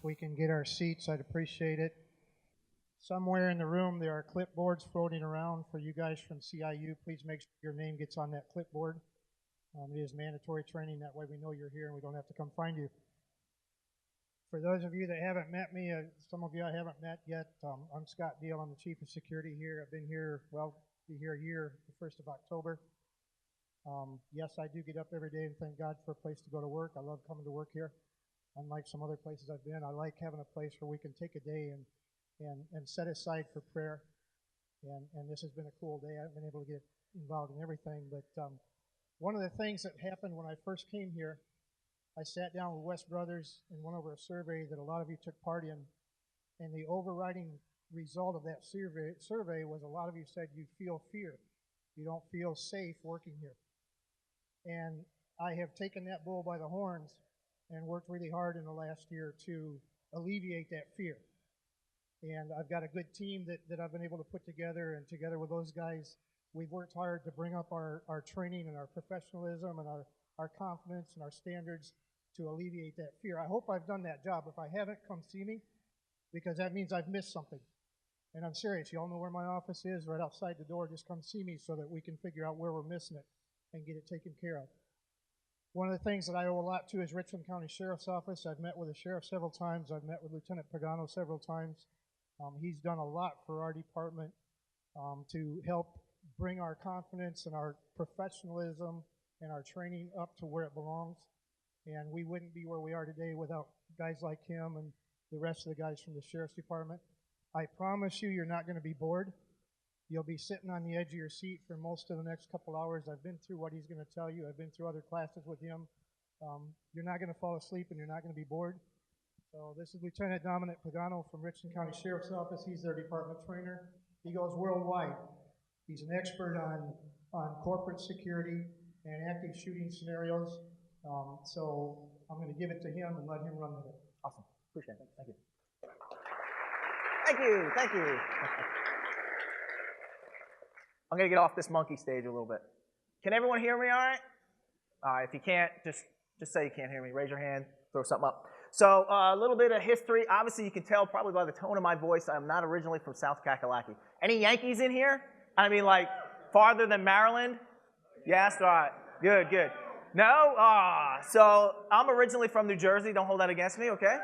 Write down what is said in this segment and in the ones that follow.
we can get our seats, I'd appreciate it. Somewhere in the room there are clipboards floating around for you guys from CIU. Please make sure your name gets on that clipboard. It is mandatory training. That way we know you're here and we don't have to come find you. For those of you that haven't met me, some of you I haven't met yet, I'm Scott Deal. I'm the Chief of Security here. I've been here, be here a year, the 1st of October. Yes, I do get up every day and thank God for a place to go to work. I love coming to work here. Unlike some other places I've been, I like having a place where we can take a day and set aside for prayer. And this has been a cool day. I haven't been able to get involved in everything, but one of the things that happened when I first came here, I sat down with West Brothers and went over a survey that a lot of you took part in, and the overriding result of that survey was a lot of you said you feel fear. You don't feel safe working here. And I have taken that bull by the horns and worked really hard in the last year to alleviate that fear. And I've got a good team that I've been able to put together, and together with those guys, we've worked hard to bring up our training and our professionalism and our confidence and our standards to alleviate that fear. I hope I've done that job. If I haven't, come see me, because that means I've missed something. And I'm serious. You all know where my office is, right outside the door. Just come see me so that we can figure out where we're missing it and get it taken care of. One of the things that I owe a lot to is Richland County Sheriff's Office. I've met with the sheriff several times. I've met with Lieutenant Pagano several times. He's done a lot for our department to help bring our confidence and our professionalism and our training up to where it belongs. And we wouldn't be where we are today without guys like him and the rest of the guys from the Sheriff's Department. I promise you, you're not going to be bored. You'll be sitting on the edge of your seat for most of the next couple hours. I've been through what he's going to tell you. I've been through other classes with him. You're not going to fall asleep and you're not going to be bored. So this is Lieutenant Dominic Pagano from Richland County Sheriff's Office. He's their department trainer. He goes worldwide. He's an expert on corporate security and active shooting scenarios. So I'm going to give it to him and let him run with it. Awesome. Appreciate it. Thank you. Thank you. Thank you. I'm going to get off this monkey stage a little bit. Can everyone hear me all right? All right. If you can't, just say you can't hear me. Raise your hand. Throw something up. So a little bit of history. Obviously, you can tell probably by the tone of my voice, I'm not originally from South Kakalaki. Any Yankees in here? I mean, like, farther than Maryland? Yes? All right. Good, good. No? So I'm originally from New Jersey. Don't hold that against me, okay?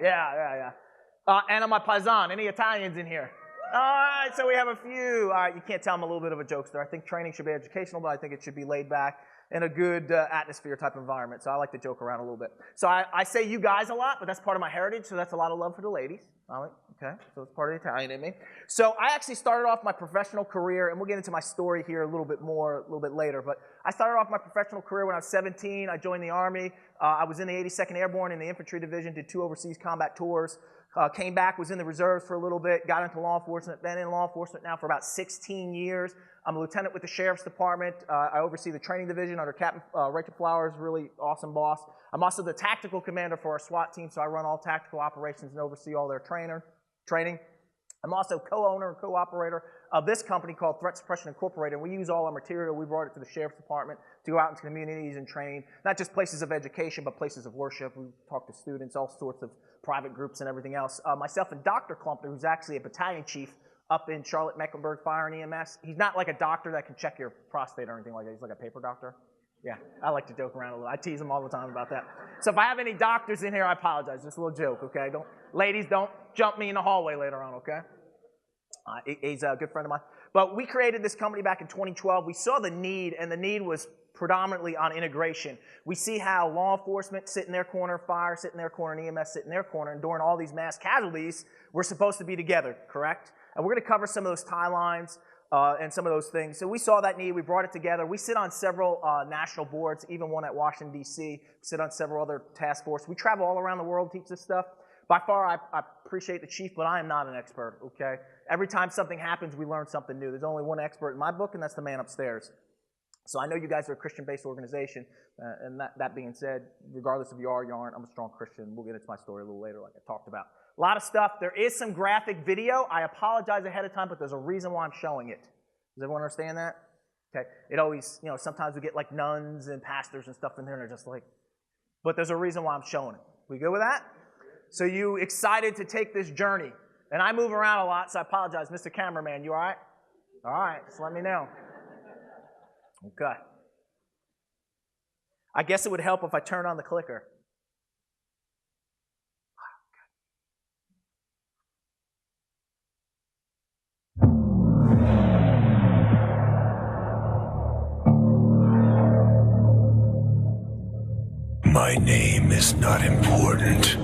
Yeah. And I'm a paisan. Any Italians in here? All right, so we have a few. All right, you can't tell I'm a little bit of a jokester. I think training should be educational, but I think it should be laid back in a good atmosphere type environment. So I like to joke around a little bit. So I say you guys a lot, but that's part of my heritage, so that's a lot of love for the ladies. All right, okay, so it's part of the Italian in me. So I actually started off my professional career, and we'll get into my story here a little bit later, but I started off my professional career when I was 17. I joined the Army. I was in the 82nd Airborne in the Infantry Division, did 2 overseas combat tours. Came back, was in the reserves for a little bit, got into law enforcement, been in law enforcement now for about 16 years. I'm a lieutenant with the Sheriff's Department. I oversee the training division under Captain Rachel Flowers, really awesome boss. I'm also the tactical commander for our SWAT team, so I run all tactical operations and oversee all their training. I'm also co-owner and co-operator of this company called Threat Suppression Incorporated. We use all our material. We brought it to the Sheriff's Department to go out into communities and train, not just places of education, but places of worship. We talk to students, all sorts of private groups and everything else. Myself and Dr. Klumpner, who's actually a battalion chief up in Charlotte-Mecklenburg Fire and EMS. He's not like a doctor that can check your prostate or anything like that. He's like a paper doctor. Yeah, I like to joke around a little. I tease him all the time about that. So if I have any doctors in here, I apologize. Just a little joke, okay? Ladies, don't jump me in the hallway later on, okay? He's a good friend of mine. But we created this company back in 2012. We saw the need, and the need was predominantly on integration. We see how law enforcement sit in their corner, fire sit in their corner, and EMS sit in their corner, and during all these mass casualties, we're supposed to be together, correct? And we're going to cover some of those timelines and some of those things. So we saw that need. We brought it together. We sit on several national boards, even one at Washington, D.C. We sit on several other task forces. We travel all around the world to teach this stuff. By far, I appreciate the chief, but I am not an expert, okay? Every time something happens, we learn something new. There's only one expert in my book, and that's the man upstairs. So I know you guys are a Christian-based organization, and that being said, regardless if you are or you aren't, I'm a strong Christian. We'll get into my story a little later, like I talked about. A lot of stuff. There is some graphic video. I apologize ahead of time, but there's a reason why I'm showing it. Does everyone understand that? Okay. It always, sometimes we get like nuns and pastors and stuff in there, and they're just like, but there's a reason why I'm showing it. We good with that? So you excited to take this journey? And I move around a lot, so I apologize. Mr. Cameraman, you all right? All right, just let me know. Okay. I guess it would help if I turned on the clicker. My name is not important.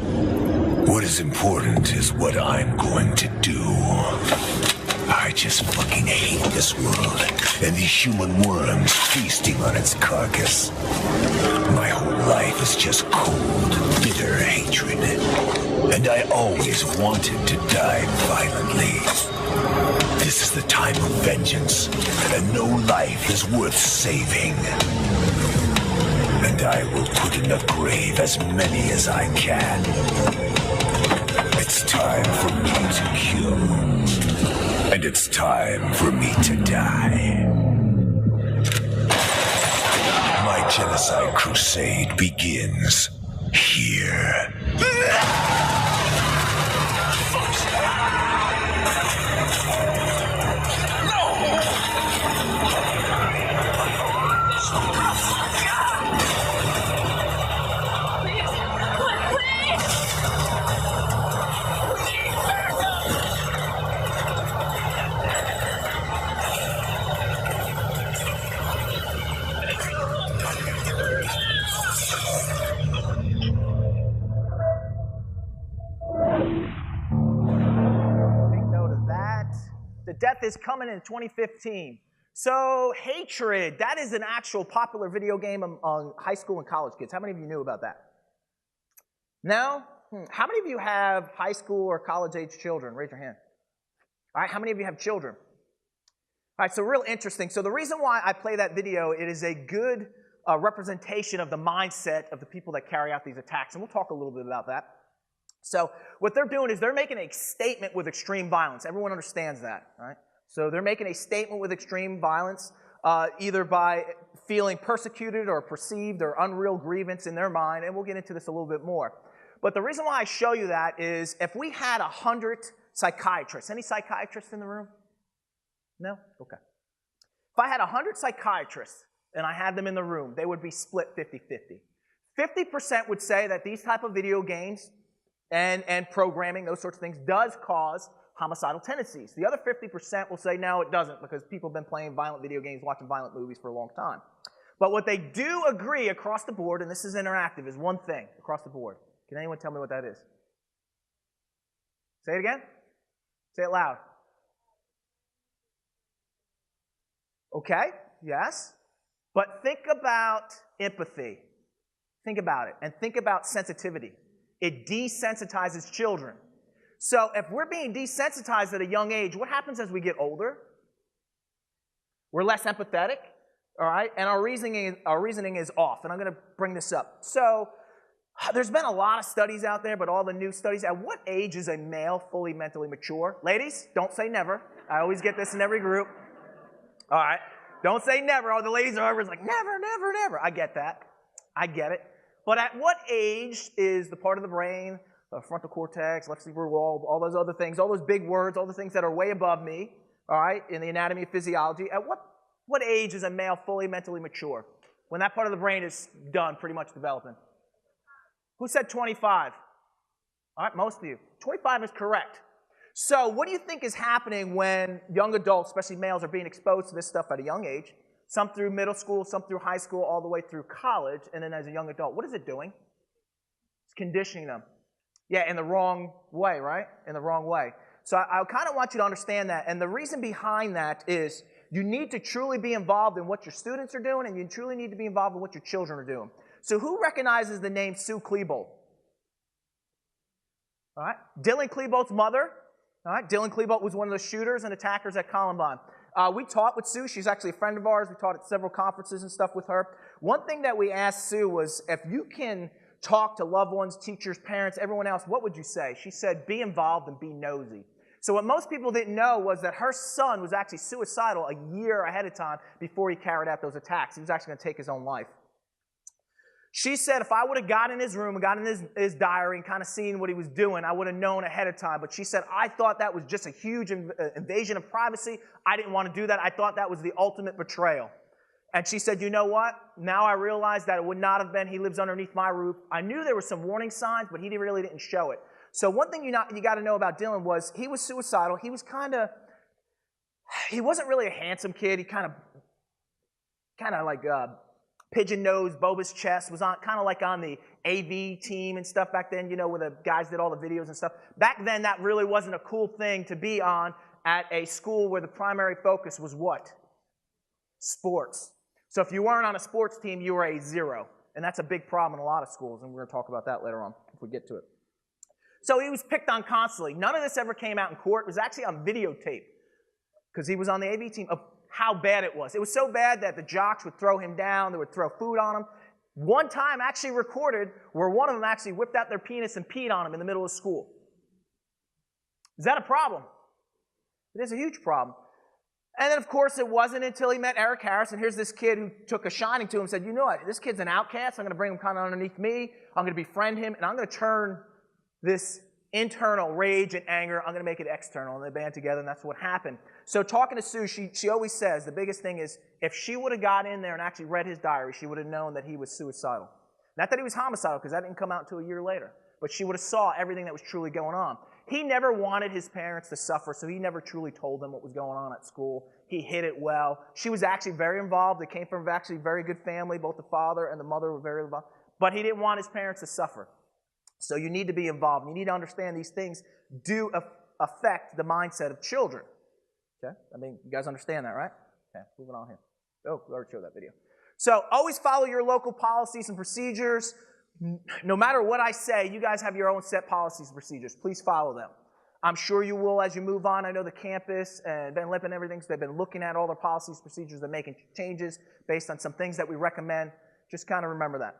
What is important is what I'm going to do. I just fucking hate this world and these human worms feasting on its carcass. My whole life is just cold, bitter hatred. And I always wanted to die violently. This is the time of vengeance, and no life is worth saving. And I will put in the grave as many as I can. It's time for me to kill. And it's time for me to die. My genocide crusade begins here. The death is coming in 2015. So Hatred, that is an actual popular video game among high school and college kids. How many of you knew about that? No? How many of you have high school or college age children? Raise your hand. All right, how many of you have children? All right, so real interesting. So the reason why I play that video, it is a good representation of the mindset of the people that carry out these attacks. And we'll talk a little bit about that. So what they're doing is they're making a statement with extreme violence. Everyone understands that, right? So they're making a statement with extreme violence, either by feeling persecuted or perceived or unreal grievance in their mind, and we'll get into this a little bit more. But the reason why I show you that is if we had 100 psychiatrists, any psychiatrists in the room? No? Okay. If I had 100 psychiatrists and I had them in the room, they would be split 50-50. 50% would say that these type of video games and programming, those sorts of things, does cause homicidal tendencies. The other 50% will say, no, it doesn't, because people have been playing violent video games, watching violent movies for a long time. But what they do agree across the board, and this is interactive, is one thing across the board. Can anyone tell me what that is? Say it again. Say it loud. Okay, yes. But think about empathy. Think about it. And think about sensitivity. It desensitizes children. So if we're being desensitized at a young age, what happens as we get older? We're less empathetic, all right? And our reasoning is off. And I'm going to bring this up. So there's been a lot of studies out there, but all the new studies, at what age is a male fully mentally mature? Ladies, don't say never. I always get this in every group. All right? Don't say never. Oh, the ladies are always like, never, never, never. I get that. I get it. But at what age is the part of the brain, the frontal cortex, left cerebral wall, all those other things, all those big words, all the things that are way above me, all right, in the anatomy of physiology, at what age is a male fully mentally mature? When that part of the brain is done, pretty much developing. Who said 25? All right, most of you. 25 is correct. So what do you think is happening when young adults, especially males, are being exposed to this stuff at a young age? Some through middle school, some through high school, all the way through college, and then as a young adult. What is it doing? It's conditioning them. Yeah, in the wrong way, right? In the wrong way. So I kind of want you to understand that. And the reason behind that is you need to truly be involved in what your students are doing, and you truly need to be involved in what your children are doing. So who recognizes the name Sue Klebold? All right. Dylan Klebold's mother. All right. Dylan Klebold was one of the shooters and attackers at Columbine. We taught with Sue. She's actually a friend of ours. We taught at several conferences and stuff with her. One thing that we asked Sue was, if you can talk to loved ones, teachers, parents, everyone else, what would you say? She said, be involved and be nosy. So what most people didn't know was that her son was actually suicidal a year ahead of time before he carried out those attacks. He was actually going to take his own life. She said if I would have got in his room and got in his diary and kind of seen what he was doing, I would have known ahead of time. But she said, I thought that was just a huge invasion of privacy. I didn't want to do that. I thought that was the ultimate betrayal. And she said, you know what? Now I realize that it would not have been. He lives underneath my roof. I knew there were some warning signs, but he really didn't show it. So one thing you got to know about Dylan was he was suicidal. He was he wasn't really a handsome kid. He kind of like pigeon nose, bulbous chest, was kind of like on the AV team and stuff back then, where the guys did all the videos and stuff. Back then, that really wasn't a cool thing to be on at a school where the primary focus was what? Sports. So if you weren't on a sports team, you were a zero. And that's a big problem in a lot of schools, and we're going to talk about that later on if we get to it. So he was picked on constantly. None of this ever came out in court. It was actually on videotape because he was on the AV team of how bad it was. It was so bad that the jocks would throw him down. They would throw food on him. One time actually recorded where one of them actually whipped out their penis and peed on him in the middle of school. Is that a problem? It is a huge problem. And then, of course, it wasn't until he met Eric Harris, and here's this kid who took a shining to him and said, you know what, this kid's an outcast. I'm going to bring him kind of underneath me. I'm going to befriend him, and I'm going to turn this internal rage and anger, I'm going to make it external. And they band together, and that's what happened. So talking to Sue, she always says the biggest thing is if she would have got in there and actually read his diary, she would have known that he was suicidal. Not that he was homicidal, because that didn't come out until a year later. But she would have saw everything that was truly going on. He never wanted his parents to suffer, so he never truly told them what was going on at school. He hid it well. She was actually very involved. They came from actually a very good family. Both the father and the mother were very involved. But he didn't want his parents to suffer. So you need to be involved. You need to understand these things do affect the mindset of children. Okay? I mean, you guys understand that, right? Okay, moving on here. Oh, we already showed that video. So always follow your local policies and procedures. No matter what I say, you guys have your own set policies and procedures. Please follow them. I'm sure you will as you move on. I know the campus and Ben Lip and everything, so they've been looking at all their policies, procedures, they're making changes based on some things that we recommend. Just kind of remember that.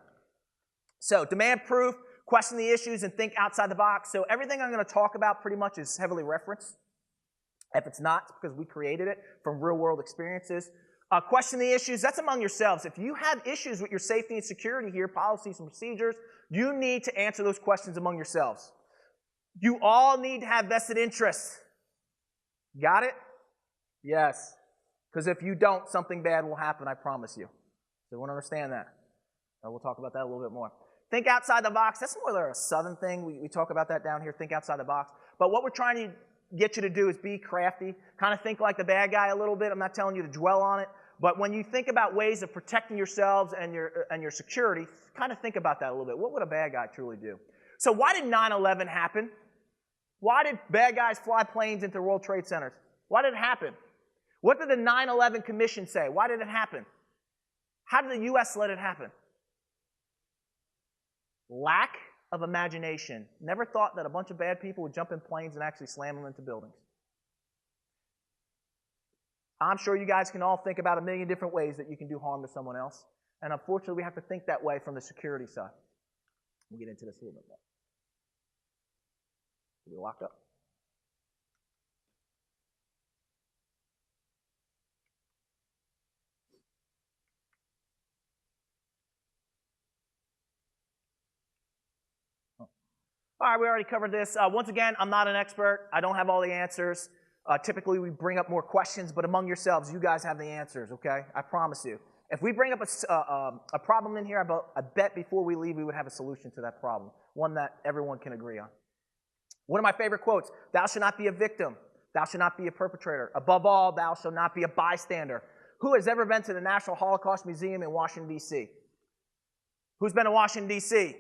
So demand proof, question the issues, and think outside the box. So everything I'm going to talk about pretty much is heavily referenced. If it's not, it's because we created it from real-world experiences. Question the issues. That's among yourselves. If you have issues with your safety and security here, policies and procedures, you need to answer those questions among yourselves. You all need to have vested interests. Got it? Yes. Because if you don't, something bad will happen, I promise you. So we want to understand that. We'll talk about that a little bit more. Think outside the box. That's more of a southern thing. We talk about that down here, think outside the box. But what we're trying to get you to do is be crafty. Kind of think like the bad guy a little bit. I'm not telling you to dwell on it. But when you think about ways of protecting yourselves and your security, kind of think about that a little bit. What would a bad guy truly do? So why did 9/11 happen? Why did bad guys fly planes into World Trade Centers? Why did it happen? What did the 9/11 Commission say? Why did it happen? How did the U.S. let it happen? Lack of imagination. Never thought that a bunch of bad people would jump in planes and actually slam them into buildings. I'm sure you guys can all think about a million different ways that you can do harm to someone else. And unfortunately, we have to think that way from the security side. We'll get into this a little bit more. We'll be locked up. All right, we already covered this. Once again, I'm not an expert. I don't have all the answers. Typically, we bring up more questions, but among yourselves, you guys have the answers, okay? I promise you. If we bring up a problem in here, I bet before we leave, we would have a solution to that problem, one that everyone can agree on. One of my favorite quotes, thou shalt not be a victim. Thou shalt not be a perpetrator. Above all, thou shalt not be a bystander. Who has ever been to the National Holocaust Museum in Washington, D.C.? Who's been to Washington, D.C.?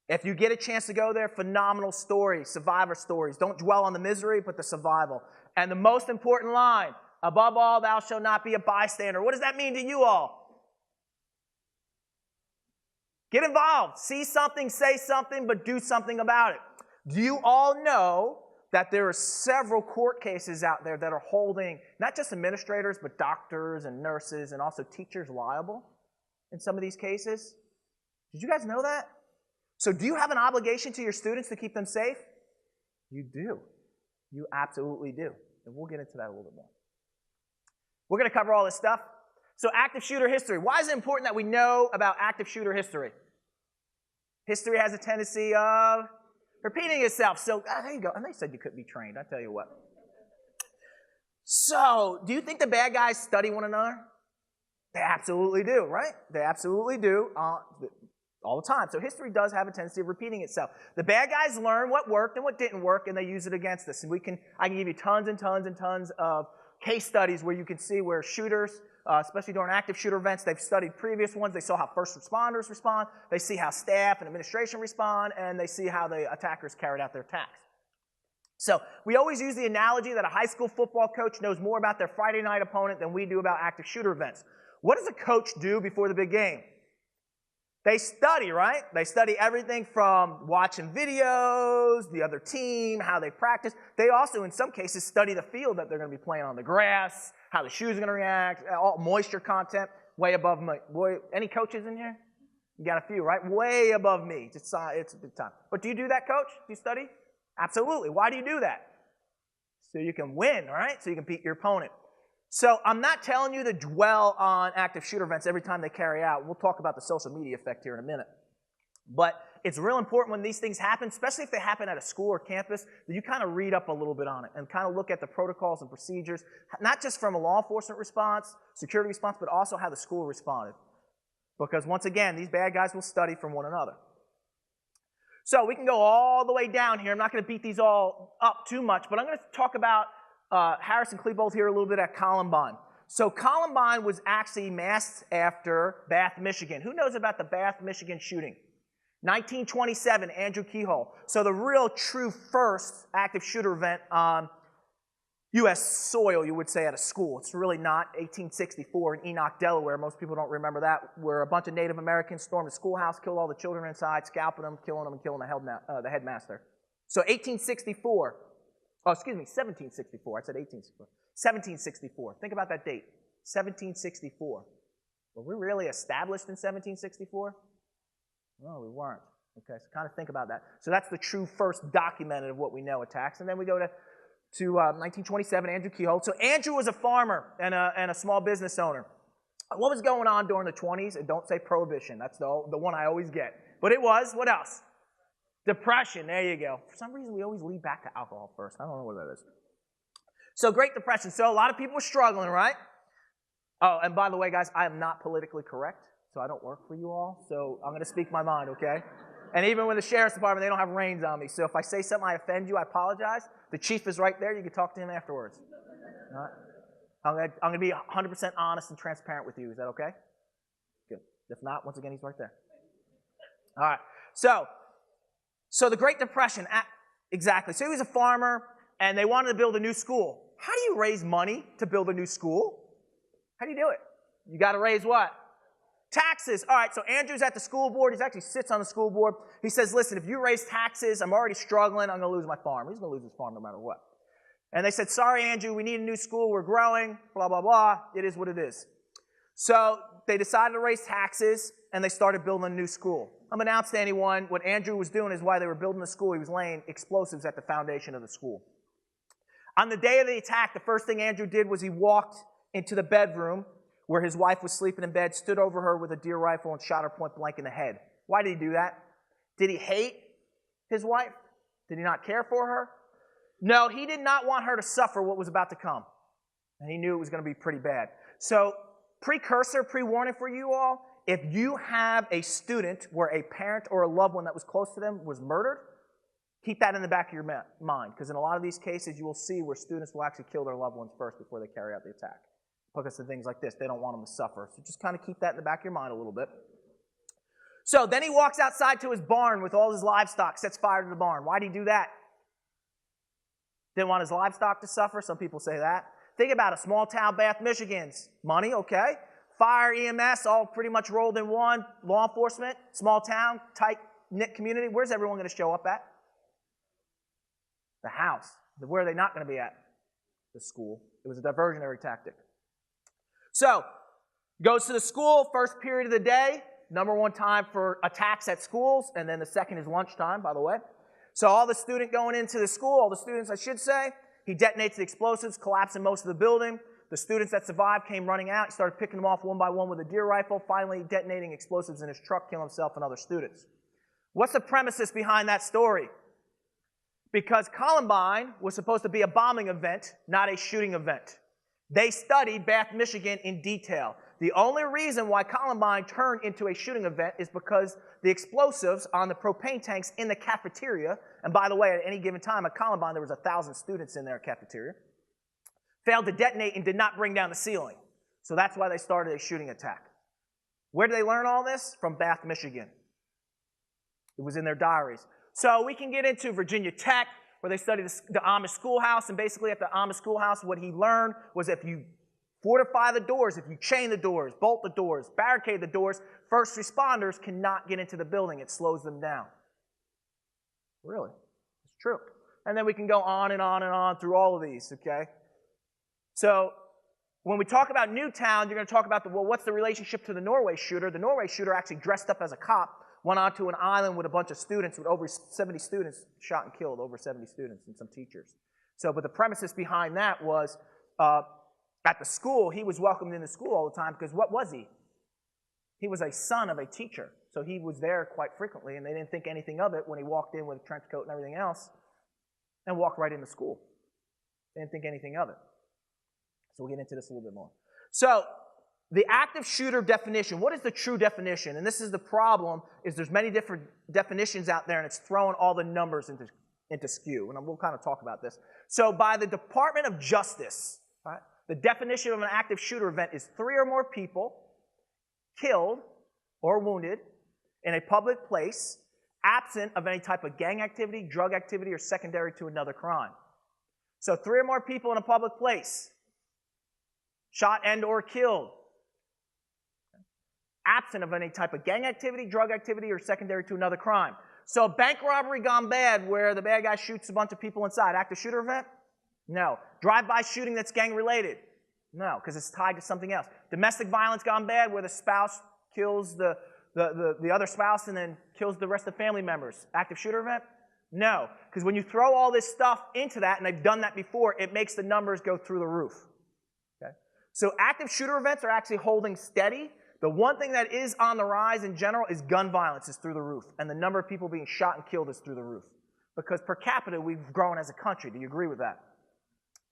If you get a chance to go there, phenomenal stories, survivor stories. Don't dwell on the misery, but the survival. And the most important line, above all, thou shalt not be a bystander. What does that mean to you all? Get involved. See something, say something, but do something about it. Do you all know that there are several court cases out there that are holding not just administrators, but doctors and nurses and also teachers liable in some of these cases? Did you guys know that? So do you have an obligation to your students to keep them safe? You do. You absolutely do. And we'll get into that a little bit more. We're going to cover all this stuff. So active shooter history. Why is it important that we know about active shooter history? History has a tendency of repeating itself. So there you go. And they said you couldn't be trained. I tell you what. So do you think the bad guys study one another? They absolutely do, right? They absolutely do all the time. So history does have a tendency of repeating itself. The bad guys learn what worked and what didn't work, and they use it against us. And I can give you tons and tons and tons of case studies where you can see where shooters, especially during active shooter events, they've studied previous ones. They saw how first responders respond. They see how staff and administration respond, and they see how the attackers carried out their attacks. So we always use the analogy that a high school football coach knows more about their Friday night opponent than we do about active shooter events. What does a coach do before the big game? They study, right? They study everything from watching videos, the other team, how they practice. They also, in some cases, study the field that they're going to be playing on, the grass, how the shoes are going to react, all moisture content, way above me. Boy, any coaches in here? You got a few, right? Way above me. It's a big time. But do you do that, coach? Do you study? Absolutely. Why do you do that? So you can win, right? So you can beat your opponent. So I'm not telling you to dwell on active shooter events every time they carry out. We'll talk about the social media effect here in a minute. But it's real important when these things happen, especially if they happen at a school or campus, that you kind of read up a little bit on it and kind of look at the protocols and procedures, not just from a law enforcement response, security response, but also how the school responded. Because once again, these bad guys will study from one another. So we can go all the way down here. I'm not going to beat these all up too much, but I'm going to talk about Harrison Klebold here a little bit at Columbine. So Columbine was actually masked after Bath, Michigan. Who knows about the Bath, Michigan shooting? 1927, Andrew Keyhole. So the real true first active shooter event on U.S. soil, you would say, at a school. It's really not 1864 in Enoch, Delaware. Most people don't remember that, where a bunch of Native Americans stormed a schoolhouse, killed all the children inside, scalping them and killing the headmaster. So 1864. Oh, excuse me, 1764. I said 1864. 1764. Think about that date. 1764. Were we really established in 1764? No, we weren't. Okay, so kind of think about that. So that's the true first documented of what we know attacks. And then we go to 1927, Andrew Keyhole. So Andrew was a farmer and a small business owner. What was going on during the 20s? And don't say prohibition. That's the one I always get. But it was, what else? Depression, there you go. For some reason, we always lead back to alcohol first. I don't know what that is. So Great Depression. So a lot of people were struggling, right? Oh, and by the way, guys, I am not politically correct, so I don't work for you all. So I'm going to speak my mind, okay? And even with the sheriff's department, they don't have reins on me. So if I say something I offend you, I apologize. The chief is right there. You can talk to him afterwards. All right? I'm going to be 100% honest and transparent with you. Is that okay? Good. If not, once again, he's right there. All right. So the Great Depression, exactly. So he was a farmer, and they wanted to build a new school. How do you raise money to build a new school? How do you do it? You got to raise what? Taxes. All right, so Andrew's at the school board. He actually sits on the school board. He says, listen, if you raise taxes, I'm already struggling. I'm going to lose my farm. He's going to lose his farm no matter what. And they said, sorry, Andrew, we need a new school. We're growing, blah, blah, blah. It is what it is. So they decided to raise taxes, and they started building a new school. Unbeknownst to anyone, what Andrew was doing is while they were building the school, he was laying explosives at the foundation of the school. On the day of the attack, the first thing Andrew did was he walked into the bedroom where his wife was sleeping in bed, stood over her with a deer rifle, and shot her point blank in the head. Why did he do that? Did he hate his wife? Did he not care for her? No, he did not want her to suffer what was about to come. And he knew it was going to be pretty bad. So, precursor, pre-warning for you all, if you have a student where a parent or a loved one that was close to them was murdered, keep that in the back of your mind, because in a lot of these cases, you will see where students will actually kill their loved ones first before they carry out the attack. Because of things like this, they don't want them to suffer. So just kind of keep that in the back of your mind a little bit. So then he walks outside to his barn with all his livestock, sets fire to the barn. Why did he do that? Didn't want his livestock to suffer. Some people say that. Think about a small town, Bath, Michigan's money, okay? Fire, EMS, all pretty much rolled in one. Law enforcement, small town, tight-knit community. Where's everyone going to show up at? The house. Where are they not going to be at? The school. It was a diversionary tactic. So, goes to the school, first period of the day, number one time for attacks at schools, and then the second is lunchtime, by the way. So all the students going into the school, all the students I should say, he detonates the explosives, collapsing most of the building. The students that survived came running out, started picking them off one by one with a deer rifle, finally detonating explosives in his truck, killing himself and other students. What's the premises behind that story? Because Columbine was supposed to be a bombing event, not a shooting event. They studied Bath, Michigan in detail. The only reason why Columbine turned into a shooting event is because the explosives on the propane tanks in the cafeteria, and by the way, at any given time at Columbine, there was 1,000 students in their cafeteria, failed to detonate and did not bring down the ceiling. So that's why they started a shooting attack. Where did they learn all this? From Bath, Michigan. It was in their diaries. So we can get into Virginia Tech, where they studied the Amish schoolhouse, and basically at the Amish schoolhouse, what he learned was if you fortify the doors, if you chain the doors, bolt the doors, barricade the doors, first responders cannot get into the building. It slows them down. Really? It's true. And then we can go on and on and on through all of these, okay? So when we talk about Newtown, you're going to talk about, well, what's the relationship to the Norway shooter? The Norway shooter actually dressed up as a cop, went onto an island with a bunch of students, with over 70 students, shot and killed over 70 students and some teachers. So, but the premises behind that was, at the school, he was welcomed into school all the time because what was he? He was a son of a teacher. So he was there quite frequently, and they didn't think anything of it when he walked in with a trench coat and everything else and walked right into school. They didn't think anything of it. So we'll get into this a little bit more. So the active shooter definition, what is the true definition? And this is the problem, is there's many different definitions out there, and it's throwing all the numbers into skew. And we'll kind of talk about this. So by the Department of Justice, right, the definition of an active shooter event is 3 or more people killed or wounded in a public place, absent of any type of gang activity, drug activity, or secondary to another crime. So 3 or more people in a public place, shot and or killed, absent of any type of gang activity, drug activity, or secondary to another crime. So a bank robbery gone bad where the bad guy shoots a bunch of people inside, active shooter event? No. Drive-by shooting that's gang-related? No, because it's tied to something else. Domestic violence gone bad where the spouse kills the other spouse and then kills the rest of the family members. Active shooter event? No, because when you throw all this stuff into that, and they've done that before, it makes the numbers go through the roof. Okay? So active shooter events are actually holding steady. The one thing that is on the rise in general is gun violence is through the roof, and the number of people being shot and killed is through the roof. Because per capita, we've grown as a country. Do you agree with that?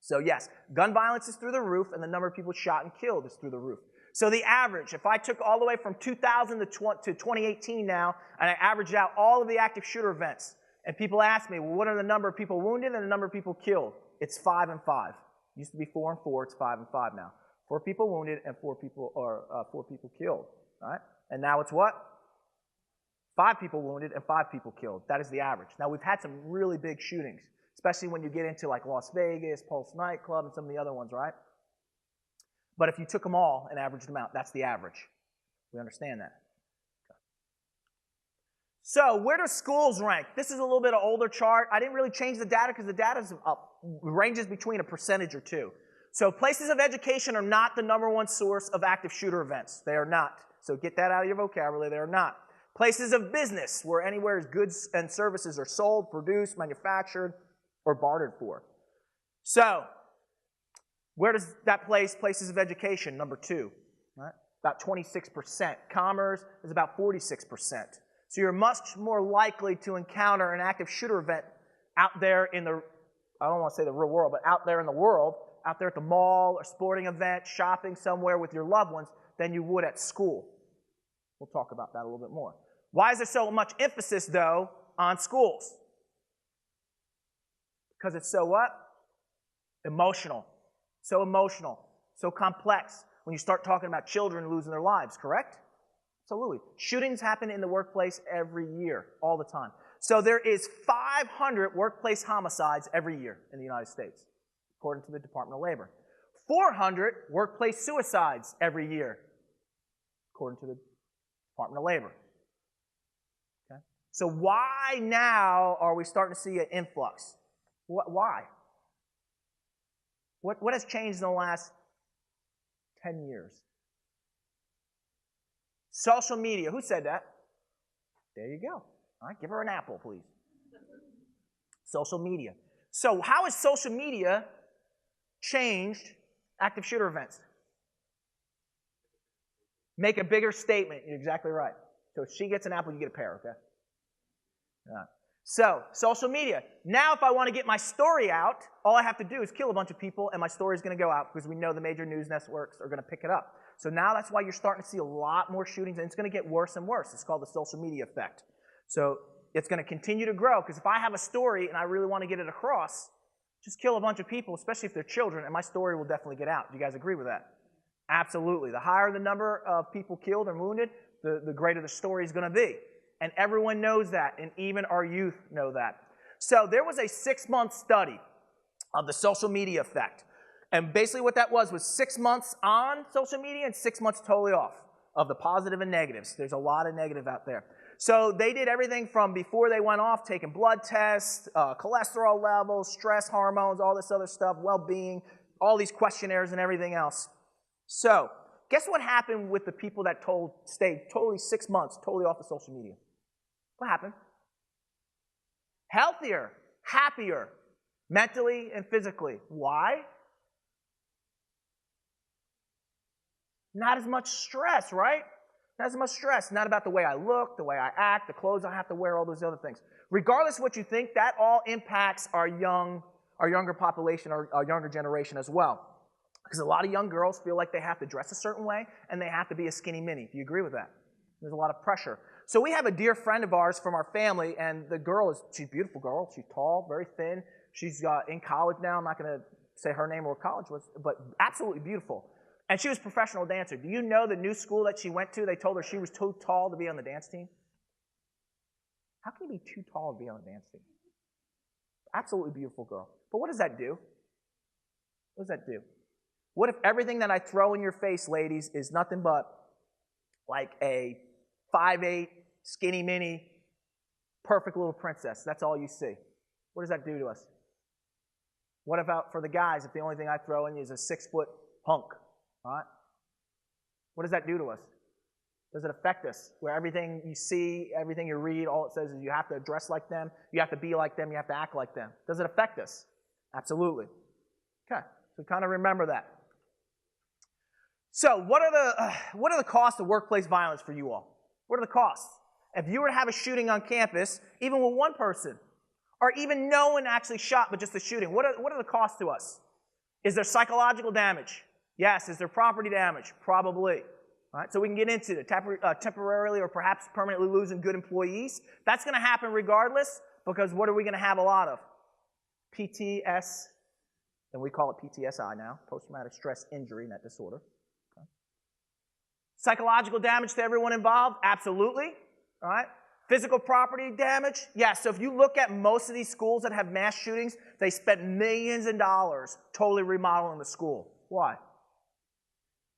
So yes, gun violence is through the roof, and the number of people shot and killed is through the roof. So the average, if I took all the way from 2000 to 2018 now, and I averaged out all of the active shooter events, and people ask me, well, what are the number of people wounded and the number of people killed? It's 5 and 5. It used to be 4 and 4. It's 5 and 5 now. 4 people wounded and 4 people killed. All right? And now it's what? 5 people wounded and 5 people killed. That is the average. Now we've had some really big shootings, especially when you get into like Las Vegas, Pulse nightclub, and some of the other ones, right? But if you took them all and averaged them out, that's the average. We understand that. Okay. So where do schools rank? This is a little bit of an older chart. I didn't really change the data because the data ranges between a percentage or 2. So places of education are not the #1 source of active shooter events. They are not. So get that out of your vocabulary. They are not. Places of business, where anywhere goods and services are sold, produced, manufactured, or bartered for. So where does that place places of education? #2, right? About 26%. Commerce is about 46%. So you're much more likely to encounter an active shooter event out there in the, I don't want to say the real world, but out there in the world, out there at the mall or sporting event, shopping somewhere with your loved ones, than you would at school. We'll talk about that a little bit more. Why is there so much emphasis, though, on schools? Because it's so what? Emotional. So emotional. So complex. When you start talking about children losing their lives, correct? Absolutely. Shootings happen in the workplace every year, all the time. So there is 500 workplace homicides every year in the United States, according to the Department of Labor. 400 workplace suicides every year, according to the Department of Labor. Okay? So why now are we starting to see an influx? Why? What has changed in the last 10 years? Social media. Who said that? There you go. All right, give her an apple, please. Social media. So how has social media changed Active shooter events. Make a bigger statement. You're exactly right. So if she gets an apple, you get a pear, okay? All right. So, social media. Now if I want to get my story out, all I have to do is kill a bunch of people and my story is going to go out because we know the major news networks are going to pick it up. So now that's why you're starting to see a lot more shootings, and it's going to get worse and worse. It's called the social media effect. So it's going to continue to grow because if I have a story and I really want to get it across, just kill a bunch of people, especially if they're children, and my story will definitely get out. Do you guys agree with that? Absolutely. The higher the number of people killed or wounded, the greater the story is going to be. And everyone knows that, and even our youth know that. So there was a 6-month study of the social media effect. And basically what that was 6 months on social media and 6 months totally off of the positive and negatives. There's a lot of negative out there. So they did everything from before they went off, taking blood tests, cholesterol levels, stress hormones, all this other stuff, well-being, all these questionnaires and everything else. So guess what happened with the people that stayed totally 6 months totally off of social media? What happened? Healthier, happier, mentally and physically. Why? Not as much stress, right? Not as much stress. Not about the way I look, the way I act, the clothes I have to wear, all those other things. Regardless of what you think, that all impacts our younger population, our younger generation as well. Because a lot of young girls feel like they have to dress a certain way and they have to be a skinny mini. Do you agree with that? There's a lot of pressure. So we have a dear friend of ours from our family, and the girl she's a beautiful girl. She's tall, very thin. She's in college now. I'm not going to say her name or what college was, but absolutely beautiful. And she was a professional dancer. Do you know the new school that she went to, they told her she was too tall to be on the dance team? How can you be too tall to be on the dance team? Absolutely beautiful girl. But what does that do? What does that do? What if everything that I throw in your face, ladies, is nothing but like a 5'8", skinny mini, perfect little princess? That's all you see. What does that do to us? What about for the guys if the only thing I throw in is a 6-foot hunk? Right? What does that do to us? Does it affect us? Where everything you see, everything you read, all it says is you have to dress like them, you have to be like them, you have to act like them. Does it affect us? Absolutely. Okay, so kind of remember that. So what are the costs of workplace violence for you all? What are the costs? If you were to have a shooting on campus, even with one person, or even no one actually shot but just a shooting, what are the costs to us? Is there psychological damage? Yes. Is there property damage? Probably. All right, so we can get into it. Temporarily or perhaps permanently losing good employees. That's going to happen regardless, because what are we going to have a lot of? PTS, and we call it PTSI now, post-traumatic stress injury, not disorder. Okay. Psychological damage to everyone involved? Absolutely. All right. Physical property damage? Yes. So if you look at most of these schools that have mass shootings, they spent millions of dollars totally remodeling the school. Why?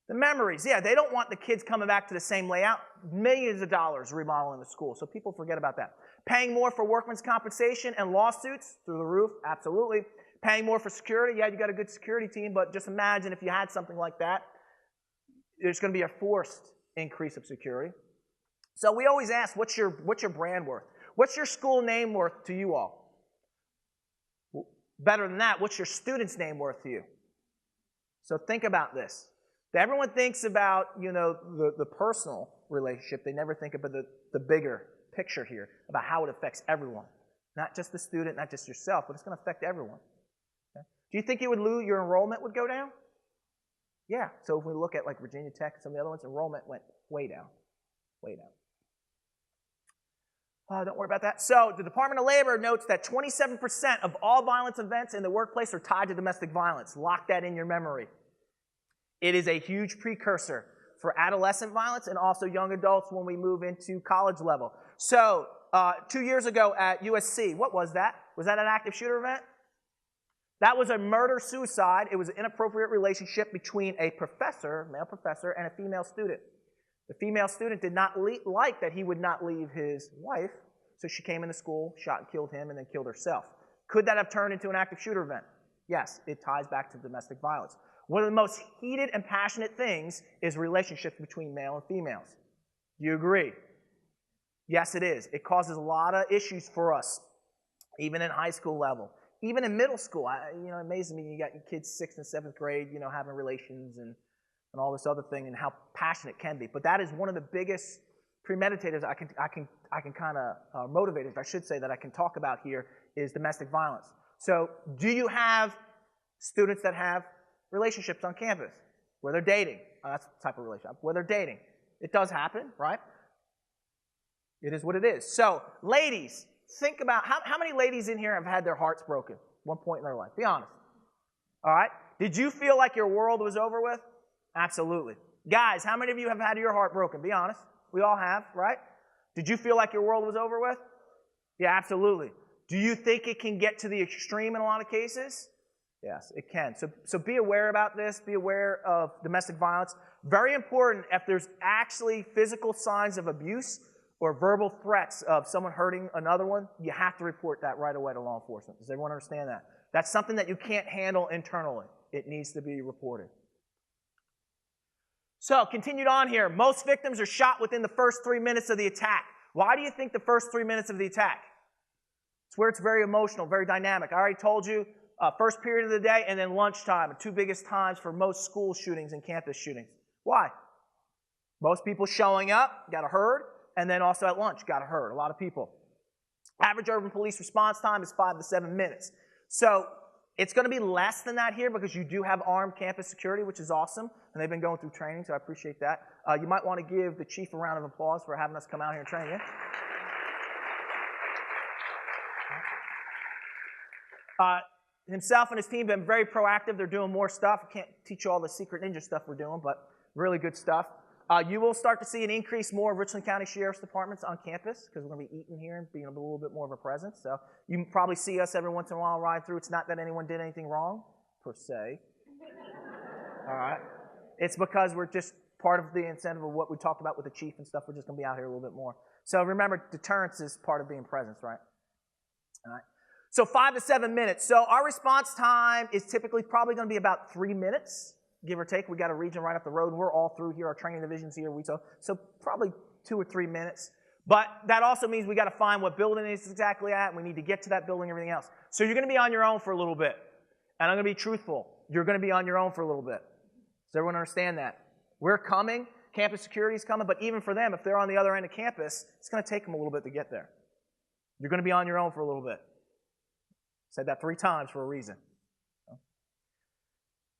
The memories. Yeah, they don't want the kids coming back to the same layout. Millions of dollars remodeling the school. So people forget about that. Paying more for workman's compensation and lawsuits through the roof? Absolutely. Paying more for security? Yeah, you got a good security team, but just imagine if you had something like that. There's going to be a forced increase of security. So we always ask, what's your brand worth? What's your school name worth to you all? Better than that, what's your student's name worth to you? So think about this. Everyone thinks about, the personal relationship. They never think about the bigger picture here, about how it affects everyone. Not just the student, not just yourself, but it's going to affect everyone. Okay? Do you think your enrollment would go down? Yeah. So if we look at like Virginia Tech and some of the other ones, enrollment went way down. Way down. Don't worry about that. So the Department of Labor notes that 27% of all violence events in the workplace are tied to domestic violence. Lock that in your memory. It is a huge precursor for adolescent violence and also young adults when we move into college level. So 2 years ago at USC, what was that? Was that an active shooter event? That was a murder-suicide. It was an inappropriate relationship between a professor, male professor, and a female student. The female student did not like that he would not leave his wife, so she came into school, shot and killed him, and then killed herself. Could that have turned into an active shooter event? Yes, it ties back to domestic violence. One of the most heated and passionate things is relationships between male and females. Do you agree? Yes, it is. It causes a lot of issues for us, even in high school level. even in middle school, it amazes me, you got your kids 6th and 7th grade, having relations and all this other thing and how passionate it can be. But that is one of the biggest premeditators I can kind of motivators, I should say, that I can talk about here is domestic violence. So do you have students that have relationships on campus where they're dating? That's the type of relationship, where they're dating. It does happen, right? It is what it is. So ladies, think about how many ladies in here have had their hearts broken at one point in their life? Be honest. All right? Did you feel like your world was over with? Absolutely. Guys, how many of you have had your heart broken? Be honest. We all have, right? Did you feel like your world was over with? Yeah, absolutely. Do you think it can get to the extreme in a lot of cases? Yes, it can. So be aware about this. Be aware of domestic violence. Very important, if there's actually physical signs of abuse or verbal threats of someone hurting another one, you have to report that right away to law enforcement. Does everyone understand that? That's something that you can't handle internally. It needs to be reported. So, continued on here. Most victims are shot within the first 3 minutes of the attack. Why do you think the first 3 minutes of the attack? It's where it's very emotional, very dynamic. I already told you, first period of the day and then lunchtime, the two biggest times for most school shootings and campus shootings. Why? Most people showing up, got a herd, and then also at lunch, got a herd, a lot of people. Average urban police response time is 5 to 7 minutes. So it's going to be less than that here because you do have armed campus security, which is awesome, and they've been going through training, so I appreciate that. You might want to give the chief a round of applause for having us come out here and train you. Himself and his team have been very proactive. They're doing more stuff. I can't teach you all the secret ninja stuff we're doing, but really good stuff. You will start to see an increase more of Richland County Sheriff's Departments on campus because we're going to be eating here and being a little bit more of a presence. So you can probably see us every once in a while ride through. It's not that anyone did anything wrong, per se. All right? It's because we're just part of the incentive of what we talked about with the chief and stuff. We're just going to be out here a little bit more. So remember, deterrence is part of being present, right? All right. So 5 to 7 minutes. So our response time is typically probably going to be about 3 minutes, give or take. We got a region right up the road. We're all through here. Our training division's here. So probably 2 or 3 minutes. But that also means we got to find what building it's exactly at, and we need to get to that building and everything else. So you're going to be on your own for a little bit. And I'm going to be truthful. You're going to be on your own for a little bit. Does everyone understand that? We're coming. Campus security is coming. But even for them, if they're on the other end of campus, it's going to take them a little bit to get there. You're going to be on your own for a little bit. Said that 3 times for a reason.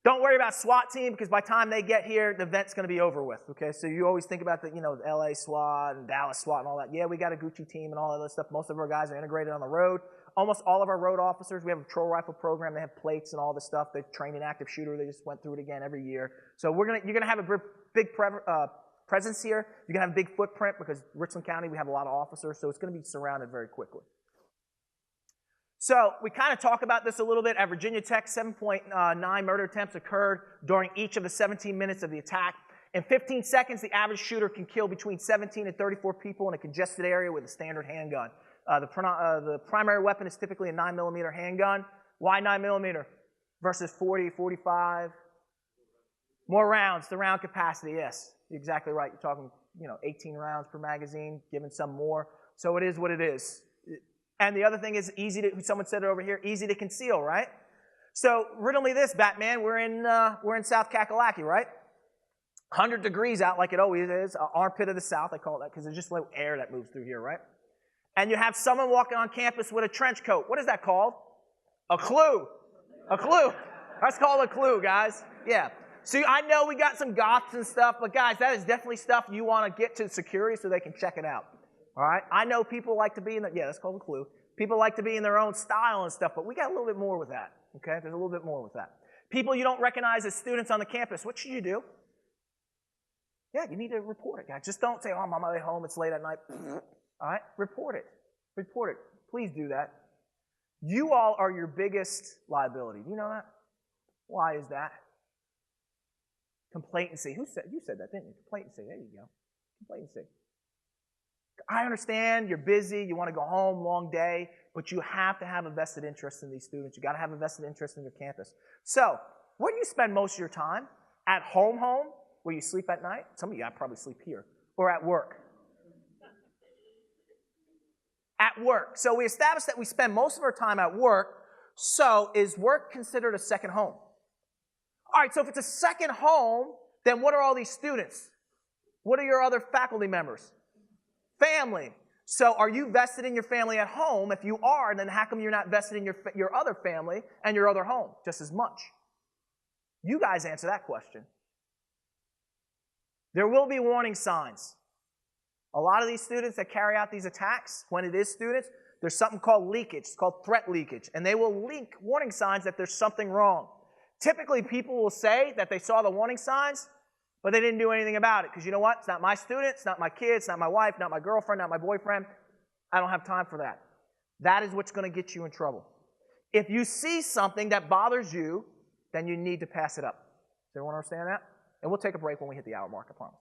Don't worry about SWAT team because by the time they get here, the event's going to be over with. Okay, so you always think about the LA SWAT and Dallas SWAT and all that. Yeah, we got a Gucci team and all that other stuff. Most of our guys are integrated on the road. Almost all of our road officers, we have a patrol rifle program. They have plates and all this stuff. They train an active shooter. They just went through it again every year. So you're gonna have a big presence here. You're gonna have a big footprint because Richland County we have a lot of officers, so it's gonna be surrounded very quickly. So we kind of talk about this a little bit. At Virginia Tech, 7.9 murder attempts occurred during each of the 17 minutes of the attack. In 15 seconds, the average shooter can kill between 17 and 34 people in a congested area with a standard handgun. The primary weapon is typically a 9mm handgun. Why 9mm versus 40, 45? More rounds, the round capacity, yes. You're exactly right. You're talking 18 rounds per magazine, given some more. So it is what it is. And the other thing is someone said it over here, easy to conceal, right? So riddle me this, Batman. We're in South Kakalaki, right? 100 degrees out like it always is. Armpit of the South, I call it that, because there's just no air that moves through here, right? And you have someone walking on campus with a trench coat. What is that called? A clue. A clue. That's called a clue, guys. Yeah. See, I know we got some goths and stuff, but guys, that is definitely stuff you want to get to security so they can check it out. All right? I know people like to be in that's called a clue. People like to be in their own style and stuff, but we got a little bit more with that, okay? There's a little bit more with that. People you don't recognize as students on the campus, what should you do? Yeah, you need to report it, guys. Just don't say, I'm on my way home, it's late at night. All right? Report it. Report it. Please do that. You all are your biggest liability. Do you know that? Why is that? Complacency. You said that, didn't you? Complacency. There you go. Complacency. I understand you're busy, you want to go home, long day, but you have to have a vested interest in these students. You got to have a vested interest in your campus. So, where do you spend most of your time? At home, where you sleep at night? Some of you probably sleep here. Or at work? At work. So we established that we spend most of our time at work. So is work considered a second home? All right, so if it's a second home, then what are all these students? What are your other faculty members? Family. So are you vested in your family at home? If you are, then how come you're not vested in your other family and your other home just as much? You guys answer that question. There will be warning signs. A lot of these students that carry out these attacks, when it is students, there's something called leakage. It's called threat leakage. And they will leak warning signs that there's something wrong. Typically, people will say that they saw the warning signs, but they didn't do anything about it. Because you know what? It's not my student, it's not my kids, it's not my wife, not my girlfriend, not my boyfriend. I don't have time for that. That is what's going to get you in trouble. If you see something that bothers you, then you need to pass it up. Does everyone understand that? And we'll take a break when we hit the hour mark, I promise.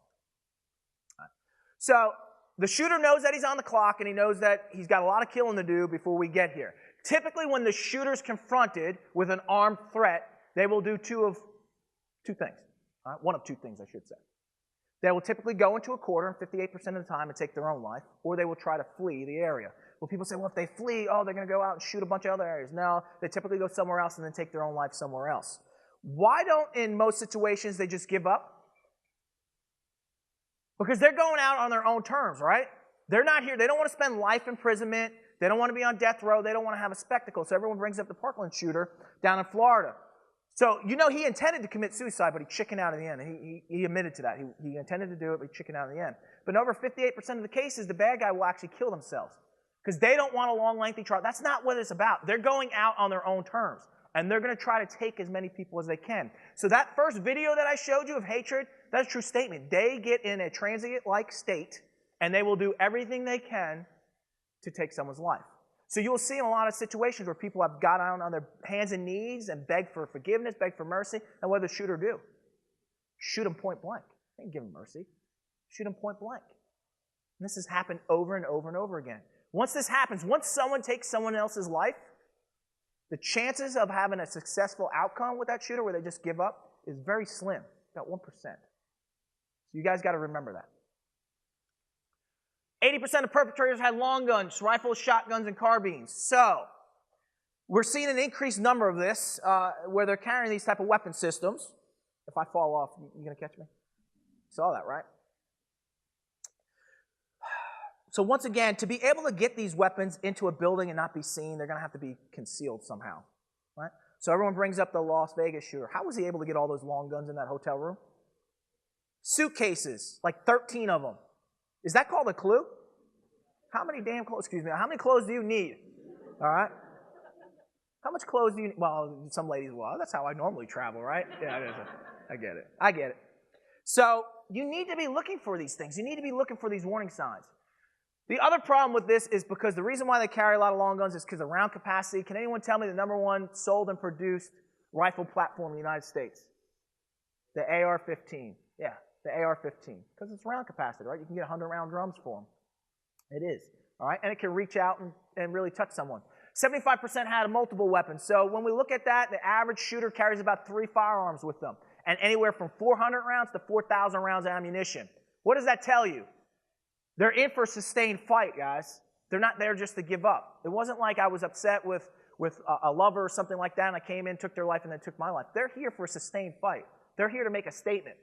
All right. So the shooter knows that he's on the clock, and he knows that he's got a lot of killing to do before we get here. Typically, when the shooter's confronted with an armed threat, they will do two things. One of two things, I should say. They will typically go into a quarter 58% of the time and take their own life, or they will try to flee the area. Well, people say, well, if they flee, oh, they're going to go out and shoot a bunch of other areas. No, they typically go somewhere else and then take their own life somewhere else. Why don't, in most situations, they just give up? Because they're going out on their own terms, right? They're not here. They don't want to spend life imprisonment. They don't want to be on death row. They don't want to have a spectacle. So everyone brings up the Parkland shooter down in Florida. So, you know, he intended to commit suicide, but he chickened out in the end. He admitted to that. He intended to do it, but he chickened out in the end. But in over 58% of the cases, the bad guy will actually kill themselves because they don't want a long, lengthy trial. That's not what it's about. They're going out on their own terms, and they're going to try to take as many people as they can. So that first video that I showed you of hatred, that's a true statement. They get in a transient-like state, and they will do everything they can to take someone's life. So you'll see in a lot of situations where people have got down on their hands and knees and begged for forgiveness, begged for mercy, and what does the shooter do? Shoot him point blank. They didn't give him mercy. Shoot him point blank. And this has happened over and over and over again. Once this happens, once someone takes someone else's life, the chances of having a successful outcome with that shooter where they just give up is very slim, about 1%. So you guys got to remember that. 80% of perpetrators had long guns, rifles, shotguns, and carbines. So we're seeing an increased number of this where they're carrying these type of weapon systems. If I fall off, you going to catch me? Saw that, right? So once again, to be able to get these weapons into a building and not be seen, they're going to have to be concealed somehow, right? So everyone brings up the Las Vegas shooter. How was he able to get all those long guns in that hotel room? Suitcases, like 13 of them. Is that called a clue? How many damn clothes, excuse me, how many clothes do you need? All right? How much clothes do you need? Well, some ladies, well, that's how I normally travel, right? Yeah, I get it. I get it. So you need to be looking for these things. You need to be looking for these warning signs. The other problem with this is because the reason why they carry a lot of long guns is because of round capacity. Can anyone tell me the #1 sold and produced rifle platform in the United States? The AR-15. Yeah. The AR-15, because it's round capacity, right? You can get 100-round drums for them. It is, all right? And it can reach out and really touch someone. 75% had multiple weapons. So when we look at that, the average shooter carries about 3 firearms with them, and anywhere from 400 rounds to 4,000 rounds of ammunition. What does that tell you? They're in for a sustained fight, guys. They're not there just to give up. It wasn't like I was upset with a lover or something like that, and I came in, took their life, and then took my life. They're here for a sustained fight. They're here to make a statement.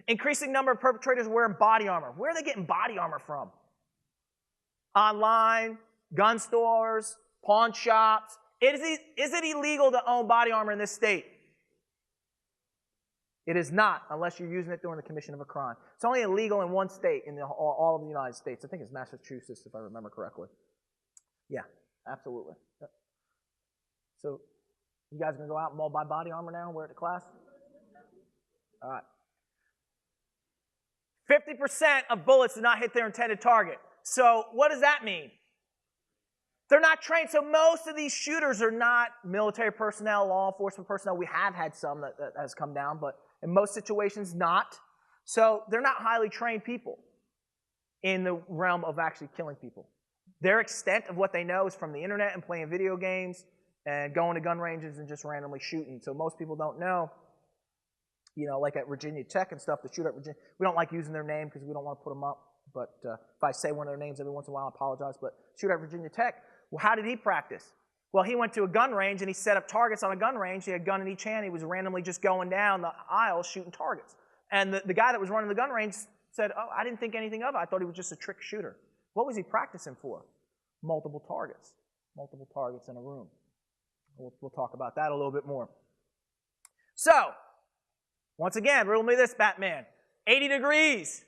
Increasing number of perpetrators wearing body armor. Where are they getting body armor from? Online, gun stores, pawn shops. Is it illegal to own body armor in this state? It is not, unless you're using it during the commission of a crime. It's only illegal in one state in all of the United States. I think it's Massachusetts, if I remember correctly. Yeah, absolutely. So, you guys going to go out and buy body armor now and wear it to class? All right. 50% of bullets do not hit their intended target. So what does that mean? They're not trained. So most of these shooters are not military personnel, law enforcement personnel. We have had some that has come down, but in most situations not. So they're not highly trained people in the realm of actually killing people. Their extent of what they know is from the internet and playing video games and going to gun ranges and just randomly shooting. So most people don't know. You know, like at Virginia Tech and stuff, the shooter at Virginia, we don't like using their name because we don't want to put them up. But if I say one of their names every once in a while, I apologize. But shooter at Virginia Tech, well, how did he practice? Well, he went to a gun range and he set up targets on a gun range. He had a gun in each hand. He was randomly just going down the aisle shooting targets. And the guy that was running the gun range said, oh, I didn't think anything of it. I thought he was just a trick shooter. What was he practicing for? Multiple targets. Multiple targets in a room. We'll talk about that a little bit more. So, once again, riddle me this, Batman. 80 degrees.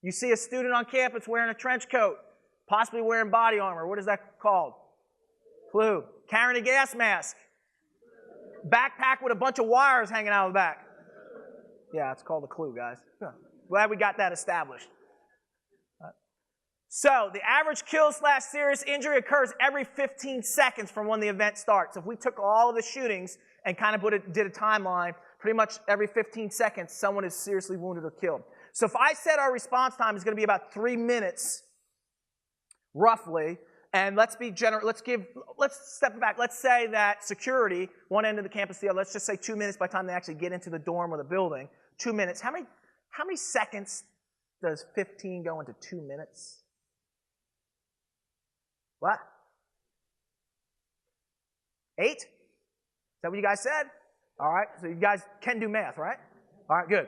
You see a student on campus wearing a trench coat, possibly wearing body armor. What is that called? Clue. Carrying a gas mask. Backpack with a bunch of wires hanging out of the back. Yeah, it's called a clue, guys. Glad we got that established. So, the average kill/serious injury occurs every 15 seconds from when the event starts. If we took all of the shootings and kind of did a timeline, pretty much every 15 seconds, someone is seriously wounded or killed. So if I said our response time is going to be about 3 minutes, roughly, and let's be general, let's step back. Let's say that security, one end of the campus, the other, let's just say 2 minutes by the time they actually get into the dorm or the building. 2 minutes. How many seconds does 15 go into 2 minutes? What? 8? Is that what you guys said? All right, so you guys can do math, right? All right, good.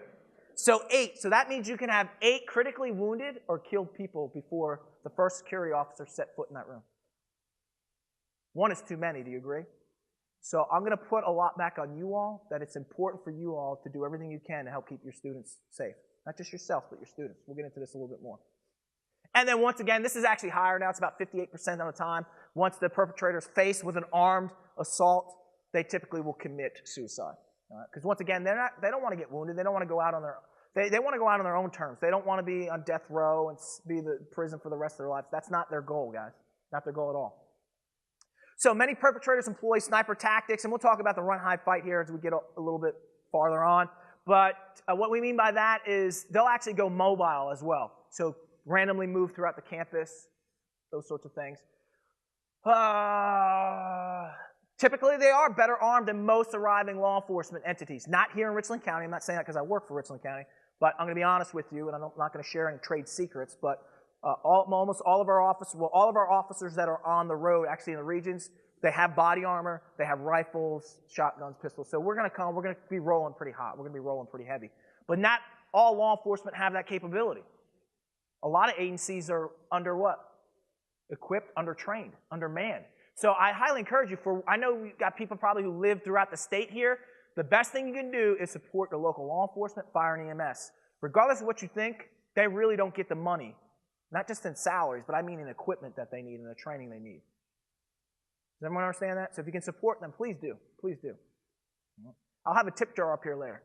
So 8. So that means you can have 8 critically wounded or killed people before the first security officer set foot in that room. 1 is too many, do you agree? So I'm going to put a lot back on you all, that it's important for you all to do everything you can to help keep your students safe. Not just yourself, but your students. We'll get into this a little bit more. And then once again, this is actually higher now. It's about 58% of the time. Once the perpetrator is faced with an armed assault, they typically will commit suicide. Because once again, they don't want to get wounded. They don't want to go out on their they want to go out on their own terms. They don't want to be on death row and be in the prison for the rest of their lives. That's not their goal, guys. Not their goal at all. So many perpetrators employ sniper tactics, and we'll talk about the run, hide, fight here as we get a little bit farther on. But what we mean by that is they'll actually go mobile as well. So randomly move throughout the campus, those sorts of things. Typically, they are better armed than most arriving law enforcement entities. Not here in Richland County. I'm not saying that because I work for Richland County, but I'm going to be honest with you, and I'm not going to share any trade secrets, but almost all of our officers that are on the road, actually in the regions, they have body armor, they have rifles, shotguns, pistols. So we're going to be rolling pretty hot. We're going to be rolling pretty heavy. But not all law enforcement have that capability. A lot of agencies are under what? Equipped, under-trained, undermanned. So I highly encourage you, I know we've got people probably who live throughout the state here. The best thing you can do is support your local law enforcement, fire, and EMS. Regardless of what you think, they really don't get the money. Not just in salaries, but I mean in equipment that they need and the training they need. Does everyone understand that? So if you can support them, please do. Please do. I'll have a tip jar up here later.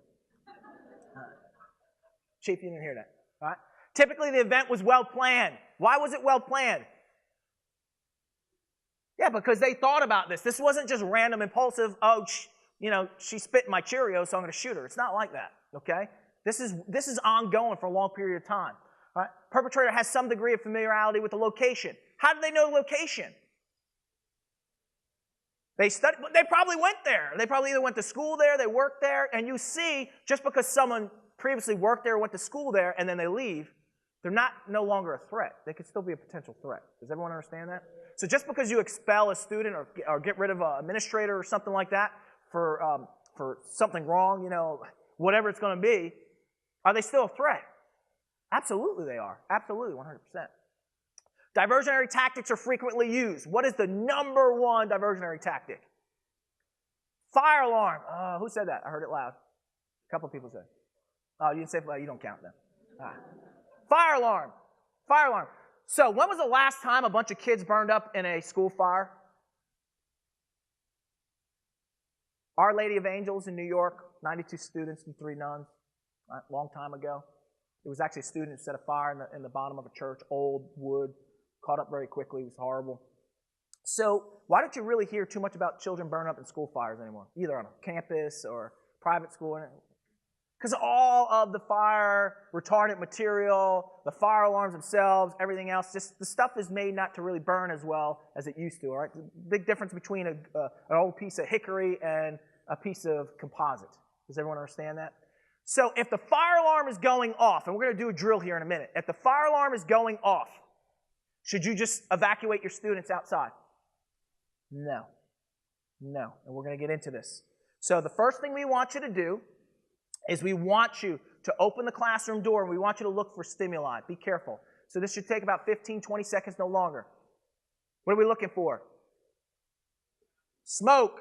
Chief, you didn't hear that. All right? Typically, the event was well planned. Why was it well planned? Yeah, because they thought about this. This wasn't just random, impulsive, she spit in my Cheerios, so I'm going to shoot her. It's not like that, okay? This is ongoing for a long period of time. Right? Perpetrator has some degree of familiarity with the location. How do they know location? They probably went there. They probably either went to school there, they worked there, and you see, just because someone previously worked there or went to school there and then they leave, they're no longer a threat. They could still be a potential threat. Does everyone understand that? So just because you expel a student or get rid of an administrator or something like that for something wrong, whatever it's going to be, are they still a threat? Absolutely they are. Absolutely, 100%. Diversionary tactics are frequently used. What is the number one diversionary tactic? Fire alarm. Who said that? I heard it loud. A couple of people said. Oh, you didn't say you don't count them. Fire alarm. Fire alarm. So when was the last time a bunch of kids burned up in a school fire? Our Lady of Angels in New York, 92 students and 3 nuns, a long time ago. It was actually a student who set a fire in the bottom of a church, old wood, caught up very quickly. It was horrible. So why don't you really hear too much about children burning up in school fires anymore, either on a campus or private school? Because all of the fire retardant material, the fire alarms themselves, everything else, just the stuff is made not to really burn as well as it used to. All right, big difference between an old piece of hickory and a piece of composite. Does everyone understand that? So if the fire alarm is going off, and we're going to do a drill here in a minute, if the fire alarm is going off, should you just evacuate your students outside? No. No, and we're going to get into this. So the first thing we want you to do is we want you to open the classroom door, and we want you to look for stimuli. Be careful. So this should take about 15, 20 seconds, no longer. What are we looking for? Smoke.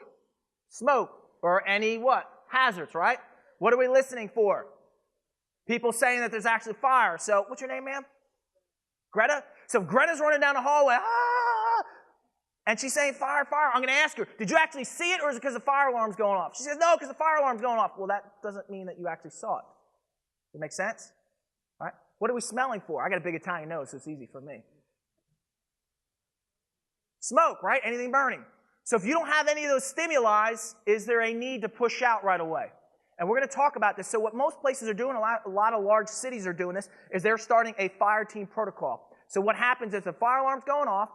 Smoke. Or any what? Hazards, right? What are we listening for? People saying that there's actually fire. So what's your name, ma'am? Greta? So Greta's running down the hallway. Ah! And she's saying, fire, fire. I'm going to ask her, did you actually see it, or is it because the fire alarm's going off? She says, no, because the fire alarm's going off. Well, that doesn't mean that you actually saw it. Does that make sense? All right. What are we smelling for? I got a big Italian nose, so it's easy for me. Smoke, right? Anything burning. So if you don't have any of those stimuli, is there a need to push out right away? And we're going to talk about this. So what most places are doing, a lot of large cities are doing this, is they're starting a fire team protocol. So what happens is the fire alarm's going off.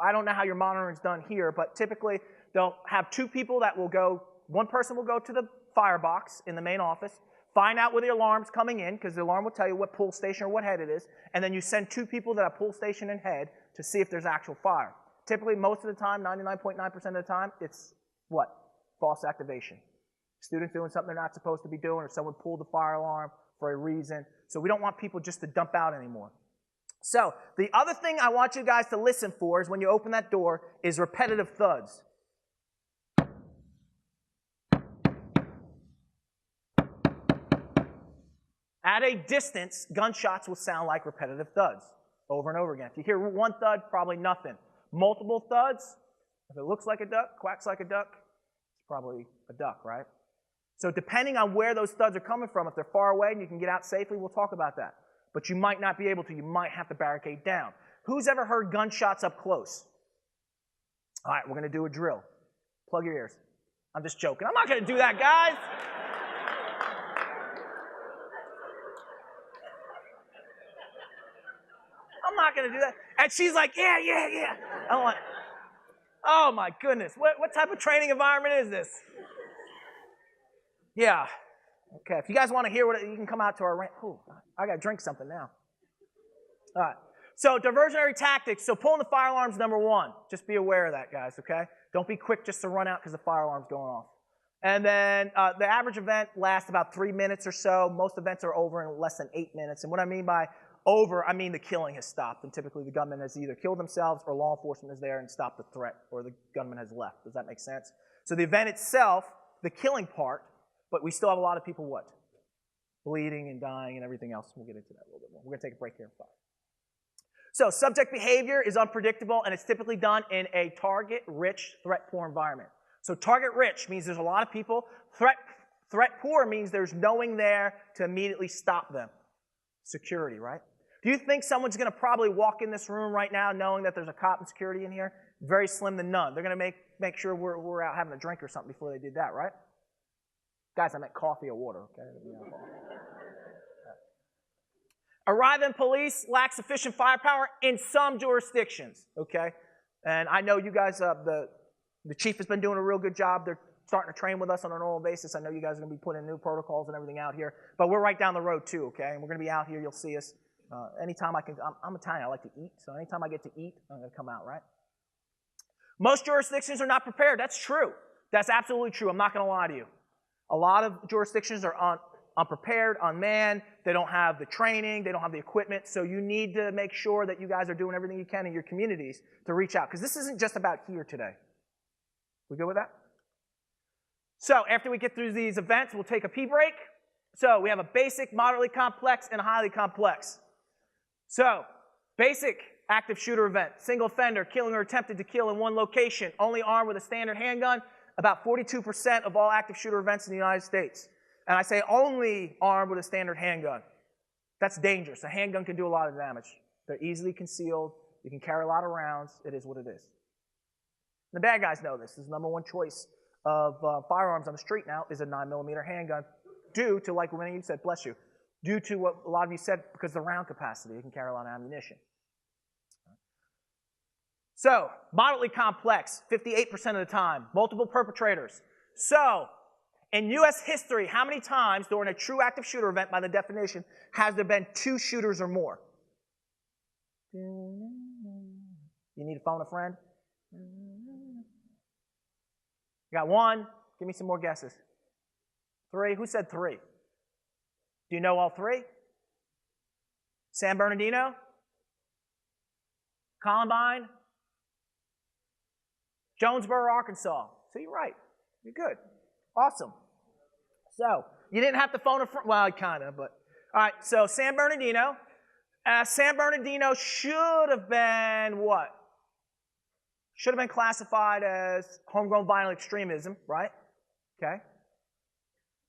I don't know how your monitoring's done here, but typically they'll have two people that will go, one person will go to the firebox in the main office, find out where the alarm's coming in, because the alarm will tell you what pull station or what head it is, and then you send two people to that pull station and head to see if there's actual fire. Typically, most of the time, 99.9% of the time, it's what? False activation. Students doing something they're not supposed to be doing, or someone pulled the fire alarm for a reason. So we don't want people just to dump out anymore. So the other thing I want you guys to listen for is when you open that door is repetitive thuds. At a distance, gunshots will sound like repetitive thuds over and over again. If you hear one thud, probably nothing. Multiple thuds, if it looks like a duck, quacks like a duck, it's probably a duck, right? So depending on where those thuds are coming from, if they're far away and you can get out safely, we'll talk about that. But you might not be able to. You might have to barricade down. Who's ever heard gunshots up close? All right, we're going to do a drill. Plug your ears. I'm just joking. I'm not going to do that, guys. I'm not going to do that. And she's like, yeah, yeah, yeah. I'm like, oh my goodness. What type of training environment is this? Yeah. Okay, if you guys want to hear what you can come out to our rant. Oh, I got to drink something now. All right. So diversionary tactics. So pulling the fire alarm is number one. Just be aware of that, guys, okay? Don't be quick just to run out because the fire alarm's going off. And then the average event lasts about 3 minutes or so. Most events are over in less than 8 minutes. And what I mean by over, I mean the killing has stopped. And typically the gunman has either killed themselves or law enforcement is there and stopped the threat, or the gunman has left. Does that make sense? So the event itself, the killing part, but we still have a lot of people what? Bleeding and dying and everything else. We'll get into that a little bit more. We're going to take a break here in 5. So subject behavior is unpredictable, and it's typically done in a target-rich, threat-poor environment. So target-rich means there's a lot of people. Threat-poor means there's no one there to immediately stop them. Security, right? Do you think someone's going to probably walk in this room right now knowing that there's a cop and security in here? Very slim to none. They're going to make sure we're out having a drink or something before they did that, right? Guys, I meant coffee or water, okay? Arriving police lack sufficient firepower in some jurisdictions, okay? And I know you guys, the chief has been doing a real good job. They're starting to train with us on a normal basis. I know you guys are going to be putting new protocols and everything out here. But we're right down the road too, okay? And we're going to be out here. You'll see us. Anytime I can, I'm Italian. I like to eat. So anytime I get to eat, I'm going to come out, right? Most jurisdictions are not prepared. That's true. That's absolutely true. I'm not going to lie to you. A lot of jurisdictions are unprepared, unmanned. They don't have the training. They don't have the equipment. So you need to make sure that you guys are doing everything you can in your communities to reach out. Because this isn't just about here today. We good with that? So after we get through these events, we'll take a pee break. So we have a basic, moderately complex, and a highly complex. So basic active shooter event. Single offender, killing or attempted to kill in one location, only armed with a standard handgun. About 42% of all active shooter events in the United States. And I say only armed with a standard handgun. That's dangerous. A handgun can do a lot of damage. They're easily concealed. You can carry a lot of rounds. It is what it is. The bad guys know this. This is the number one choice of firearms on the street now is a 9mm handgun due to, like many of you said, bless you, due to what a lot of you said, because of the round capacity. It can carry a lot of ammunition. So, moderately complex, 58% of the time. Multiple perpetrators. So, in U.S. history, how many times during a true active shooter event, by the definition, has there been 2 shooters or more? You need to phone a friend? You got 1. Give me some more guesses. 3. Who said 3? Do you know all 3? San Bernardino? Columbine? Jonesboro, Arkansas. So you're right. You're good. Awesome. So you didn't have to phone a friend. Well, kind of, but. All right, so San Bernardino. San Bernardino should have been what? Should have been classified as homegrown violent extremism, right? Okay.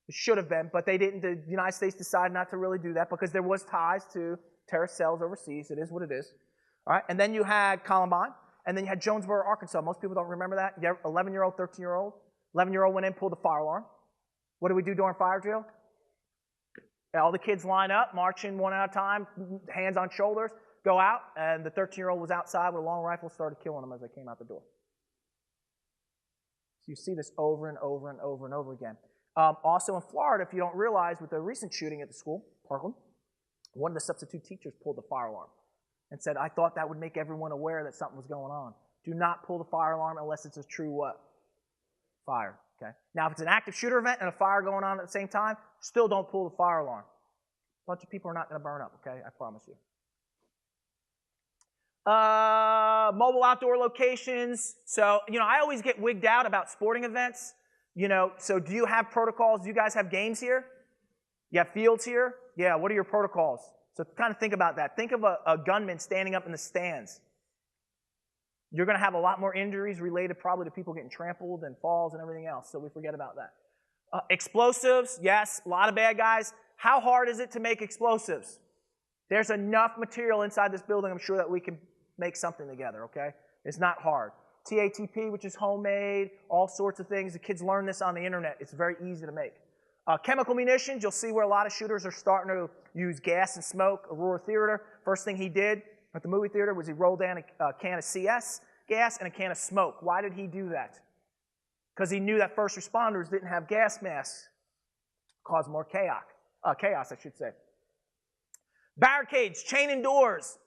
It should have been, but they didn't. The United States decided not to really do that because there was ties to terrorist cells overseas. It is what it is. All right, and then you had Columbine, and then you had Jonesboro, Arkansas. Most people don't remember that. You have 11-year-old, 13-year-old. 11-year-old went in, pulled the fire alarm. What do we do during fire drill? All the kids line up, marching one at a time, hands on shoulders, go out, and the 13-year-old was outside with a long rifle, started killing them as they came out the door. So you see this over and over and over and over again. Also in Florida, if you don't realize, with the recent shooting at the school, Parkland, one of the substitute teachers pulled the fire alarm and said, I thought that would make everyone aware that something was going on. Do not pull the fire alarm unless it's a true what? Fire. Okay. Now, if it's an active shooter event and a fire going on at the same time, still don't pull the fire alarm. A bunch of people are not going to burn up, okay? I promise you. Mobile outdoor locations. So, I always get wigged out about sporting events. So do you have protocols? Do you guys have games here? You have fields here? Yeah, what are your protocols? So kind of think about that. Think of a gunman standing up in the stands. You're going to have a lot more injuries related probably to people getting trampled and falls and everything else, so we forget about that. Explosives, yes, a lot of bad guys. How hard is it to make explosives? There's enough material inside this building, I'm sure, that we can make something together, okay? It's not hard. TATP, which is homemade, all sorts of things. The kids learn this on the internet. It's very easy to make. Chemical munitions, you'll see where a lot of shooters are starting to use gas and smoke. Aurora Theater, first thing he did at the movie theater was he rolled down a can of CS gas and a can of smoke. Why did he do that? Because he knew that first responders didn't have gas masks. Cause more chaos, I should say. Barricades, chaining doors,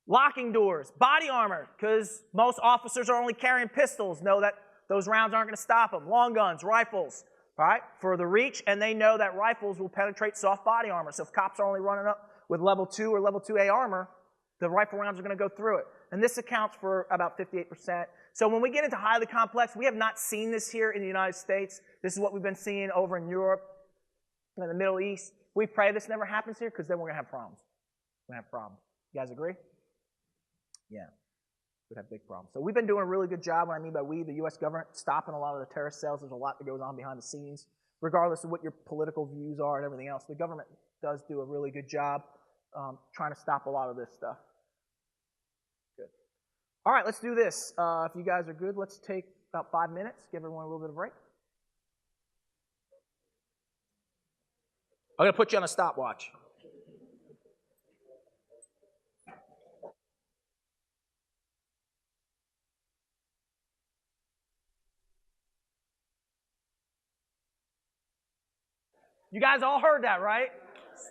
locking doors, body armor, because most officers are only carrying pistols, know that those rounds aren't going to stop them. Long guns, rifles, right, for the reach, and they know that rifles will penetrate soft body armor. So if cops are only running up with level 2 or level 2A armor, the rifle rounds are going to go through it. And this accounts for about 58%. So when we get into highly complex, we have not seen this here in the United States. This is what we've been seeing over in Europe and in the Middle East. We pray this never happens here because then we're going to have problems. We're going to have problems. You guys agree? Yeah. We'd have big problems. So we've been doing a really good job, what I mean by we, the U.S. government, stopping a lot of the terrorist cells. There's a lot that goes on behind the scenes, regardless of what your political views are and everything else. The government does do a really good job trying to stop a lot of this stuff. Good. All right, let's do this. If you guys are good, let's take about 5 minutes, give everyone a little bit of a break. I'm going to put you on a stopwatch. You guys all heard that, right?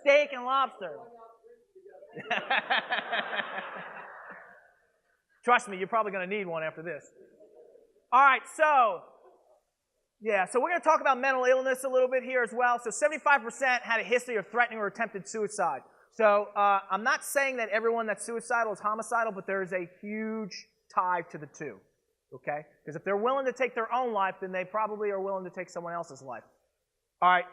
Steak and lobster. Trust me, you're probably going to need one after this. All right, so we're going to talk about mental illness a little bit here as well. So 75% had a history of threatening or attempted suicide. So I'm not saying that everyone that's suicidal is homicidal, but there is a huge tie to the two, okay? Because if they're willing to take their own life, then they probably are willing to take someone else's life. All right,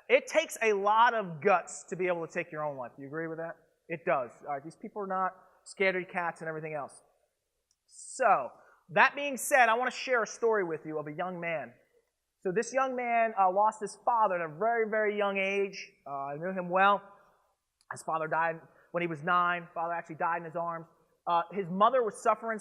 it takes a lot of guts to be able to take your own life. Do you agree with that? It does. All right, these people are not scaredy cats and everything else. So, that being said, I want to share a story with you of a young man. So this young man lost his father at a very, very young age. I knew him well. His father died when he was 9. Father actually died in his arms. His mother was suffering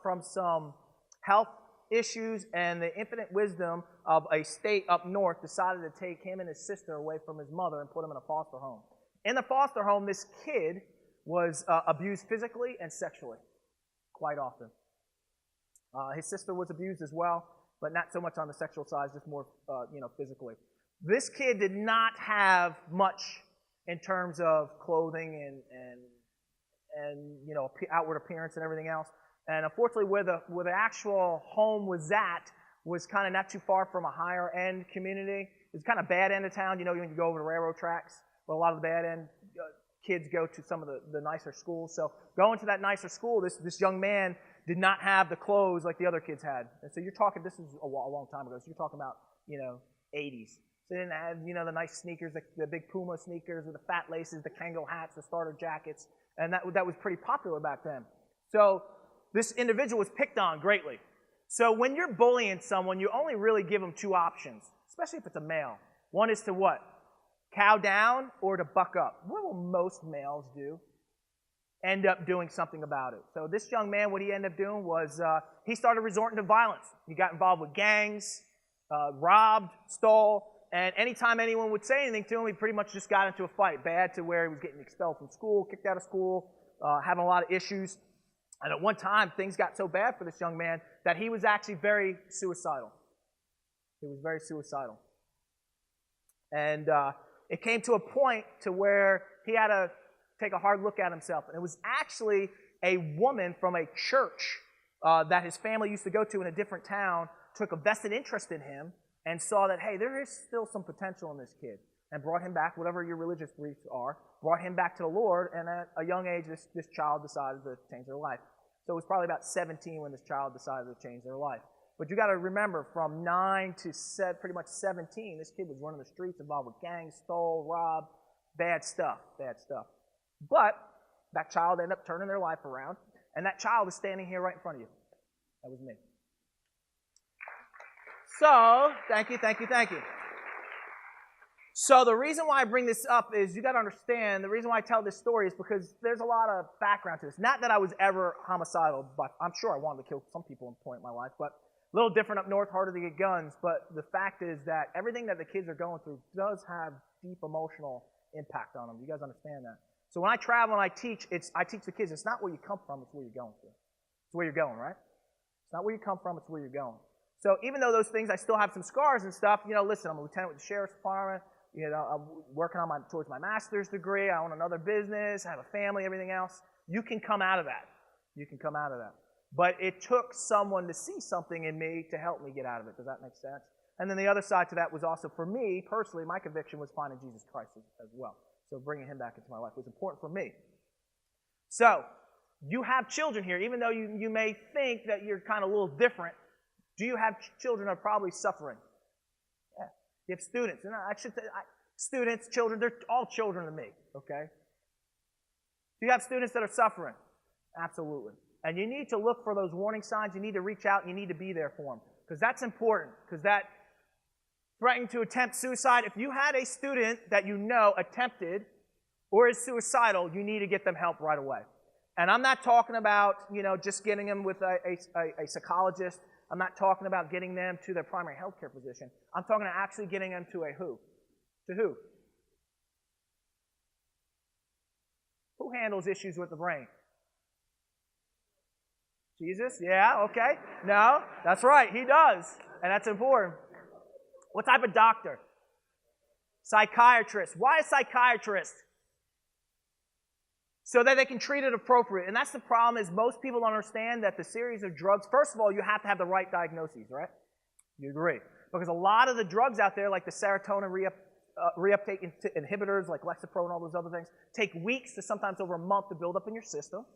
from some health issues, and the infinite wisdom of a state up north decided to take him and his sister away from his mother and put him in a foster home. In the foster home, this kid was abused physically and sexually quite often. His sister was abused as well, but not so much on the sexual side, just more physically. This kid did not have much in terms of clothing and outward appearance and everything else. And unfortunately, where the actual home was at was kind of not too far from a higher end community. It was kind of bad end of town, you know, when you go over the railroad tracks, but a lot of the bad end kids go to some of the nicer schools. So going to that nicer school, this young man did not have the clothes like the other kids had. And so you're talking, this is a long time ago, so you're talking about, you know, 80s. So they didn't have, you know, the nice sneakers, the big Puma sneakers with the fat laces, the Kangol hats, the starter jackets, and that was pretty popular back then. So this individual was picked on greatly. So when you're bullying someone, you only really give them two options, especially if it's a male. One is to what? Cow down or to buck up. What will most males do? End up doing something about it. So this young man, what he ended up doing was he started resorting to violence. He got involved with gangs, robbed, stole, and anytime anyone would say anything to him, he pretty much just got into a fight. Bad to where he was getting expelled from school, kicked out of school, having a lot of issues. And at one time, things got so bad for this young man that he was actually very suicidal. He was very suicidal. And it came to a point to where he had to take a hard look at himself. And it was actually a woman from a church that his family used to go to in a different town, took a vested interest in him, and saw that, hey, there is still some potential in this kid, and brought him back, whatever your religious beliefs are, brought him back to the Lord, and at a young age, this child decided to change their life. So it was probably about 17 when this child decided to change their life. But you got to remember, from 9 to pretty much 17, this kid was running the streets, involved with gangs, stole, robbed, bad stuff, bad stuff. But that child ended up turning their life around, and that child is standing here right in front of you. That was me. So, thank you. So the reason why I bring this up is you got to understand, the reason why I tell this story is because there's a lot of background to this. Not that I was ever homicidal, but I'm sure I wanted to kill some people at one point in my life, but a little different up north, harder to get guns. But the fact is that everything that the kids are going through does have deep emotional impact on them. You guys understand that? So when I travel and I teach the kids, it's not where you come from, it's where you're going to. It's where you're going, right? It's not where you come from, it's where you're going. So even though those things, I still have some scars and stuff, you know, listen, I'm a lieutenant with the Sheriff's Department, you know, I'm working on towards my master's degree, I own another business, I have a family, everything else. You can come out of that. You can come out of that. But it took someone to see something in me to help me get out of it. Does that make sense? And then the other side to that was also, for me, personally, my conviction was finding Jesus Christ as well. So bringing him back into my life was important for me. So, you have children here, even though you may think that you're kind of a little different. Do you have children that are probably suffering? Yeah. You have students. And I should say, students, children, they're all children to me, okay? Do you have students that are suffering? Absolutely. And you need to look for those warning signs. You need to reach out. And you need to be there for them. Because that's important. Because that threatening to attempt suicide, if you had a student that you know attempted or is suicidal, you need to get them help right away. And I'm not talking about, you know, just getting them with a psychologist. I'm not talking about getting them to their primary health care physician. I'm talking about actually getting them to a who? To who? Who handles issues with the brain? Jesus? Yeah, okay. No, that's right, he does. And that's important. What type of doctor? Psychiatrist. Why a psychiatrist? So that they can treat it appropriate. And that's the problem, is most people don't understand that the series of drugs, first of all, you have to have the right diagnoses, right? You agree? Because a lot of the drugs out there, like the serotonin reuptake inhibitors, like Lexapro and all those other things, take weeks to sometimes over a month to build up in your system.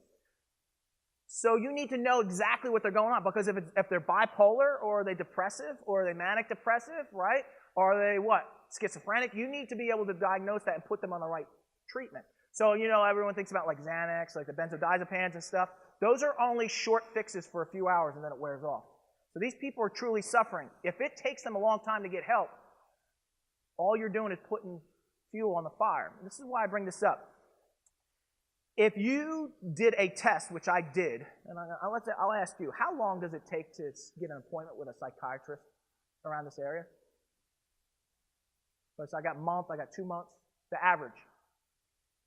So you need to know exactly what they're going on, because if they're bipolar, or are they depressive, or are they manic depressive, right? Or are they what? Schizophrenic? You need to be able to diagnose that and put them on the right treatment. So, you know, everyone thinks about like Xanax, like the benzodiazepines and stuff. Those are only short fixes for a few hours and then it wears off. So these people are truly suffering. If it takes them a long time to get help, all you're doing is putting fuel on the fire. This is why I bring this up. If you did a test, which I did, and I'll ask you, how long does it take to get an appointment with a psychiatrist around this area? So I got a month, I got 2 months. The average.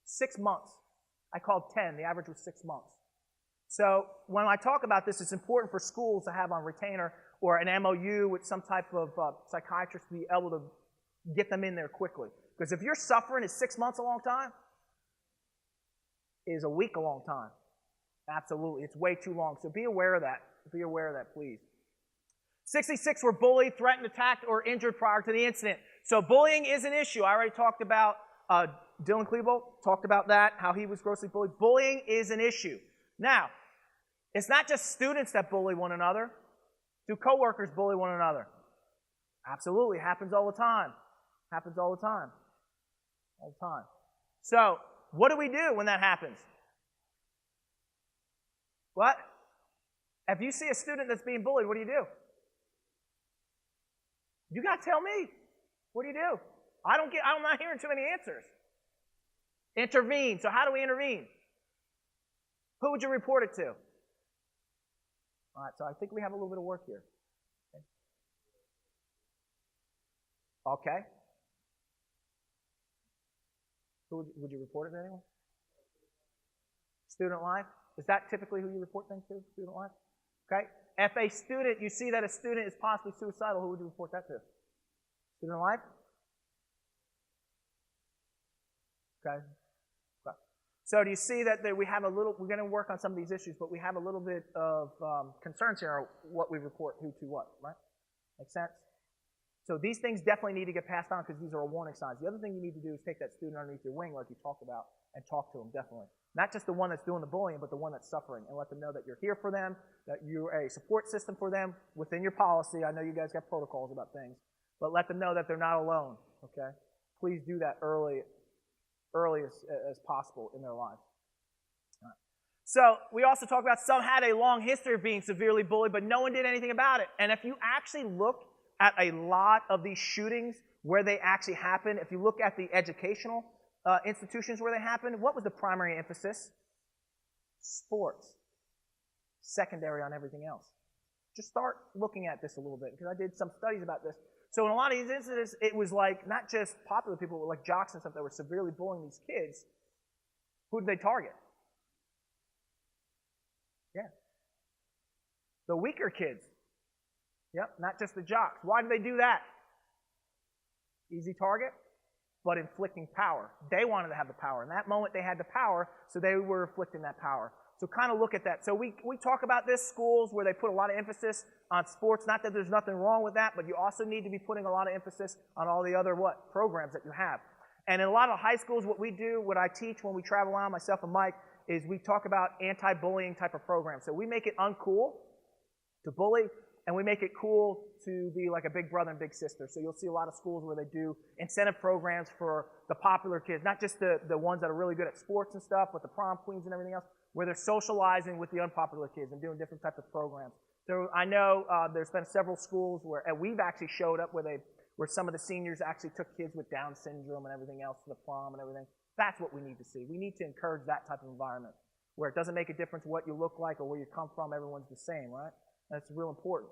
6 months. I called 10. The average was 6 months. So when I talk about this, it's important for schools to have on retainer or an MOU with some type of psychiatrist to be able to get them in there quickly. Because if you're suffering, is 6 months a long time? Is a week a long time? Absolutely. It's way too long. So be aware of that. Be aware of that, please. 66 were bullied, threatened, attacked, or injured prior to the incident. So bullying is an issue. I already talked about Dylan Klebold, talked about that, how he was grossly bullied. Bullying is an issue. Now, it's not just students that bully one another. Do coworkers bully one another? Absolutely. Happens all the time. Happens all the time. All the time. So, what do we do when that happens? What? If you see a student that's being bullied, what do? You got to tell me. What do? I'm not hearing too many answers. Intervene. So how do we intervene? Who would you report it to? All right, so I think we have a little bit of work here. Okay. Who would you report it to anyone? Student life? Is that typically who you report things to? Student life? Okay. If a student, you see that a student is possibly suicidal, who would you report that to? Student life? Okay. So do you see that we have a little, we're going to work on some of these issues, but we have a little bit of concerns here, what we report who to what, right? Make sense? So these things definitely need to get passed on because these are warning signs. The other thing you need to do is take that student underneath your wing like you talked about and talk to them, definitely. Not just the one that's doing the bullying, but the one that's suffering, and let them know that you're here for them, that you're a support system for them within your policy. I know you guys got protocols about things, but let them know that they're not alone, okay? Please do that early as possible in their lives. Right. So we also talk about some had a long history of being severely bullied, but no one did anything about it. And if you actually look at a lot of these shootings where they actually happen, if you look at the educational institutions where they happen, what was the primary emphasis? Sports. Secondary on everything else. Just start looking at this a little bit because I did some studies about this. So in a lot of these incidents, it was like not just popular people, but like jocks and stuff that were severely bullying these kids. Who did they target? Yeah. The weaker kids. Yep, not just the jocks. Why did they do that? Easy target, but inflicting power. They wanted to have the power. In that moment, they had the power, so they were inflicting that power. So kind of look at that. So we talk about this, schools where they put a lot of emphasis on sports. Not that there's nothing wrong with that, but you also need to be putting a lot of emphasis on all the other programs that you have. And in a lot of high schools, what we do, what I teach when we travel around, myself and Mike, is we talk about anti-bullying type of programs. So we make it uncool to bully, and we make it cool to be like a big brother and big sister. So you'll see a lot of schools where they do incentive programs for the popular kids, not just the ones that are really good at sports and stuff, but the prom queens and everything else, where they're socializing with the unpopular kids and doing different types of programs. So I know there's been several schools where, and we've actually showed up where some of the seniors actually took kids with Down syndrome and everything else to the prom and everything. That's what we need to see. We need to encourage that type of environment where it doesn't make a difference what you look like or where you come from. Everyone's the same, right? That's real important.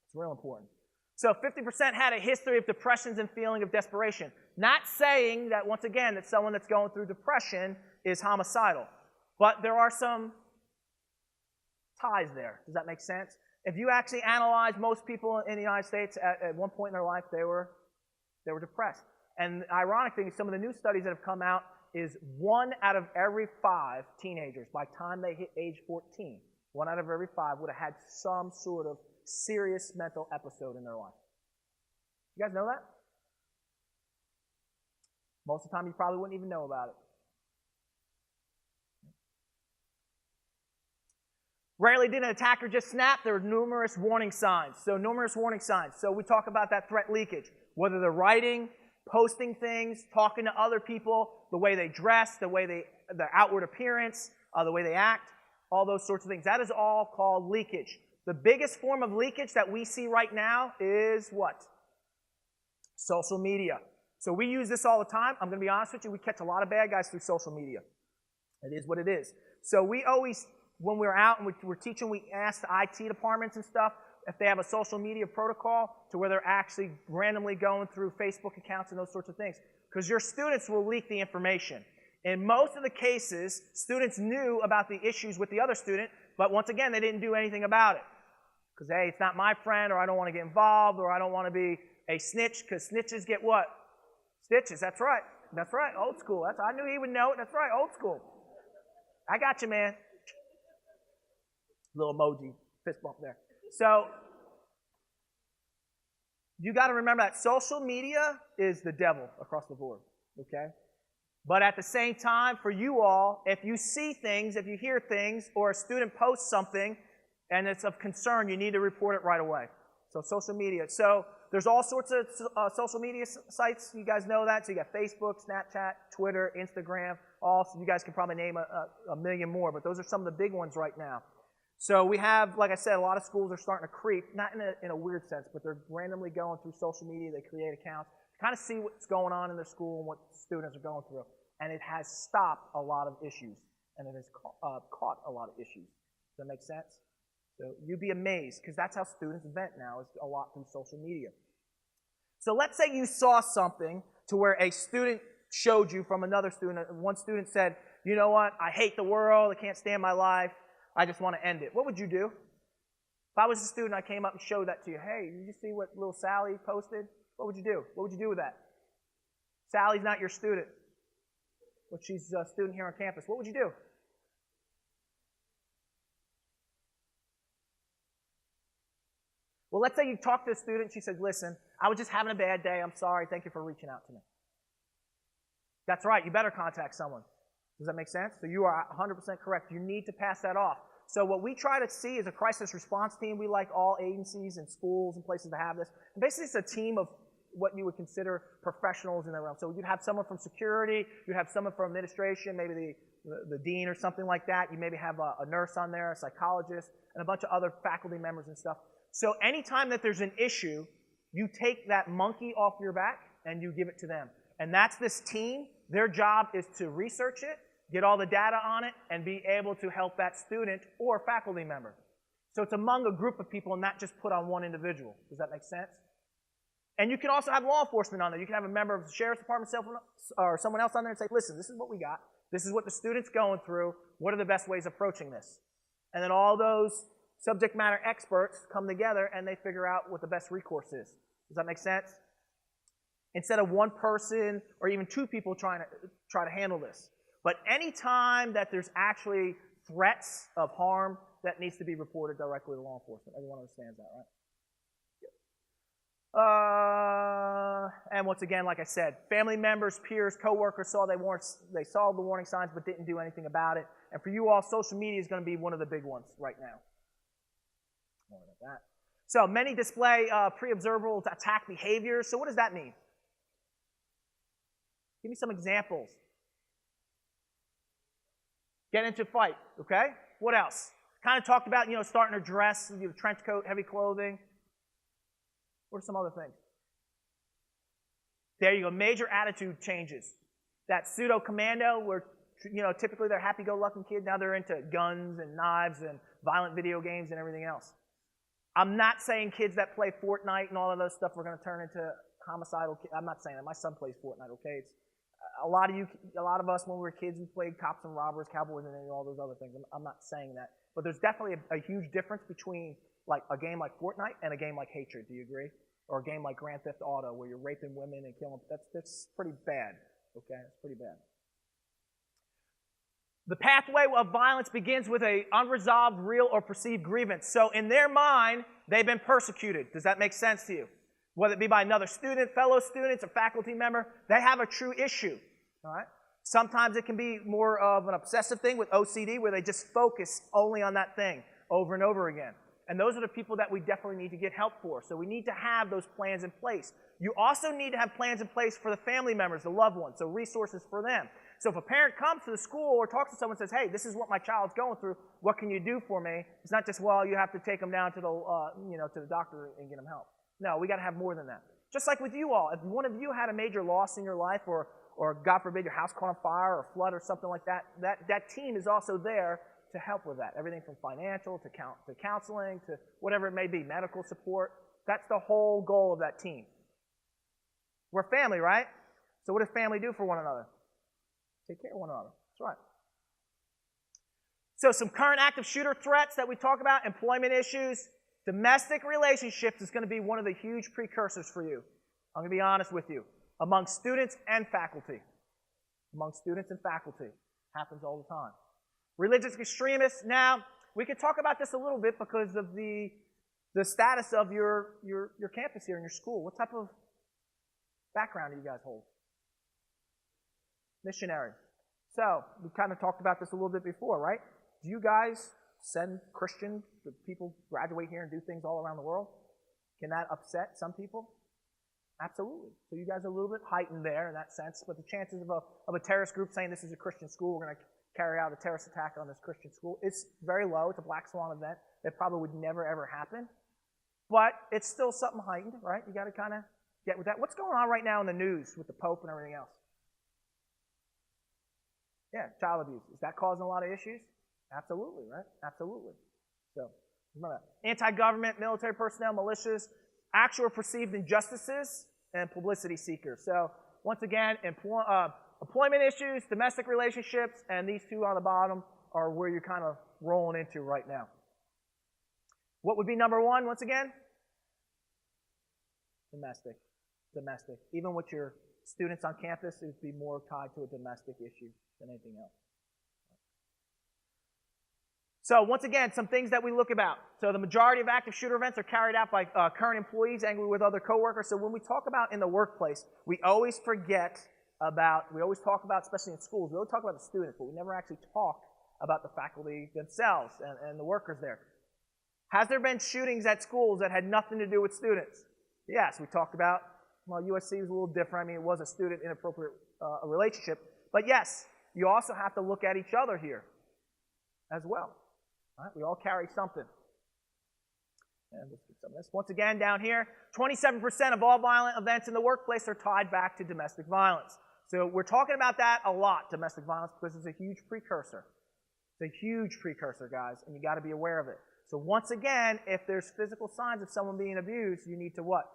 It's real important. So 50% had a history of depressions and feeling of desperation. Not saying that, once again, that someone that's going through depression is homicidal. But there are some ties there. Does that make sense? If you actually analyze most people in the United States at one point in their life, they were depressed. And the ironic thing is some of the new studies that have come out is 1 out of every 5 teenagers, by the time they hit age 14, 1 out of every 5 would have had some sort of serious mental episode in their life. You guys know that? Most of the time you probably wouldn't even know about it. Rarely did an attacker just snap. There were numerous warning signs. So numerous warning signs. So we talk about that threat leakage. Whether they're writing, posting things, talking to other people, the way they dress, their outward appearance, the way they act, all those sorts of things. That is all called leakage. The biggest form of leakage that we see right now is what? Social media. So we use this all the time. I'm going to be honest with you. We catch a lot of bad guys through social media. It is what it is. So we always, when we're out and we're teaching, we ask the IT departments and stuff if they have a social media protocol to where they're actually randomly going through Facebook accounts and those sorts of things. Because your students will leak the information. In most of the cases, students knew about the issues with the other student, but once again, they didn't do anything about it. Because, hey, it's not my friend, or I don't want to get involved, or I don't want to be a snitch, because snitches get what? Stitches, that's right. That's right, old school. I knew he would know it. That's right, old school. I got you, man. Little emoji, fist bump there. So, You got to remember that social media is the devil across the board, okay? But at the same time, for you all, if you see things, if you hear things, or a student posts something and it's of concern, you need to report it right away. So social media. So there's all sorts of social media sites. You guys know that. So you got Facebook, Snapchat, Twitter, Instagram. You guys can probably name a million more, but those are some of the big ones right now. So we have, like I said, a lot of schools are starting to creep, not in a weird sense, but they're randomly going through social media. They create accounts to kind of see what's going on in their school and what students are going through. And it has stopped a lot of issues, and it has caught a lot of issues. Does that make sense? So you'd be amazed, because that's how students vent now, is a lot through social media. So let's say you saw something to where a student showed you from another student. One student said, you know what, I hate the world, I can't stand my life, I just want to end it. What would you do? If I was a student, I came up and showed that to you. Hey, did you see what little Sally posted? What would you do? What would you do with that? Sally's not your student, but she's a student here on campus. What would you do? Well, let's say you talked to a student, she said, listen, I was just having a bad day, I'm sorry, thank you for reaching out to me. That's right, you better contact someone. Does that make sense? So you are 100% correct. You need to pass that off. So what we try to see is a crisis response team. We like all agencies and schools and places to have this. And basically, it's a team of what you would consider professionals in their realm. So you'd have someone from security, you'd have someone from administration, maybe the dean or something like that. You maybe have a nurse on there, a psychologist, and a bunch of other faculty members and stuff. So anytime that there's an issue, you take that monkey off your back and you give it to them. And that's this team. Their job is to research it, get all the data on it, and be able to help that student or faculty member. So it's among a group of people and not just put on one individual. Does that make sense? And you can also have law enforcement on there. You can have a member of the sheriff's department or someone else on there and say, listen, this is what we got. This is what the student's going through. What are the best ways of approaching this? And then all those subject matter experts come together and they figure out what the best recourse is. Does that make sense? Instead of one person or even two people try to handle this. But any time that there's actually threats of harm, that needs to be reported directly to law enforcement. Everyone understands that, right? And once again, like I said, family members, peers, coworkers they saw the warning signs but didn't do anything about it. And for you all, social media is going to be one of the big ones right now. More about that. So many display pre-observable attack behaviors. So what does that mean? Give me some examples. Get into a fight, okay? What else? Kind of talked about, starting to dress, trench coat, heavy clothing. What are some other things? There you go, major attitude changes. That pseudo-commando where, typically they're happy-go-lucky kid, now they're into guns and knives and violent video games and everything else. I'm not saying kids that play Fortnite and all of those stuff are going to turn into homicidal kids. I'm not saying that. My son plays Fortnite, okay? It's, a lot of us when we were kids, we played cops and robbers, cowboys, and all those other things. I'm not saying that. But there's definitely a huge difference between like a game like Fortnite and a game like Hatred. Do you agree? Or a game like Grand Theft Auto where you're raping women and killing. That's pretty bad. Okay, it's pretty bad. The pathway of violence begins with an unresolved, real, or perceived grievance. So in their mind, they've been persecuted. Does that make sense to you? Whether it be by another student, fellow students, a faculty member, they have a true issue. All right? Sometimes it can be more of an obsessive thing with OCD where they just focus only on that thing over and over again. And those are the people that we definitely need to get help for. So we need to have those plans in place. You also need to have plans in place for the family members, the loved ones, so resources for them. So if a parent comes to the school or talks to someone and says, hey, this is what my child's going through, what can you do for me? It's not just, well, you have to take them down to the doctor and get them help. No, we got to have more than that. Just like with you all, if one of you had a major loss in your life or God forbid your house caught on fire or flood or something like that, that team is also there to help with that. Everything from financial to counseling to whatever it may be, medical support. That's the whole goal of that team. We're family, right? So what does family do for one another? Take care of one another. That's right. So some current active shooter threats that we talk about, employment issues, domestic relationships is going to be one of the huge precursors for you. I'm going to be honest with you. Among students and faculty. Among students and faculty. Happens all the time. Religious extremists. Now, we could talk about this a little bit because of the the status of your campus here in your school. What type of background do you guys hold? Missionary. So, we kind of talked about this a little bit before, right? Do you guys send Christian people graduate here and do things all around the world? Can that upset some people? Absolutely. So you guys are a little bit heightened there in that sense, but the chances of a terrorist group saying this is a Christian school, we're going to carry out a terrorist attack on this Christian school, it's very low. It's a black swan event. It probably would never, ever happen. But it's still something heightened, right? You got to kind of get with that. What's going on right now in the news with the Pope and everything else? Yeah, child abuse. Is that causing a lot of issues? Absolutely, right? Absolutely. So, remember that. Anti-government, military personnel, militias, actual or perceived injustices, and publicity seekers. So, once again, employment issues, domestic relationships, and these two on the bottom are where you're kind of rolling into right now. What would be number one, once again? Domestic. Domestic. Even with your students on campus, it would be more tied to a domestic issue than anything else. So once again, some things that we look about. So the majority of active shooter events are carried out by current employees angry with other coworkers. So when we talk about in the workplace, we always talk about, especially in schools, we always talk about the students, but we never actually talk about the faculty themselves and the workers there. Has there been shootings at schools that had nothing to do with students? Yes, we talked about, well, USC was a little different. I mean, it was a student inappropriate relationship. But yes, you also have to look at each other here as well. Right? We all carry something. And let's get some of this. Once again, down here, 27% of all violent events in the workplace are tied back to domestic violence. So we're talking about that a lot, domestic violence, because it's a huge precursor. It's a huge precursor, guys, and you got to be aware of it. So once again, if there's physical signs of someone being abused, you need to what?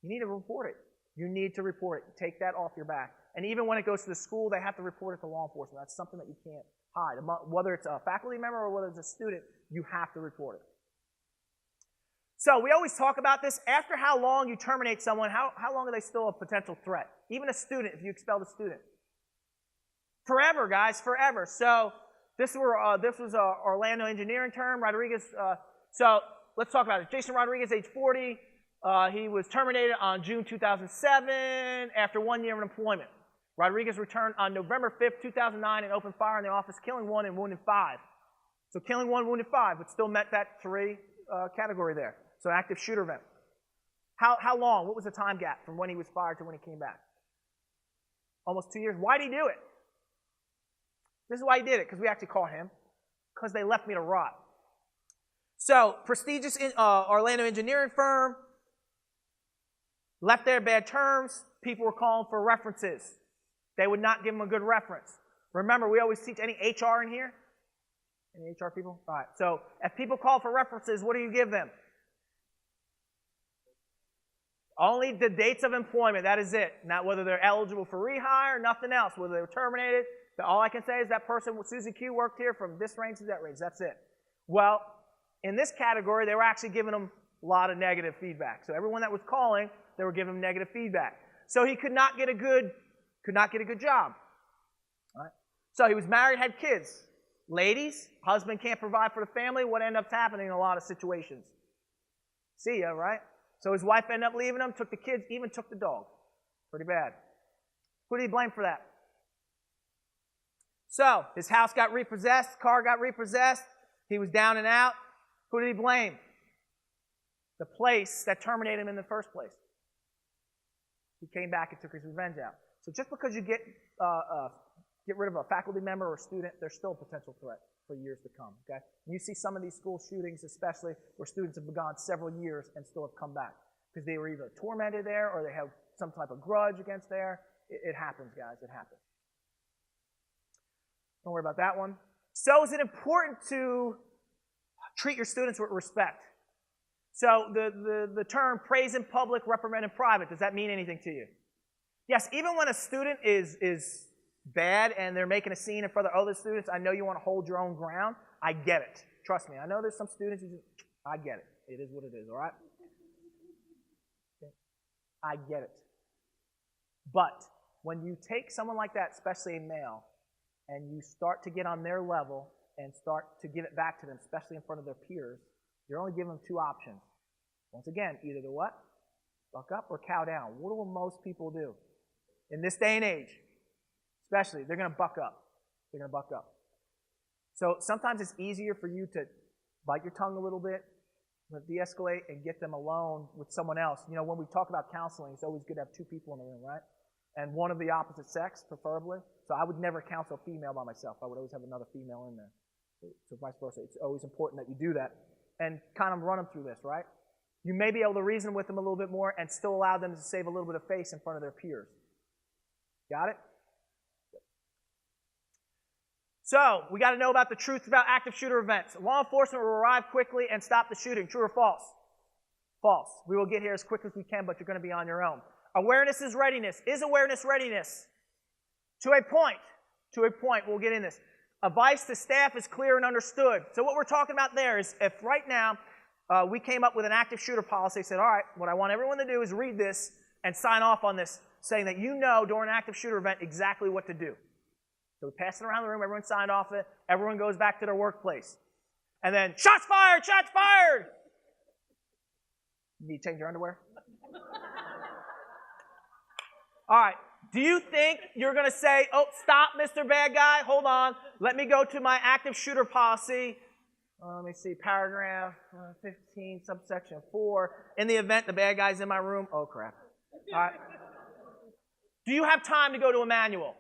You need to report it. You need to report it. Take that off your back. And even when it goes to the school, they have to report it to law enforcement. That's something that you can't hide. Whether it's a faculty member or whether it's a student, you have to report it. So we always talk about this. After how long you terminate someone, how long are they still a potential threat? Even a student, if you expel the student. Forever, guys, forever. So this was an Orlando engineering term. Rodriguez, so let's talk about it. Jason Rodriguez, age 40. He was terminated on June 2007 after 1 year of employment. Rodriguez returned on November 5th, 2009 and opened fire in the office, killing 1 and wounding 5. So killing 1, wounded 5, but still met that 3 category there. So active shooter event. How long? What was the time gap from when he was fired to when he came back? Almost 2 years. Why did he do it? This is why he did it, because we actually caught him. Because they left me to rot. So, prestigious Orlando engineering firm, left there bad terms. People were calling for references. They would not give him a good reference. Remember, we always teach any HR in here? Any HR people? All right. So, if people call for references, what do you give them? Only the dates of employment. That is it. Not whether they're eligible for rehire, nothing else. Whether they were terminated. All I can say is that person, Susie Q, worked here from this range to that range. That's it. Well, in this category, they were actually giving him a lot of negative feedback. So everyone that was calling, they were giving him negative feedback. So he could not get a good job. All right? So he was married, had kids. Ladies, husband can't provide for the family. What ended up happening in a lot of situations? See ya, right? So his wife ended up leaving him, took the kids, even took the dog. Pretty bad. Who did he blame for that? So, his house got repossessed, car got repossessed, he was down and out. Who did he blame? The place that terminated him in the first place. He came back and took his revenge out. So just because you get rid of a faculty member or a student, there's still a potential threat for years to come. Okay? And you see some of these school shootings, especially where students have gone several years and still have come back because they were either tormented there or they have some type of grudge against there. It happens, guys. It happens. Don't worry about that one. So is it important to treat your students with respect? So the term praise in public, reprimand in private, does that mean anything to you? Yes, even when a student is bad and they're making a scene in front of other students, I know you want to hold your own ground. I get it. Trust me. I know there's some students who just, I get it. It is what it is, all right? Okay. I get it. But when you take someone like that, especially a male, and you start to get on their level and start to give it back to them, especially in front of their peers, You're only giving them two options. Once again, either the what? Buck up or cow down. What will most people do? In this day and age, especially, they're going to buck up. They're going to buck up. So sometimes it's easier for you to bite your tongue a little bit, de-escalate, and get them alone with someone else. You know, when we talk about counseling, it's always good to have two people in the room, right? And one of the opposite sex, preferably. So I would never counsel a female by myself. I would always have another female in there. So vice versa. It's always important that you do that and kind of run them through this, right? You may be able to reason with them a little bit more and still allow them to save a little bit of face in front of their peers. Got it? So, we got to know about the truth about active shooter events. Law enforcement will arrive quickly and stop the shooting. True or false? False. We will get here as quick as we can, but you're going to be on your own. Awareness is readiness. Is awareness readiness? To a point. To a point. We'll get in this. Advice to staff is clear and understood. So what we're talking about there is if right now we came up with an active shooter policy, said, all right, what I want everyone to do is read this and sign off on this, saying that you know during an active shooter event exactly what to do. So we pass it around the room, everyone signed off it, everyone goes back to their workplace. And then, shots fired, shots fired! You need to change your underwear? All right, do you think you're going to say, oh, stop, Mr. Bad Guy, hold on, let me go to my active shooter policy. Let me see, paragraph 15, subsection 4. In the event the bad guy's in my room, oh, crap. All right. Do you have time to go to a manual?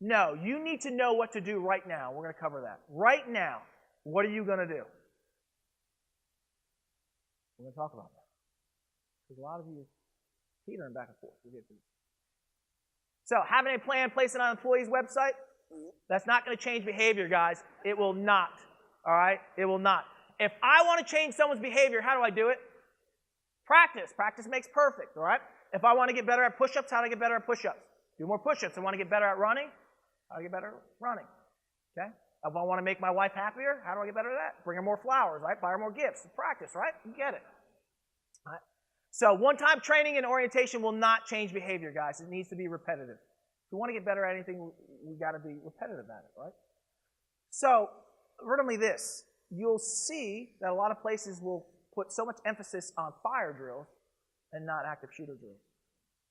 No, you need to know what to do right now. We're going to cover that. Right now, what are you going to do? We're going to talk about that. Because a lot of you teetering back and forth. We'll get to this. So, having a plan, place it on an employee's website, that's not going to change behavior, guys. It will not. All right? It will not. If I want to change someone's behavior, how do I do it? Practice. Practice makes perfect. All right? If I want to get better at push-ups, how do I get better at push-ups? Do more push-ups. I want to get better at running. How do I get better at running? Okay? If I want to make my wife happier, how do I get better at that? Bring her more flowers, right? Buy her more gifts. Practice, right? You get it. All right? So one-time training and orientation will not change behavior, guys. It needs to be repetitive. If we want to get better at anything, we got to be repetitive at it, right? So, randomly this. You'll see that a lot of places will put so much emphasis on fire drills and not active shooter drills.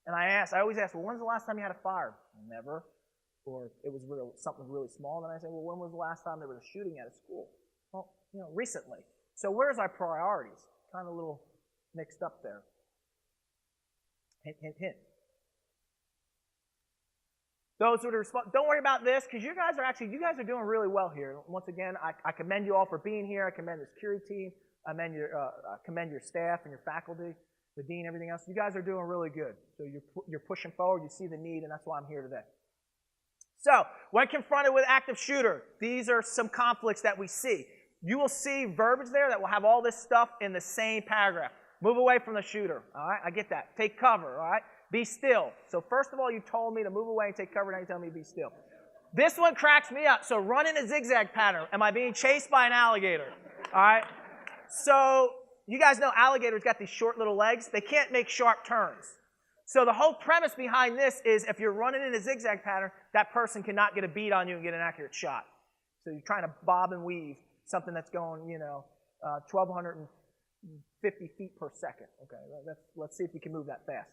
And I always ask, well, when's the last time you had a fire? Never. Or it was something really small. Then I say, well, when was the last time there was a shooting at a school? Well, recently. So where's our priorities? Kind of a little mixed up there. Hint, hint, hint. Those who respond, don't worry about this, because you guys are doing really well here. Once again, I commend you all for being here. I commend the security team. I commend your staff and your faculty, the dean, everything else. You guys are doing really good. So you're pushing forward. You see the need, and that's why I'm here today. So, when confronted with active shooter, these are some conflicts that we see. You will see verbiage there that will have all this stuff in the same paragraph. Move away from the shooter. All right, I get that. Take cover. All right, be still. So first of all, you told me to move away and take cover. Now you tell me to be still. This one cracks me up. So run in a zigzag pattern. Am I being chased by an alligator? All right. So you guys know alligators got these short little legs. They can't make sharp turns. So the whole premise behind this is if you're running in a zigzag pattern, that person cannot get a bead on you and get an accurate shot. So you're trying to bob and weave something that's going, 1,250 feet per second. Okay, let's see if you can move that fast.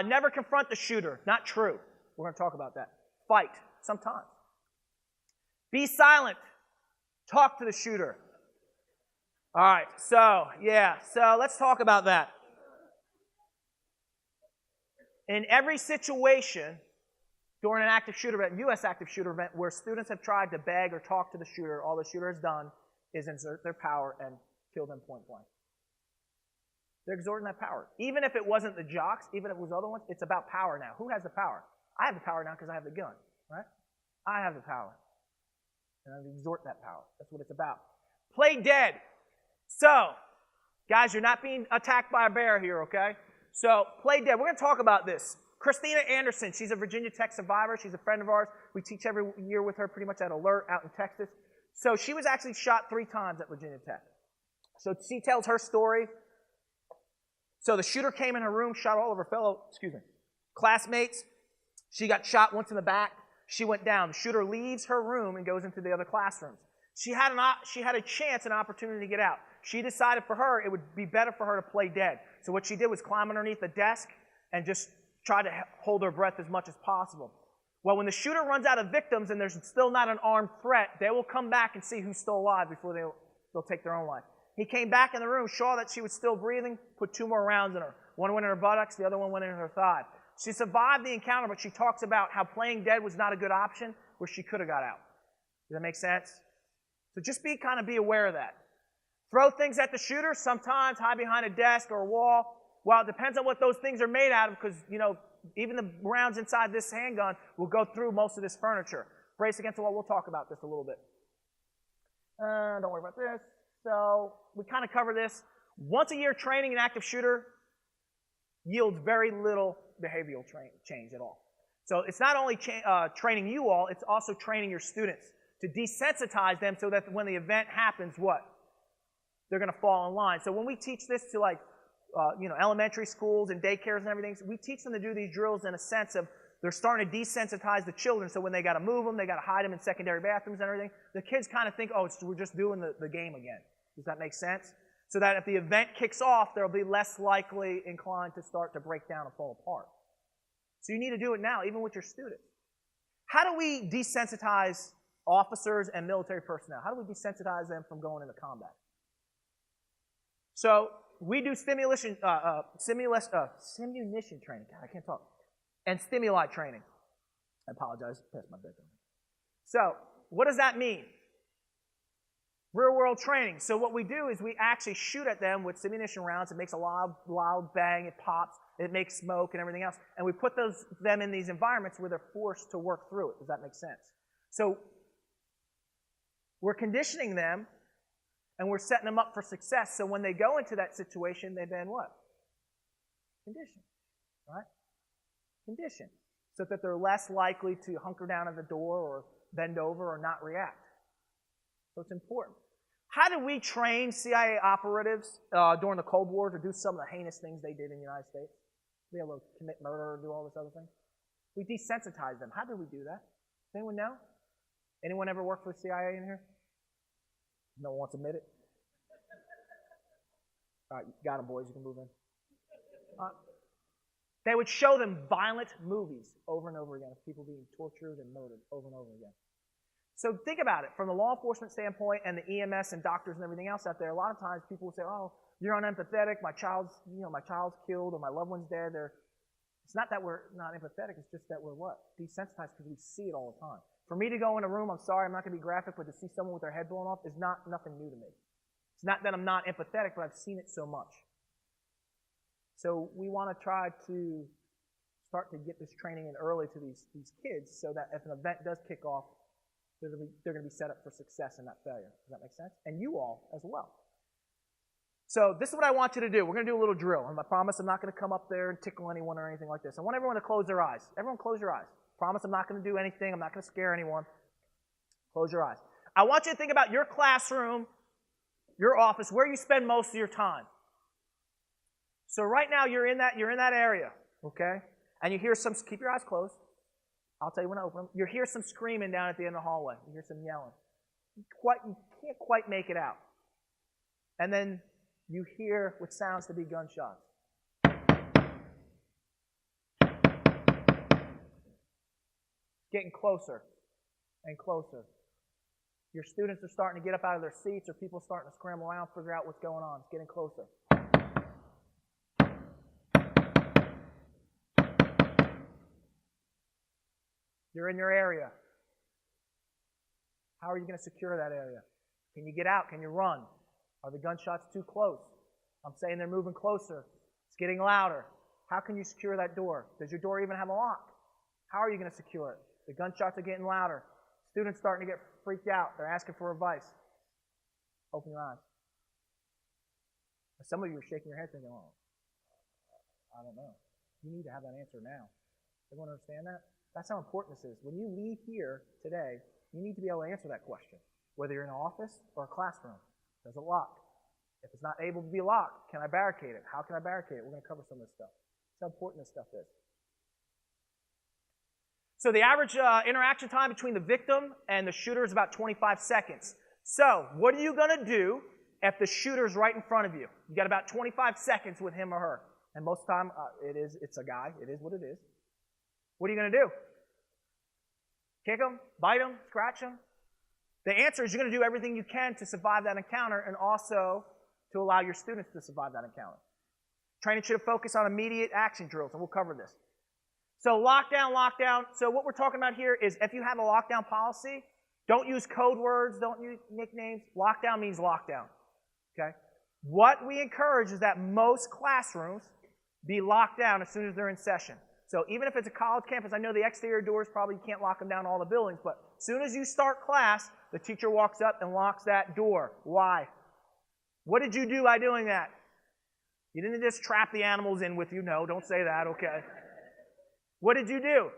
Never confront the shooter. Not true. We're going to talk about that. Fight, sometimes. Be silent. Talk to the shooter. All right, so let's talk about that. In every situation during an active shooter event, U.S. active shooter event, where students have tried to beg or talk to the shooter, all the shooter has done is exert their power and kill them point blank. They're exerting that power. Even if it wasn't the jocks, even if it was other ones, it's about power now. Who has the power? I have the power now because I have the gun, right? I have the power. And I exert that power. That's what it's about. Play dead. So, guys, you're not being attacked by a bear here, okay? So, play dead. We're going to talk about this. Christina Anderson, she's a Virginia Tech survivor. She's a friend of ours. We teach every year with her pretty much at Alert out in Texas. So, she was actually shot 3 times at Virginia Tech. So, she tells her story. So, the shooter came in her room, shot all of her fellow, classmates. She got shot once in the back. She went down. The shooter leaves her room and goes into the other classrooms. She had a chance, an opportunity to get out. she decided for her it would be better for her to play dead. So what she did was climb underneath the desk and just try to hold her breath as much as possible. Well, when the shooter runs out of victims and there's still not an armed threat, they will come back and see who's still alive before they'll take their own life. He came back in the room, saw that she was still breathing, put 2 more rounds in her. One went in her buttocks, the other one went in her thigh. She survived the encounter, but she talks about how playing dead was not a good option, where she could have got out. Does that make sense? So just be aware of that. Throw things at the shooter, sometimes hide behind a desk or a wall. Well, it depends on what those things are made out of, because, even the rounds inside this handgun will go through most of this furniture. Brace against the wall. We'll talk about this a little bit. Don't worry about this. So we kind of cover this. Once a year training an active shooter yields very little behavioral change at all. So it's not only training you all, it's also training your students to desensitize them so that when the event happens, what? They're going to fall in line. So when we teach this to elementary schools and daycares and everything, we teach them to do these drills in a sense of they're starting to desensitize the children. So when they got to move them, they got to hide them in secondary bathrooms and everything, the kids kind of think, we're just doing the game again. Does that make sense? So that if the event kicks off, they'll be less likely inclined to start to break down and fall apart. So you need to do it now, even with your students. How do we desensitize officers and military personnel? How do we desensitize them from going into combat? So we do simunition training. God, I can't talk. And stimuli training. I apologize. Past my bedtime. So what does that mean? Real-world training. So what we do is we actually shoot at them with simunition rounds. It makes a loud bang. It pops. It makes smoke and everything else. And we put them in these environments where they're forced to work through it. Does that make sense? So we're conditioning them, and we're setting them up for success. So when they go into that situation, they've been what? Conditioned. Right? Conditioned. So that they're less likely to hunker down at the door or bend over or not react. So it's important. How did we train CIA operatives during the Cold War to do some of the heinous things they did in the United States? Be able to commit murder or do all this other thing? We desensitized them. How did we do that? Does anyone know? Anyone ever work for the CIA in here? No one wants to admit it? All right, you got them, boys. You can move in. They would show them violent movies over and over again of people being tortured and murdered over and over again. So think about it. From the law enforcement standpoint and the EMS and doctors and everything else out there, a lot of times people will say, you're unempathetic, my child's killed or my loved one's dead. It's not that we're not empathetic, it's just that we're what? Desensitized because we see it all the time. For me to go in a room, I'm sorry, I'm not going to be graphic, but to see someone with their head blown off is nothing new to me. It's not that I'm not empathetic, but I've seen it so much. So we want to try to start to get this training in early to these kids so that if an event does kick off, they're going to be set up for success and not failure. Does that make sense? And you all as well. So this is what I want you to do. We're going to do a little drill. And I promise I'm not going to come up there and tickle anyone or anything like this. I want everyone to close their eyes. Everyone close your eyes. Promise I'm not going to do anything. I'm not going to scare anyone. Close your eyes. I want you to think about your classroom, your office, where you spend most of your time. So right now you're in that area, okay? And you hear keep your eyes closed. I'll tell you when I open them. You hear some screaming down at the end of the hallway. You hear some yelling. You can't quite make it out. And then you hear what sounds to be gunshots. Getting closer and closer. Your students are starting to get up out of their seats, or people starting to scramble around, figure out what's going on. It's getting closer. You're in your area. How are you going to secure that area? Can you get out? Can you run? Are the gunshots too close? I'm saying they're moving closer. It's getting louder. How can you secure that door? Does your door even have a lock? How are you going to secure it? The gunshots are getting louder. Students starting to get freaked out. They're asking for advice. Open your eyes. Some of you are shaking your head thinking, I don't know. You need to have that answer now. Everyone understand that? That's how important this is. When you leave here today, you need to be able to answer that question, whether you're in an office or a classroom. Does it lock? If it's not able to be locked, can I barricade it? How can I barricade it? We're going to cover some of this stuff. That's how important this stuff is. So the average interaction time between the victim and the shooter is about 25 seconds. So what are you going to do if the shooter's right in front of you. You got about 25 seconds with him or her. And most of the time, it's a guy. It is what it is. What are you going to do? Kick him? Bite him? Scratch him? The answer is you're going to do everything you can to survive that encounter and also to allow your students to survive that encounter. Training should focus on immediate action drills, and we'll cover this. So lockdown. So what we're talking about here is if you have a lockdown policy, don't use code words, don't use nicknames. Lockdown means lockdown, okay? What we encourage is that most classrooms be locked down as soon as they're in session. So even if it's a college campus, I know the exterior doors probably you can't lock them down all the buildings, but as soon as you start class, the teacher walks up and locks that door. Why? What did you do by doing that? You didn't just trap the animals in with you. No, don't say that, okay? What did you do?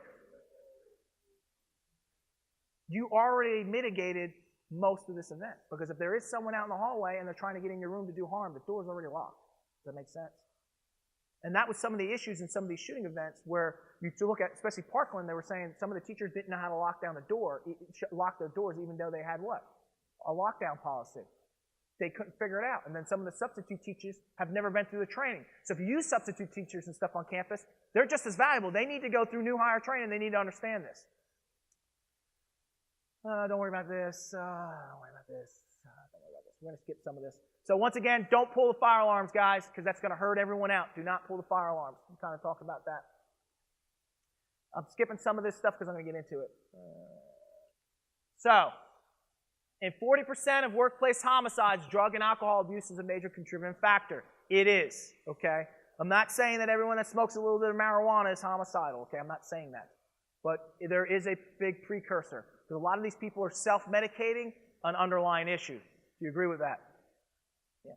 You already mitigated most of this event. Because if there is someone out in the hallway and they're trying to get in your room to do harm, the door's already locked. Does that make sense? And that was some of the issues in some of these shooting events where you look at, especially Parkland, they were saying some of the teachers didn't know how to lock down the door, lock their doors even though they had what? A lockdown policy. They couldn't figure it out. And then some of the substitute teachers have never been through the training. So if you use substitute teachers and stuff on campus, they're just as valuable. They need to go through new hire training. They need to understand this. Don't worry about this. Don't worry about this. Don't worry about this. We're going to skip some of this. So once again, don't pull the fire alarms, guys, because that's going to hurt everyone out. Do not pull the fire alarms. I'm kind of talking about that. I'm skipping some of this stuff because I'm going to get into it. So, in 40% of workplace homicides, drug and alcohol abuse is a major contributing factor. It is, okay? I'm not saying that everyone that smokes a little bit of marijuana is homicidal, okay? I'm not saying that. But there is a big precursor. Because a lot of these people are self-medicating an underlying issue. Do you agree with that? Yeah.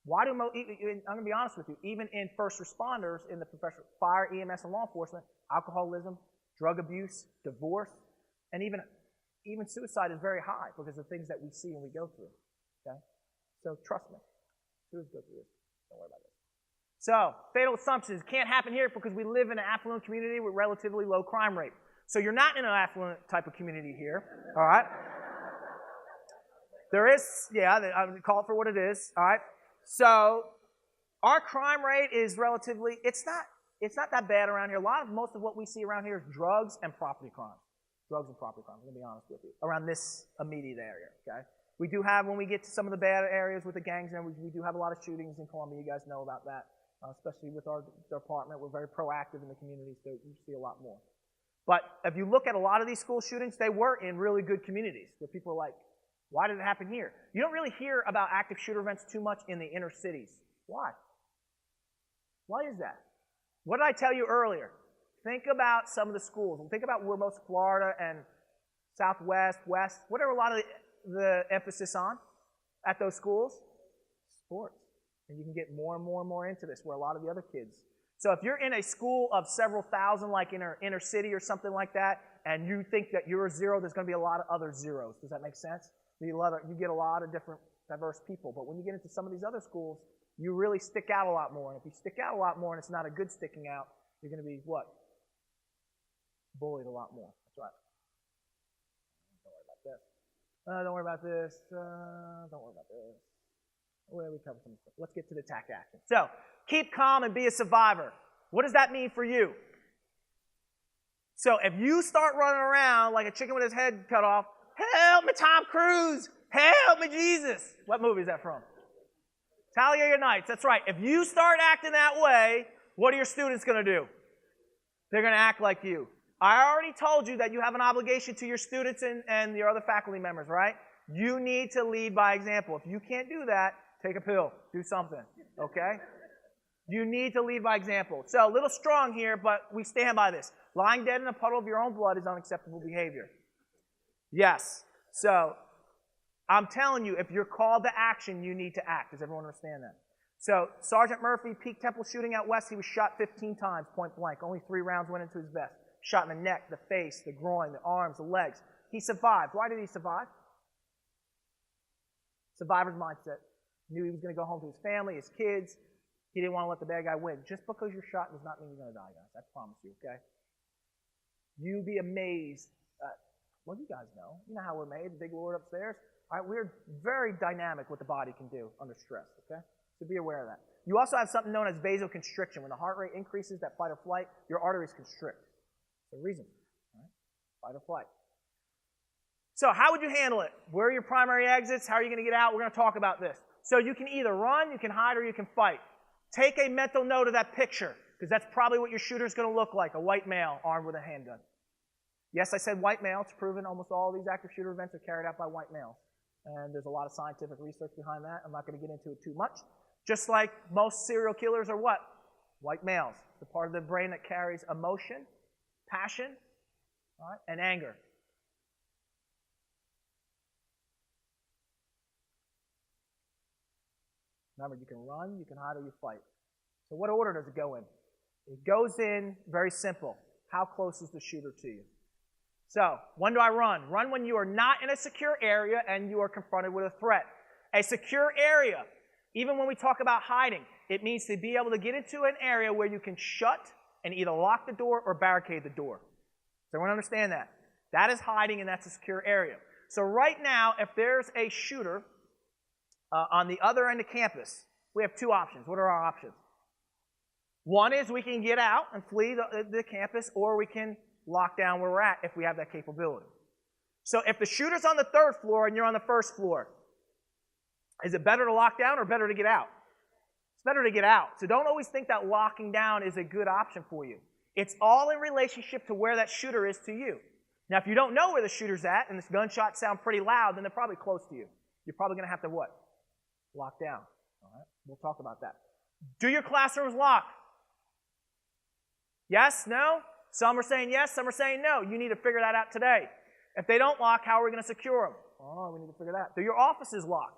Why do I'm going to be honest with you, even in first responders, in the professional fire, EMS, and law enforcement, alcoholism, drug abuse, divorce, and even suicide is very high because of things that we see and we go through. Okay? So trust me. Students go through this. Don't worry about this. So, fatal assumptions can't happen here because we live in an affluent community with relatively low crime rate. So you're not in an affluent type of community here, all right? There is, I would call it for what it is, all right? So our crime rate is relatively, it's not that bad around here. Most of what we see around here is drugs and property crimes. Drugs and property crimes, I'm going to be honest with you, around this immediate area, okay? We do have, when we get to some of the bad areas with the gangs, and we do have a lot of shootings in Columbia. You guys know about that, especially with our department. We're very proactive in the community, so you see a lot more. But if you look at a lot of these school shootings, they were in really good communities where people are like, why did it happen here? You don't really hear about active shooter events too much in the inner cities. Why? Why is that? What did I tell you earlier? Think about some of the schools. Think about where most Florida and Southwest, West, what are a lot of the emphasis on at those schools? Sports. And you can get more and more and more into this where a lot of the other kids. So if you're in a school of several thousand, like in an inner city or something like that, and you think that you're a zero, there's going to be a lot of other zeros. Does that make sense? You get a lot of different diverse people. But when you get into some of these other schools, you really stick out a lot more. And if you stick out a lot more and it's not a good sticking out, you're going to be what? Bullied a lot more. That's right. Don't worry about this. Don't worry about this. Don't worry about this. Well, we covered some stuff. Let's get to the attack action. So, keep calm and be a survivor. What does that mean for you? So, if you start running around like a chicken with his head cut off, help me, Tom Cruise! Help me, Jesus! What movie is that from? Talladega Nights. That's right. If you start acting that way, what are your students going to do? They're going to act like you. I already told you that you have an obligation to your students and your other faculty members, right? You need to lead by example. If you can't do that, take a pill. Do something, okay? You need to lead by example. So a little strong here, but we stand by this. Lying dead in a puddle of your own blood is unacceptable behavior. Yes. So I'm telling you, if you're called to action, you need to act. Does everyone understand that? So Sergeant Murphy, Peak Temple shooting out west, he was shot 15 times, point blank. Only 3 rounds went into his vest. Shot in the neck, the face, the groin, the arms, the legs. He survived. Why did he survive? Survivor's mindset. Knew he was going to go home to his family, his kids. He didn't want to let the bad guy win. Just because you're shot does not mean you're going to die, guys. I promise you, okay? You'd be amazed. Well, you guys know. You know how we're made, the big Lord upstairs. All right, we're very dynamic what the body can do under stress, okay? So be aware of that. You also have something known as vasoconstriction. When the heart rate increases, that fight or flight, your arteries constrict. That's the reason, all right? Fight or flight. So how would you handle it? Where are your primary exits? How are you going to get out? We're going to talk about this. So you can either run, you can hide, or you can fight. Take a mental note of that picture, because that's probably what your shooter's going to look like, a white male armed with a handgun. Yes, I said white male. It's proven almost all these active shooter events are carried out by white males. And there's a lot of scientific research behind that. I'm not going to get into it too much. Just like most serial killers are what? White males. The part of the brain that carries emotion, passion, all right, and anger. Remember, you can run, you can hide, or you fight. So what order does it go in? It goes in very simple. How close is the shooter to you? So, when do I run? Run when you are not in a secure area and you are confronted with a threat. A secure area, even when we talk about hiding, it means to be able to get into an area where you can shut and either lock the door or barricade the door. So everyone understand that? That is hiding, and that's a secure area. So right now, if there's a shooter on the other end of campus, we have two options. What are our options? One is we can get out and flee the campus, or we can lock down where we're at if we have that capability. So if the shooter's on the 3rd floor and you're on the 1st floor, is it better to lock down or better to get out? It's better to get out. So don't always think that locking down is a good option for you. It's all in relationship to where that shooter is to you. Now, if you don't know where the shooter's at and the gunshots sound pretty loud, then they're probably close to you. You're probably going to have to what? Lock down. All right? We'll talk about that. Do your classrooms lock? Yes? No? Some are saying yes, some are saying no. You need to figure that out today. If they don't lock, how are we going to secure them? Oh, we need to figure that out. Do your offices lock?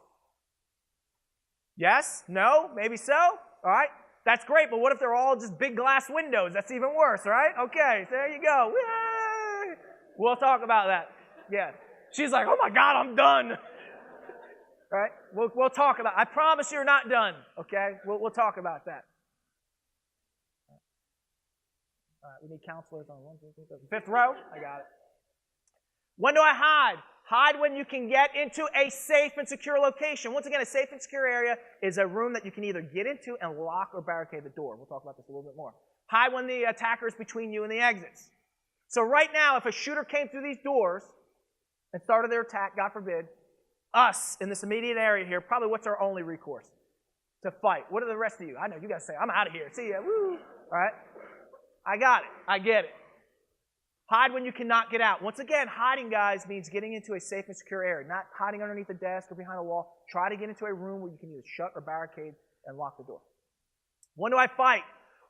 Yes? No? Maybe so? All right? That's great, but what if they're all just big glass windows? That's even worse, right? Okay, so there you go. Yay! We'll talk about that. Yeah. She's like, oh my God, I'm done. All right? We'll talk about it. I promise you're not done, okay? We'll talk about that. All right, we need counselors on 1, 2, 3, 4. 5th row? I got it. When do I hide? Hide when you can get into a safe and secure location. Once again, a safe and secure area is a room that you can either get into and lock or barricade the door. We'll talk about this a little bit more. Hide when the attacker is between you and the exits. So right now, if a shooter came through these doors and started their attack, God forbid, us in this immediate area here, probably what's our only recourse? To fight. What are the rest of you? I know you guys say, I'm out of here. See ya. Woo. All right? I got it. I get it. Hide when you cannot get out. Once again, hiding, guys, means getting into a safe and secure area, not hiding underneath a desk or behind a wall. Try to get into a room where you can either shut or barricade and lock the door. When do I fight?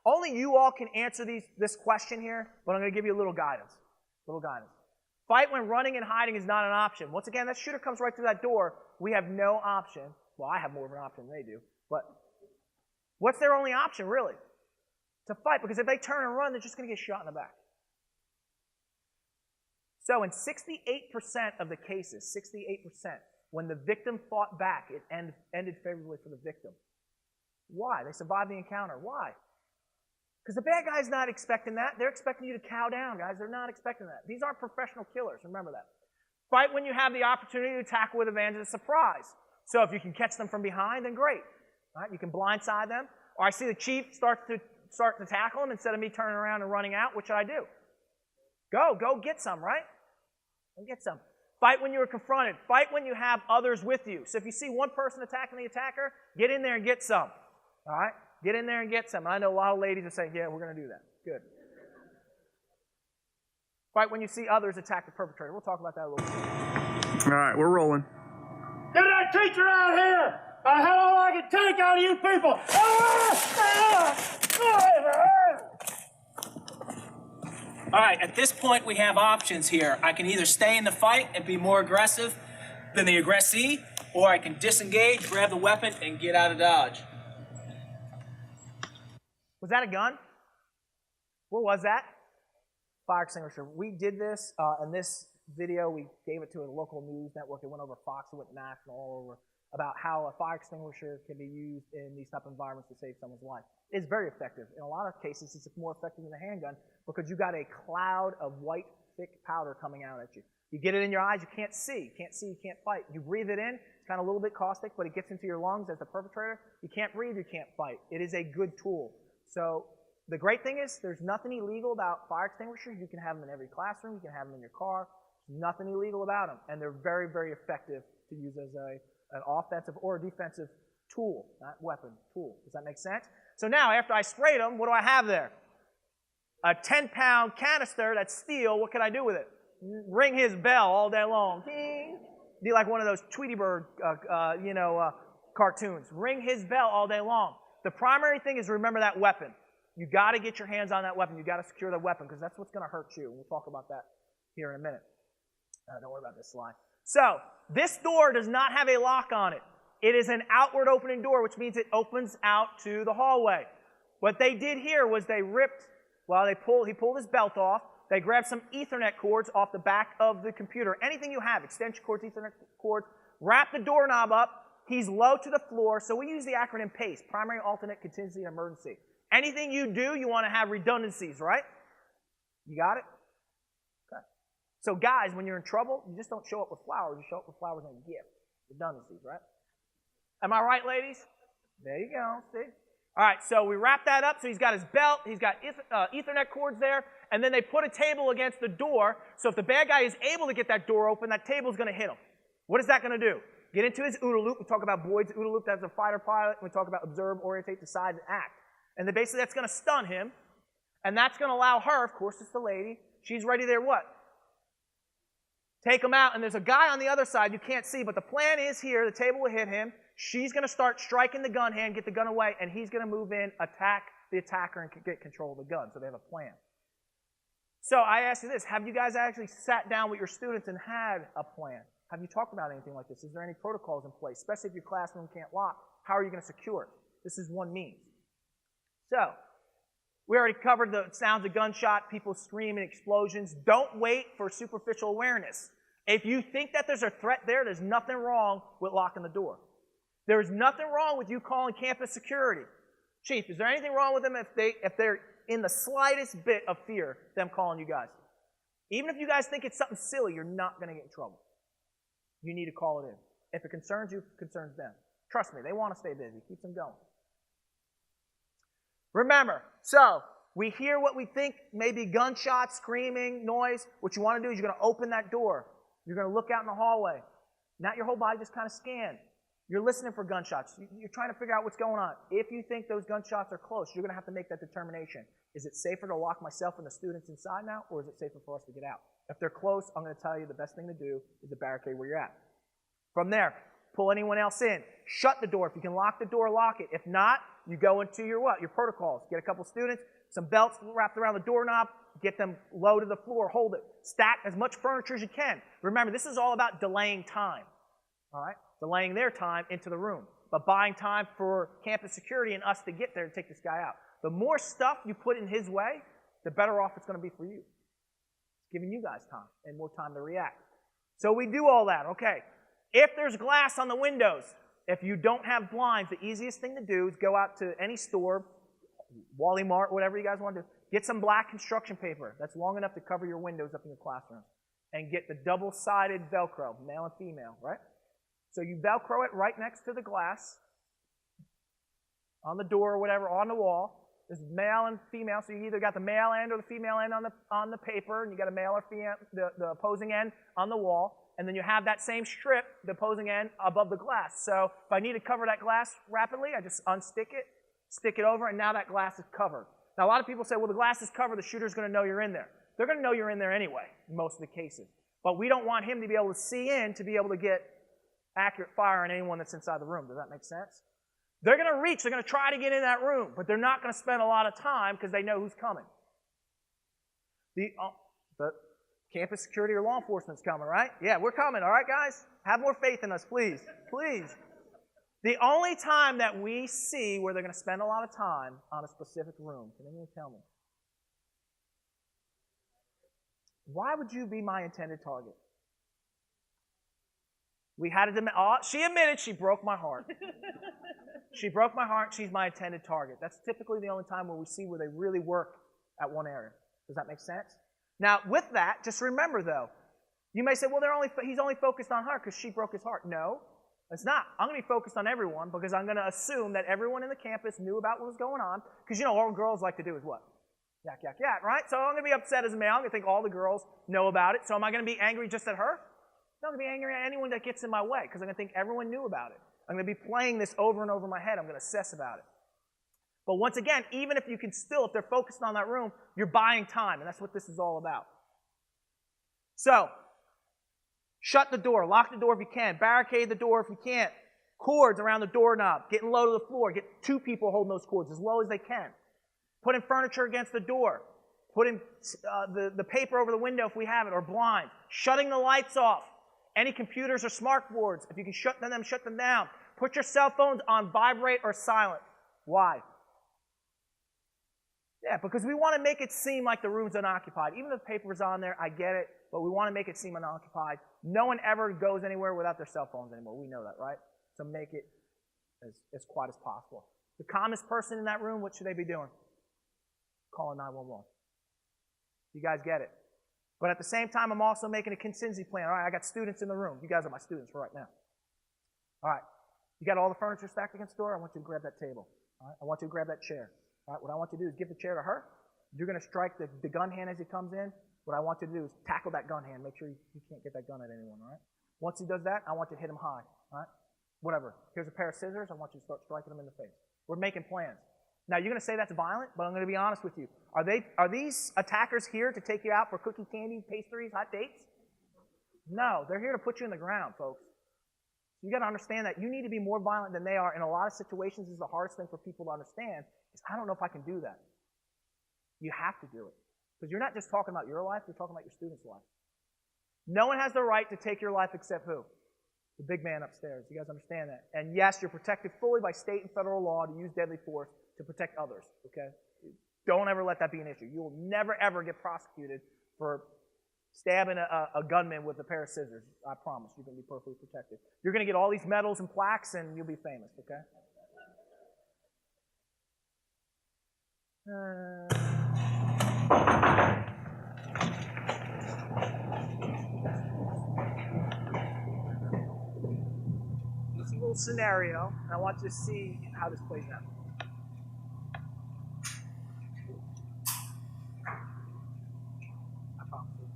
Only you all can answer this question here, but I'm going to give you a little guidance. Fight when running and hiding is not an option. Once again, that shooter comes right through that door. We have no option. Well, I have more of an option than they do, but what's their only option, really? To fight, because if they turn and run, they're just going to get shot in the back. So in 68% of the cases, 68%, when the victim fought back, it ended favorably for the victim. Why? They survived the encounter. Why? Because the bad guy's not expecting that. They're expecting you to cow down, guys. They're not expecting that. These aren't professional killers. Remember that. Fight when you have the opportunity to tackle with advantage of surprise. So if you can catch them from behind, then great. All right? You can blindside them. Or I see the chief start to tackle them instead of me turning around and running out. What should I do? Go get some, right? Go get some. Fight when you are confronted. Fight when you have others with you. So if you see one person attacking the attacker, get in there and get some. All right? Get in there and get some. I know a lot of ladies are saying, yeah, we're going to do that. Good. Fight when you see others attack the perpetrator. We'll talk about that a little bit. All right, we're rolling. Get that teacher out here! I had all I could take out of you people! All right, at this point, we have options here. I can either stay in the fight and be more aggressive than the aggressee, or I can disengage, grab the weapon, and get out of Dodge. Was that a gun? What was that? Fire extinguisher. We did this, in this video, we gave it to a local news network. It went over Fox, it went national, all over, about how a fire extinguisher can be used in these type of environments to save someone's life. It's very effective. In a lot of cases, it's more effective than a handgun because you got a cloud of white thick powder coming out at you. You get it in your eyes, you can't see. You can't fight. You breathe it in, it's kind of a little bit caustic, but it gets into your lungs as the perpetrator. You can't breathe, you can't fight. It is a good tool. So the great thing is there's nothing illegal about fire extinguishers. You can have them in every classroom. You can have them in your car. There's nothing illegal about them. And they're very, very effective to use as an offensive or a defensive tool, not weapon, tool. Does that make sense? So now, after I sprayed them, what do I have there? A 10-pound canister that's steel. What can I do with it? Ring his bell all day long. Ding. Be like one of those Tweety Bird, cartoons. Ring his bell all day long. The primary thing is remember that weapon. You got to get your hands on that weapon. You got to secure that weapon because that's what's going to hurt you. We'll talk about that here in a minute. Don't worry about this slide. So this door does not have a lock on it. It is an outward opening door, which means it opens out to the hallway. What they did here was they ripped, he pulled his belt off. They grabbed some Ethernet cords off the back of the computer. Anything you have, extension cords, Ethernet cords, wrap the doorknob up. He's low to the floor, so we use the acronym PACE, Primary, Alternate, Contingency, and Emergency. Anything you do, you want to have redundancies, right? You got it? Okay. So guys, when you're in trouble, you just don't show up with flowers. You show up with flowers and a gift. Redundancies, right? Am I right, ladies? There you go. See? All right, so we wrap that up. So he's got his belt. He's got Ethernet cords there. And then they put a table against the door. So if the bad guy is able to get that door open, that table's going to hit him. What is that going to do? Get into his OODA loop. We talk about Boyd's OODA loop. That's a fighter pilot. We talk about observe, orientate, decide, and act. And then basically that's going to stun him. And that's going to allow her, of course, it's the lady. She's ready there what? Take him out. And there's a guy on the other side you can't see. But the plan is here. The table will hit him. She's going to start striking the gun hand, get the gun away. And he's going to move in, attack the attacker, and get control of the gun. So they have a plan. So I ask you this. Have you guys actually sat down with your students and had a plan? Have you talked about anything like this? Is there any protocols in place? Especially if your classroom can't lock. How are you going to secure it? This is one means. So, we already covered the sounds of gunshot, people screaming, explosions. Don't wait for superficial awareness. If you think that there's a threat there, there's nothing wrong with locking the door. There's nothing wrong with you calling campus security. Chief, is there anything wrong with them if they're in the slightest bit of fear, them calling you guys? Even if you guys think it's something silly, you're not going to get in trouble. You need to call it in. If it concerns you, it concerns them. Trust me, they want to stay busy. Keep them going. Remember, so we hear what we think may be gunshots, screaming, noise. What you want to do is you're going to open that door. You're going to look out in the hallway. Not your whole body, just kind of scan. You're listening for gunshots. You're trying to figure out what's going on. If you think those gunshots are close, you're going to have to make that determination. Is it safer to lock myself and the students inside now, or is it safer for us to get out? If they're close, I'm going to tell you the best thing to do is to barricade where you're at. From there, pull anyone else in. Shut the door. If you can lock the door, lock it. If not, you go into your what? Your protocols. Get a couple students, some belts wrapped around the doorknob, get them low to the floor, hold it. Stack as much furniture as you can. Remember, this is all about delaying time. All right? Delaying their time into the room, but buying time for campus security and us to get there to take this guy out. The more stuff you put in his way, the better off it's going to be for you. It's giving you guys time and more time to react. So we do all that, okay. If there's glass on the windows, if you don't have blinds, the easiest thing to do is go out to any store, Wally Mart, whatever you guys want to do, get some black construction paper that's long enough to cover your windows up in your classroom, and get the double-sided Velcro, male and female, right? So you Velcro it right next to the glass, on the door or whatever, on the wall. There's male and female, so you either got the male end or the female end on the paper, and you got a male or female, the opposing end on the wall. And then you have that same strip, the opposing end, above the glass. So if I need to cover that glass rapidly, I just unstick it, stick it over, and now that glass is covered. Now, a lot of people say, well, the glass is covered, the shooter's going to know you're in there. They're going to know you're in there anyway, in most of the cases. But we don't want him to be able to see in to be able to get accurate fire on anyone that's inside the room. Does that make sense? They're going to reach, they're going to try to get in that room, but they're not going to spend a lot of time because they know who's coming. The campus security or law enforcement's coming, right? Yeah, we're coming, all right, guys? Have more faith in us, please. Please. The only time that we see where they're going to spend a lot of time on a specific room, can anyone tell me? Why would you be my intended target? We had a she admitted she broke my heart. She broke my heart. She's my intended target. That's typically the only time where we see where they really work at one area. Does that make sense? Now, with that, just remember, though, you may say, well, he's only focused on her because she broke his heart. No, it's not. I'm going to be focused on everyone because I'm going to assume that everyone in the campus knew about what was going on because, you know, all girls like to do is what? Yak, yak, yak, right? So I'm going to be upset as a male. I'm going to think all the girls know about it. So am I going to be angry just at her? No, I'm going to be angry at anyone that gets in my way because I'm going to think everyone knew about it. I'm going to be playing this over and over in my head. I'm going to obsess about it. But once again, even if you can still, if they're focused on that room, you're buying time, and that's what this is all about. So, shut the door, lock the door if you can, barricade the door if you can't, cords around the doorknob, getting low to the floor, get 2 people holding those cords as low as they can. Putting furniture against the door, putting the paper over the window if we have it, or blinds, shutting the lights off, any computers or smart boards, if you can shut them down. Put your cell phones on vibrate or silent. Why? Yeah, because we want to make it seem like the room's unoccupied. Even if the paper's on there, I get it, but we want to make it seem unoccupied. No one ever goes anywhere without their cell phones anymore. We know that, right? So make it as quiet as possible. The calmest person in that room, what should they be doing? Calling 911. You guys get it. But at the same time, I'm also making a contingency plan. All right, I got students in the room. You guys are my students for right now. All right, you got all the furniture stacked against the door? I want you to grab that table. All right, I want you to grab that chair. All right, what I want you to do is give the chair to her. You're going to strike the gun hand as he comes in. What I want you to do is tackle that gun hand. Make sure you can't get that gun at anyone, all right? Once he does that, I want you to hit him high, all right? Whatever. Here's a pair of scissors. I want you to start striking him in the face. We're making plans. Now, you're going to say that's violent, but I'm going to be honest with you. Are these attackers here to take you out for cookie, candy, pastries, hot dates? No, they're here to put you in the ground, folks. You got to understand that you need to be more violent than they are. In a lot of situations, this is the hardest thing for people to understand. Is I don't know if I can do that. You have to do it. Because you're not just talking about your life, you're talking about your student's life. No one has the right to take your life except who? The big man upstairs. You guys understand that? And yes, you're protected fully by state and federal law to use deadly force to protect others, okay? Don't ever let that be an issue. You will never, ever get prosecuted for stabbing a gunman with a pair of scissors. I promise. You're going to be perfectly protected. You're going to get all these medals and plaques, and you'll be famous, okay? Easy little scenario, and I want you to see how this plays out. I promise you.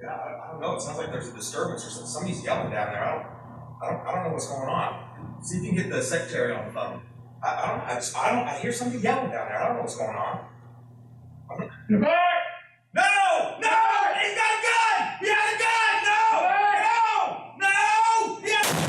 Yeah, I don't know. It sounds like there's a disturbance or something. Somebody's yelling down there. I don't know what's going on. See if you can get the secretary on the phone. I hear somebody yelling down there. I don't know what's going on. You're back! No! No! He's got a gun! He has a gun! No! No! No! He has a gun!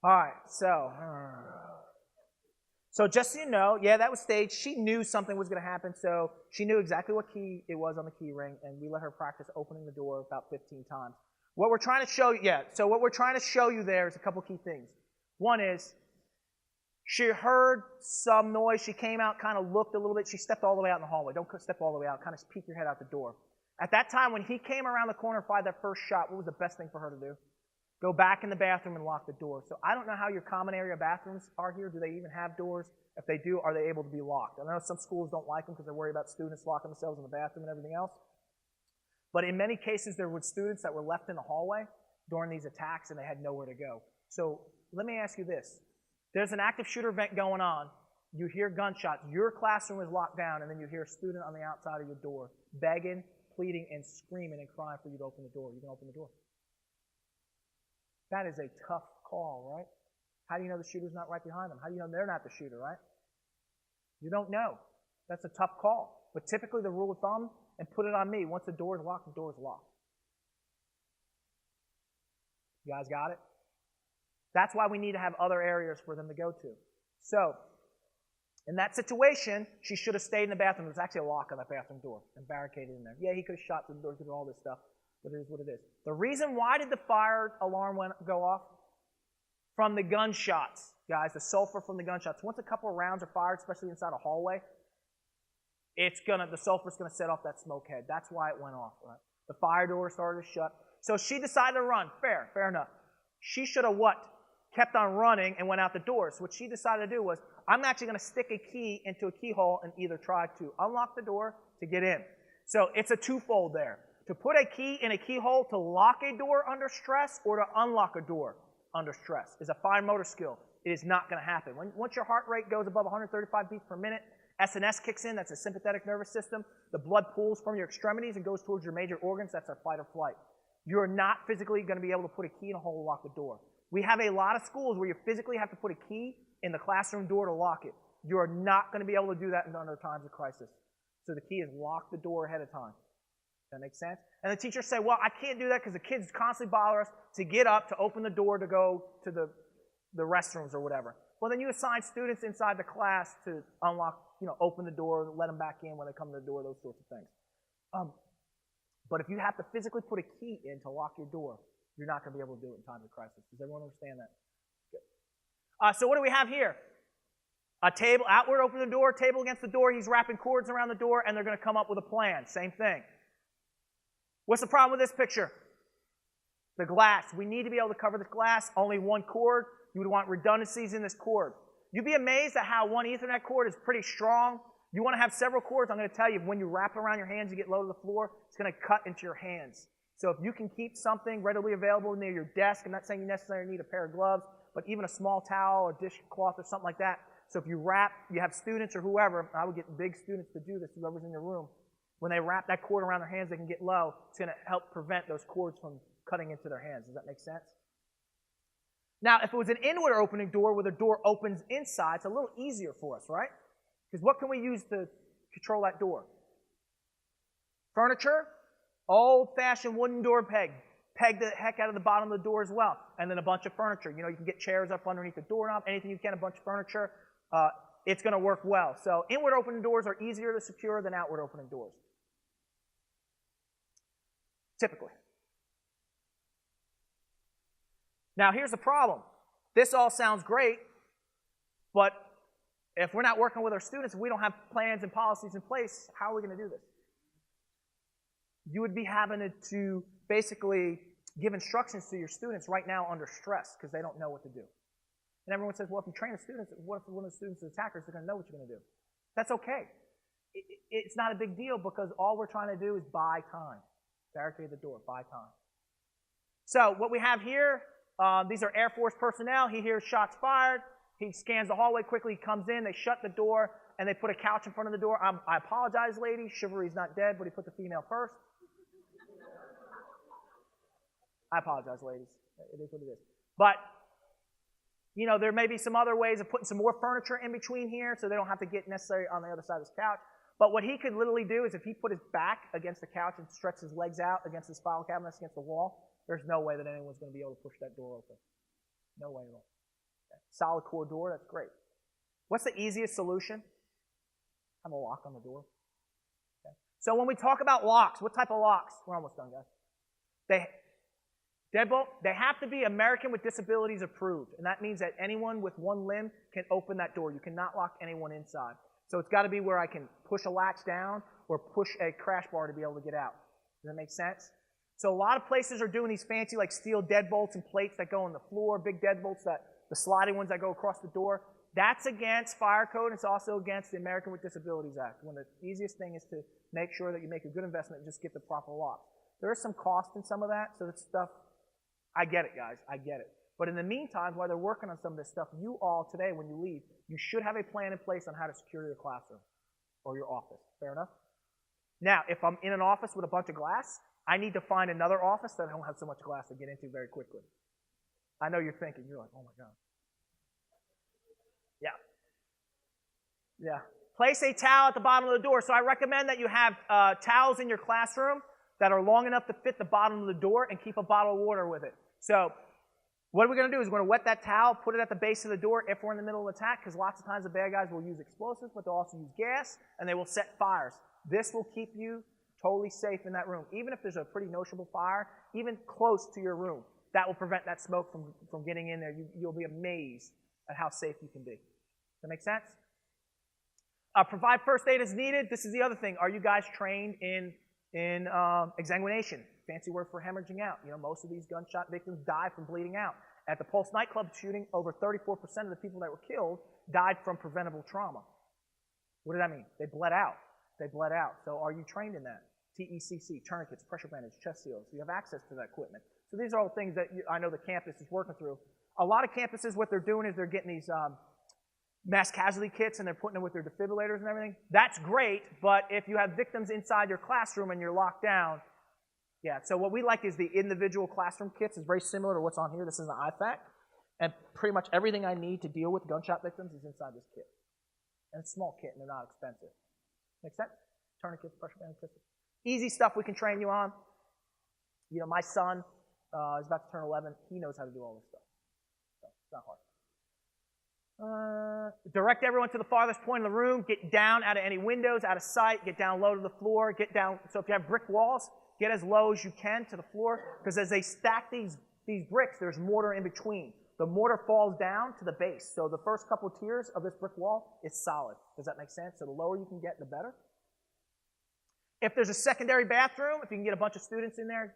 All right, so just so you know, yeah, that was staged. She knew something was going to happen, so she knew exactly what key it was on the key ring, and we let her practice opening the door about 15 times. What we're trying to show you, what we're trying to show you there is a couple key things. One is she heard some noise. She came out, kind of looked a little bit. She stepped all the way out in the hallway. Don't step all the way out. Kind of peek your head out the door. At that time, when he came around the corner and fired that first shot, what was the best thing for her to do? Go back in the bathroom and lock the door. So I don't know how your common area bathrooms are here. Do they even have doors? If they do, are they able to be locked? I know some schools don't like them because they're worried about students locking themselves in the bathroom and everything else. But in many cases, there were students that were left in the hallway during these attacks and they had nowhere to go. So let me ask you this. There's an active shooter event going on. You hear gunshots. Your classroom is locked down, and then you hear a student on the outside of your door begging, pleading, and screaming and crying for you to open the door. You can open the door. That is a tough call, right? How do you know the shooter's not right behind them? How do you know they're not the shooter, right? You don't know. That's a tough call. But typically the rule of thumb, and put it on me, once the door is locked, the door is locked. You guys got it? That's why we need to have other areas for them to go to. So, In that situation, she should have stayed in the bathroom. There's actually a lock on that bathroom door and barricaded in there. Yeah, he could have shot through the door, could do all this stuff, but it is what it is. The reason why did the fire alarm go off? From the gunshots, guys, the sulfur from the gunshots. Once a couple of rounds are fired, especially inside a hallway, the sulfur's gonna set off that smoke head. That's why it went off, right? The fire door started to shut. So she decided to run. Fair enough. She should have what? Kept on running and went out the door. So what she decided to do was, I'm actually going to stick a key into a keyhole and either try to unlock the door to get in. So it's a twofold there. To put a key in a keyhole to lock a door under stress or to unlock a door under stress is a fine motor skill. It is not going to happen. Once your heart rate goes above 135 beats per minute, SNS kicks in. That's a sympathetic nervous system. The blood pools from your extremities and goes towards your major organs. That's our fight or flight. You're not physically going to be able to put a key in a hole to lock the door. We have a lot of schools where you physically have to put a key in the classroom door to lock it. You are not going to be able to do that under times of crisis. So the key is lock the door ahead of time. That makes sense? And the teachers say, well, I can't do that because the kids constantly bother us to get up, to open the door, to go to the restrooms or whatever. Well, then you assign students inside the class to unlock, open the door, let them back in when they come to the door, those sorts of things. But if you have to physically put a key in to lock your door, you're not going to be able to do it in times of crisis. Does everyone understand that? Good. So what do we have here? A table, outward open the door, table against the door. He's wrapping cords around the door, and they're going to come up with a plan. Same thing. What's the problem with this picture? The glass. We need to be able to cover this glass. Only one cord. You would want redundancies in this cord. You'd be amazed at how one Ethernet cord is pretty strong. You want to have several cords. I'm going to tell you, when you wrap it around your hands, you get low to the floor, it's going to cut into your hands. So if you can keep something readily available near your desk, I'm not saying you necessarily need a pair of gloves, but even a small towel or dishcloth or something like that. So if you have students or whoever, I would get big students to do this, whoever's in your room. When they wrap that cord around their hands, they can get low. It's going to help prevent those cords from cutting into their hands. Does that make sense? Now, if it was an inward opening door where the door opens inside, it's a little easier for us, right? Because what can we use to control that door? Furniture, old-fashioned wooden door peg. Peg the heck out of the bottom of the door as well. And then a bunch of furniture. You can get chairs up underneath the doorknob, anything you can, a bunch of furniture. It's going to work well. So inward opening doors are easier to secure than outward opening doors. Typically. Now, here's the problem. This all sounds great, but if we're not working with our students, if we don't have plans and policies in place, how are we going to do this? You would be having to basically give instructions to your students right now under stress because they don't know what to do. And everyone says, well, if you train the students, what if one of the students is attackers? They're going to know what you're going to do. That's okay. It's not a big deal because all we're trying to do is buy time. Barricade the door, buy time. So what we have here, these are Air Force personnel. He hears shots fired. He scans the hallway quickly, comes in, they shut the door, and they put a couch in front of the door. I apologize, ladies. Chivalry's not dead, but he put the female first. I apologize, ladies. It is what it is. But, there may be some other ways of putting some more furniture in between here so they don't have to get necessarily on the other side of this couch. But what he could literally do is if he put his back against the couch and stretched his legs out against his file cabinets against the wall, there's no way that anyone's going to be able to push that door open. No way at all. Okay. Solid core door, that's great. What's the easiest solution? Have a lock on the door. Okay. So when we talk about locks, what type of locks? We're almost done, guys. Deadbolt, they have to be American with Disabilities approved. And that means that anyone with one limb can open that door. You cannot lock anyone inside. So it's got to be where I can push a latch down or push a crash bar to be able to get out. Does that make sense? So a lot of places are doing these fancy like steel deadbolts and plates that go on the floor, big deadbolts, the sliding ones that go across the door. That's against fire code, and it's also against the American with Disabilities Act. One of the easiest thing is to make sure that you make a good investment and just get the proper lock. There is some cost in some of that, so that stuff, I get it, guys, I get it. But in the meantime, while they're working on some of this stuff, you all today, when you leave, you should have a plan in place on how to secure your classroom or your office. Fair enough? Now, if I'm in an office with a bunch of glass, I need to find another office that I don't have so much glass to get into very quickly. I know you're thinking, you're like, oh my God. Yeah. Yeah. Place a towel at the bottom of the door. So I recommend that you have towels in your classroom that are long enough to fit the bottom of the door and keep a bottle of water with it. So What we're going to do is we're going to wet that towel, put it at the base of the door if we're in the middle of an attack, because lots of times the bad guys will use explosives, but they'll also use gas, and they will set fires. This will keep you totally safe in that room. Even if there's a pretty noticeable fire, even close to your room, that will prevent that smoke from getting in there. You'll be amazed at how safe you can be. Does that make sense? Provide first aid as needed. This is the other thing. Are you guys trained in exsanguination? Fancy word for hemorrhaging out. You know, most of these gunshot victims die from bleeding out. At the Pulse nightclub shooting, over 34% of the people that were killed died from preventable trauma. What does that mean? They bled out. They bled out. So are you trained in that? TECC, tourniquets, pressure bandage, chest seals. You have access to that equipment. So these are all things that I know the campus is working through. A lot of campuses, what they're doing is they're getting these mass casualty kits and they're putting them with their defibrillators and everything. That's great, but if you have victims inside your classroom and you're locked down, yeah, so what we like is the individual classroom kits. Is very similar to what's on here. This is an IFAC. And pretty much everything I need to deal with gunshot victims is inside this kit. And it's a small kit and they're not expensive. Make sense? Tourniquets, pressure bandage, easy stuff we can train you on. You know, my son is about to turn 11. He knows how to do all this stuff. So it's not hard. Direct everyone to the farthest point in the room. Get down out of any windows, out of sight. Get down low to the floor. Get down. So if you have brick walls, get as low as you can to the floor, because as they stack these bricks, there's mortar in between. The mortar falls down to the base. So the first couple of tiers of this brick wall is solid. Does that make sense? So the lower you can get, the better. If there's a secondary bathroom, if you can get a bunch of students in there,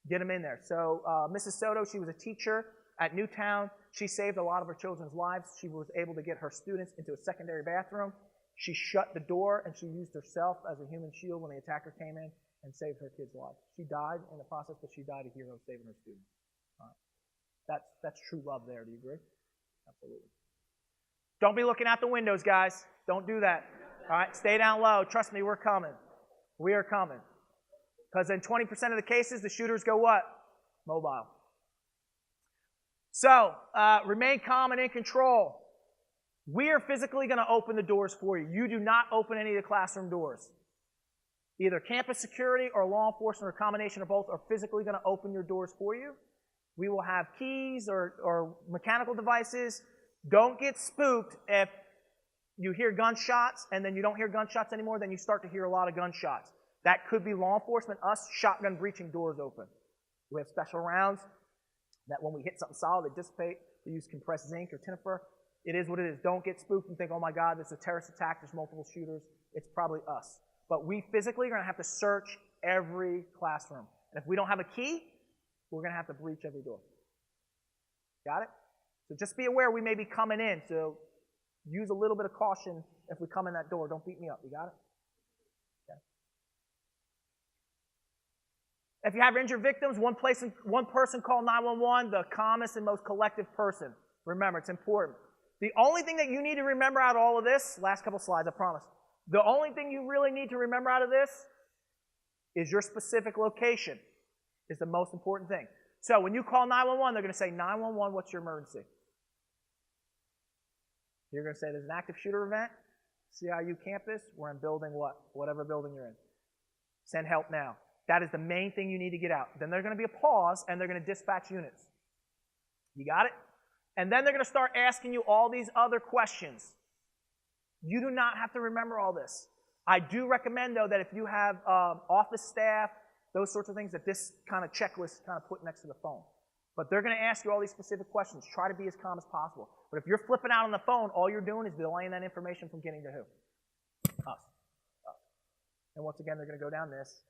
get them in there. So Mrs. Soto, she was a teacher at Newtown. She saved a lot of her children's lives. She was able to get her students into a secondary bathroom. She shut the door and she used herself as a human shield when the attacker came in and saved her kid's life. She died in the process, but she died a hero saving her students. All right. That's true love there. Do you agree? Absolutely. Don't be looking out the windows, guys. Don't do that. All right? Stay down low. Trust me, we're coming. We are coming. Because in 20% of the cases, the shooters go what? Mobile. So, remain calm and in control. We are physically going to open the doors for you. You do not open any of the classroom doors. Either campus security or law enforcement or a combination of both are physically going to open your doors for you. We will have keys or mechanical devices. Don't get spooked if you hear gunshots and then you don't hear gunshots anymore, then you start to hear a lot of gunshots. That could be law enforcement, us shotgun breaching doors open. We have special rounds that when we hit something solid, they dissipate. We use compressed zinc or tinnifer. It is what it is. Don't get spooked and think, oh my God, there's a terrorist attack, there's multiple shooters. It's probably us. But we physically are going to have to search every classroom. And if we don't have a key, we're going to have to breach every door. Got it? So just be aware we may be coming in. So use a little bit of caution if we come in that door. Don't beat me up. You got it? Okay. If you have injured victims, one person call 911, the calmest and most collective person. Remember, it's important. The only thing that you need to remember out of all of this, last couple slides, I promise. The only thing you really need to remember out of this is your specific location is the most important thing. So when you call 911, they're going to say, 911, what's your emergency? You're going to say, there's an active shooter event, CIU campus, we're in building what? Whatever building you're in. Send help now. That is the main thing you need to get out. Then there's going to be a pause, and they're going to dispatch units. You got it? And then they're going to start asking you all these other questions. You do not have to remember all this. I do recommend, though, that if you have office staff, those sorts of things, that this kind of checklist is kind of put next to the phone. But they're going to ask you all these specific questions. Try to be as calm as possible. But if you're flipping out on the phone, all you're doing is delaying that information from getting to who? Us. And once again, they're going to go down this.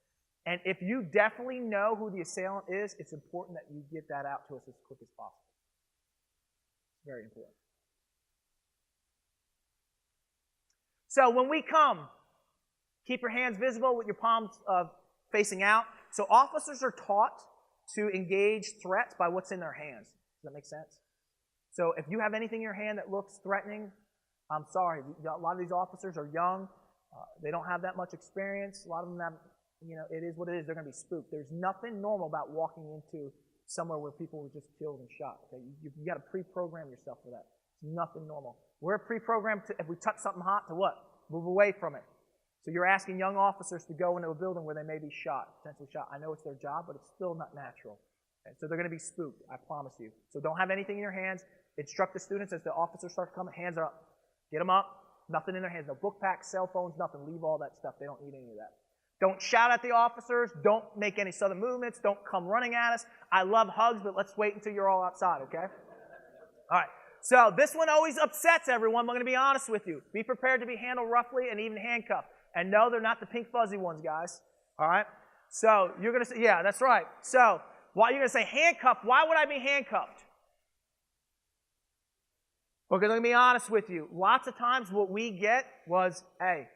And if you definitely know who the assailant is, it's important that you get that out to us as quick as possible. Very important. So when we come, keep your hands visible with your palms facing out. So officers are taught to engage threats by what's in their hands. Does that make sense? So if you have anything in your hand that looks threatening, I'm sorry. A lot of these officers are young. They don't have that much experience. A lot of them have, it is what it is. They're going to be spooked. There's nothing normal about walking into somewhere where people were just killed and shot. Okay? You got to pre-program yourself for that. It's nothing normal. We're pre-programmed to, if we touch something hot, to what? Move away from it. So you're asking young officers to go into a building where they may be shot, potentially shot. I know it's their job, but it's still not natural. Okay, so they're going to be spooked, I promise you. So don't have anything in your hands. Instruct the students as the officers start coming, hands are up. Get them up. Nothing in their hands. No book packs, cell phones, nothing. Leave all that stuff. They don't need any of that. Don't shout at the officers. Don't make any sudden movements. Don't come running at us. I love hugs, but let's wait until you're all outside, okay? All right. So this one always upsets everyone. I'm going to be honest with you. Be prepared to be handled roughly and even handcuffed. And no, they're not the pink fuzzy ones, guys. All right? So you're going to say, yeah, that's right. So why you're going to say handcuffed? Why would I be handcuffed? Because let me be honest with you. Lots of times what we get was, hey,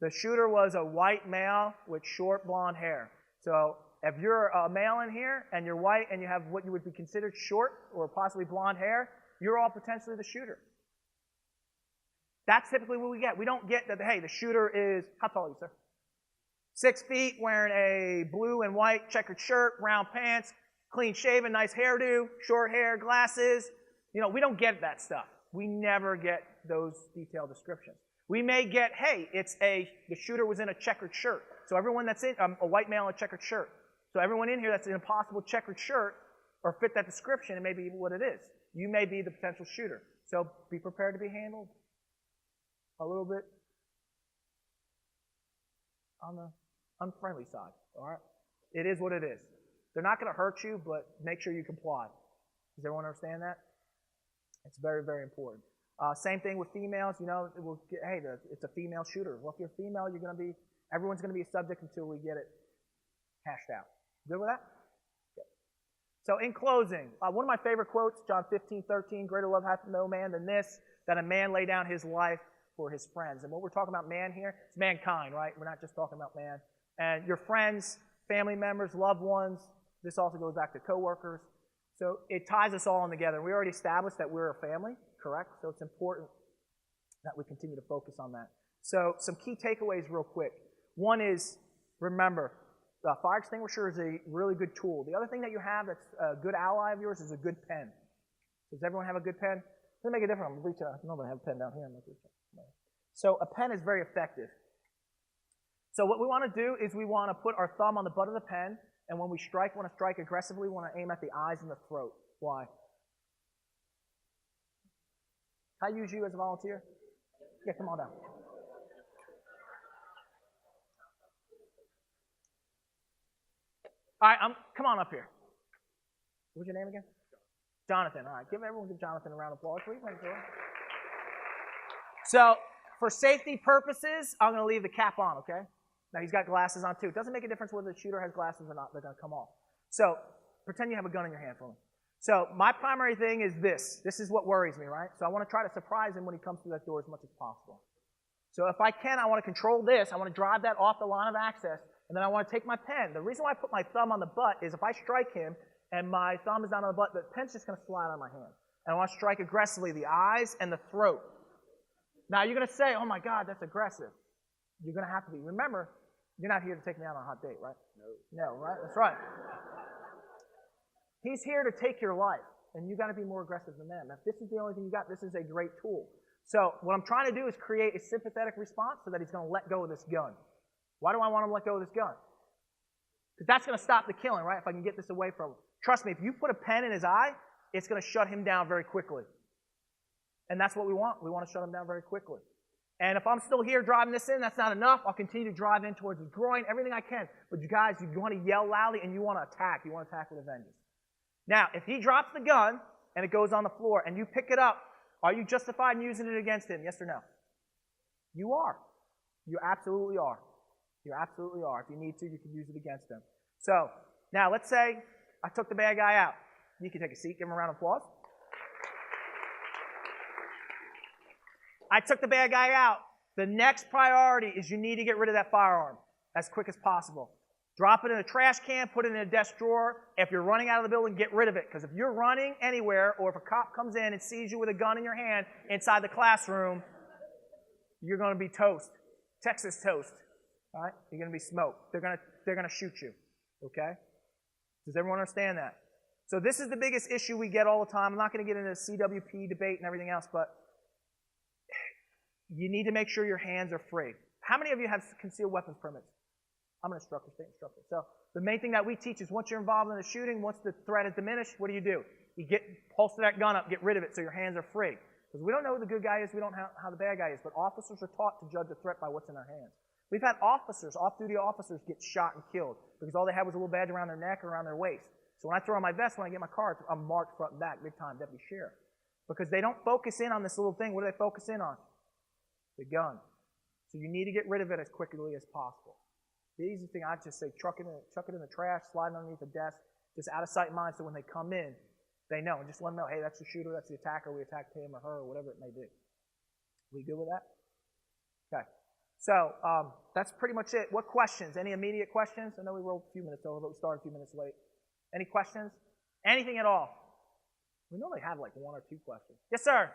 the shooter was a white male with short blonde hair. So if you're a male in here and you're white and you have what you would be considered short or possibly blonde hair, you're all potentially the shooter. That's typically what we get. We don't get that, hey, the shooter is, how tall are you, sir? 6 feet, wearing a blue and white checkered shirt, round pants, clean shaven, nice hairdo, short hair, glasses. You know, we don't get that stuff. We never get those detailed descriptions. We may get, hey, the shooter was in a checkered shirt. So everyone that's in, a white male in a checkered shirt. So everyone in here that's in a possible checkered shirt or fit that description, it may be what it is. You may be the potential shooter. So be prepared to be handled a little bit on the unfriendly side, all right? It is what it is. They're not going to hurt you, but make sure you comply. Does everyone understand that? It's very, very important. Same thing with females. You know, hey, it's a female shooter. Well, if you're female, everyone's going to be a subject until we get it hashed out. Good with that? Good. So in closing, one of my favorite quotes, John 15:13, greater love hath no man than this, that a man lay down his life for his friends. And what we're talking about man here, it's mankind, right? We're not just talking about man. And your friends, family members, loved ones, this also goes back to coworkers. So it ties us all in together. We already established that we're a family, correct? So it's important that we continue to focus on that. So some key takeaways real quick. One is, remember, the fire extinguisher is a really good tool. The other thing that you have that's a good ally of yours is a good pen. Does everyone have a good pen? Doesn't make a difference. I'm reaching out. Nobody have a pen down here. So a pen is very effective. So what we want to do is we want to put our thumb on the butt of the pen, and when we strike, want to strike aggressively, we want to aim at the eyes and the throat. Why? Can I use you as a volunteer? Yeah, come on down. All right, come on up here. What's your name again? Jonathan. All right, give Jonathan a round of applause, please. So, for safety purposes, I'm going to leave the cap on, okay? Now, he's got glasses on, too. It doesn't make a difference whether the shooter has glasses or not. They're going to come off. So, pretend you have a gun in your hand for me. So, my primary thing is this. This is what worries me, right? So, I want to try to surprise him when he comes through that door as much as possible. So, if I can, I want to control this. I want to drive that off the line of access, and then I want to take my pen. The reason why I put my thumb on the butt is if I strike him and my thumb is down on the butt, the pen's just going to slide on my hand. And I want to strike aggressively the eyes and the throat. Now, you're going to say, oh, my God, that's aggressive. You're going to have to be. Remember, you're not here to take me out on a hot date, right? No, right? That's right. He's here to take your life, and you got to be more aggressive than them. If this is the only thing you got, this is a great tool. So what I'm trying to do is create a sympathetic response so that he's going to let go of this gun. Why do I want him to let go of this gun? Because that's going to stop the killing, right? If I can get this away from him. Trust me, if you put a pen in his eye, it's going to shut him down very quickly. And that's what we want. We want to shut him down very quickly. And if I'm still here driving this in, that's not enough. I'll continue to drive in towards his groin, everything I can. But you guys, you want to yell loudly and you want to attack. You want to attack with a vengeance. Now, if he drops the gun and it goes on the floor and you pick it up, are you justified in using it against him? Yes or no? You are. You absolutely are. You absolutely are. If you need to, you can use it against him. So, now let's say I took the bad guy out. You can take a seat. Give him a round of applause. I took the bad guy out. The next priority is you need to get rid of that firearm as quick as possible. Drop it in a trash can, put it in a desk drawer. If you're running out of the building, get rid of it. Because if you're running anywhere or if a cop comes in and sees you with a gun in your hand inside the classroom, you're going to be toast. Texas toast. All right? You're going to be smoked. They're going to shoot you. Okay? Does everyone understand that? So this is the biggest issue we get all the time. I'm not going to get into the CWP debate and everything else, but you need to make sure your hands are free. How many of you have concealed weapons permits? I'm an instructor, state instructor. So the main thing that we teach is once you're involved in a shooting, once the threat is diminished, what do? You holster that gun up, get rid of it so your hands are free. Because we don't know who the good guy is, we don't know how the bad guy is, but officers are taught to judge a threat by what's in their hands. We've had officers, off-duty officers, get shot and killed because all they had was a little badge around their neck or around their waist. So when I throw on my vest, when I get my car, I'm marked front and back, big time deputy sheriff. Because they don't focus in on this little thing. What do they focus in on? The gun. So you need to get rid of it as quickly as possible. The easy thing, I'd just say chuck it in the trash, slide it underneath the desk, just out of sight and mind so when they come in, they know. And just let them know, hey, that's the shooter, that's the attacker, we attacked him or her or whatever it may be. We good with that? Okay. So that's pretty much it. What questions? Any immediate questions? I know we rolled a few minutes over, but we started a few minutes late. Any questions? Anything at all? We normally have like one or two questions. Yes, sir.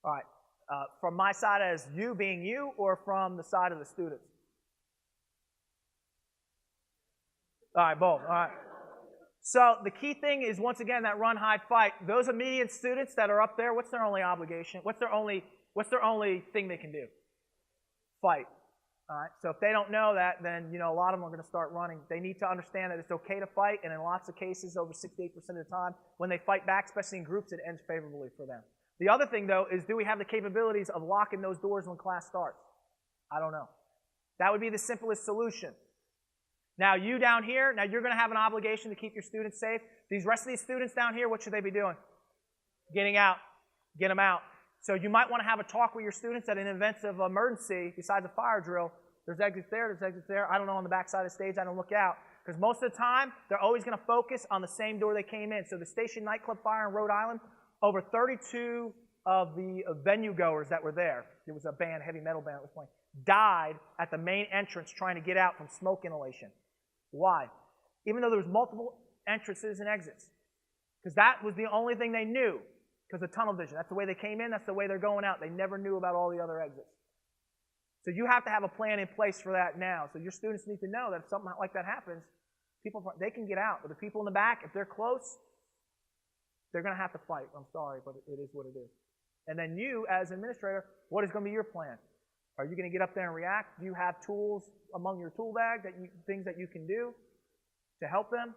All right. From my side as you being you, or from the side of the students? All right, both. All right. So the key thing is, once again, that run, hide, fight. Those immediate students that are up there, what's their only obligation? What's their only thing they can do? Fight. All right. So if they don't know that, then a lot of them are going to start running. They need to understand that it's okay to fight, and in lots of cases, over 6 to 8% of the time, when they fight back, especially in groups, it ends favorably for them. The other thing, though, is do we have the capabilities of locking those doors when class starts? I don't know. That would be the simplest solution. Now, you down here, now you're going to have an obligation to keep your students safe. These rest of these students down here, what should they be doing? Getting out. Get them out. So you might want to have a talk with your students at an event of emergency, besides a fire drill. There's exits there, there's exits there. I don't know on the back side of the stage, I don't look out. Because most of the time, they're always going to focus on the same door they came in. So the Station nightclub fire in Rhode Island, over 32 of the venue goers that were there, there was a band, heavy metal band that was playing, died at the main entrance trying to get out from smoke inhalation. Why? Even though there was multiple entrances and exits. Because that was the only thing they knew, because of tunnel vision. That's the way they came in, that's the way they're going out. They never knew about all the other exits. So you have to have a plan in place for that now. So your students need to know that if something like that happens, they can get out. But the people in the back, if they're close, they're going to have to fight. I'm sorry, but it is what it is. And then you, as administrator, what is going to be your plan? Are you going to get up there and react? Do you have tools among your tool bag, things that you can do to help them?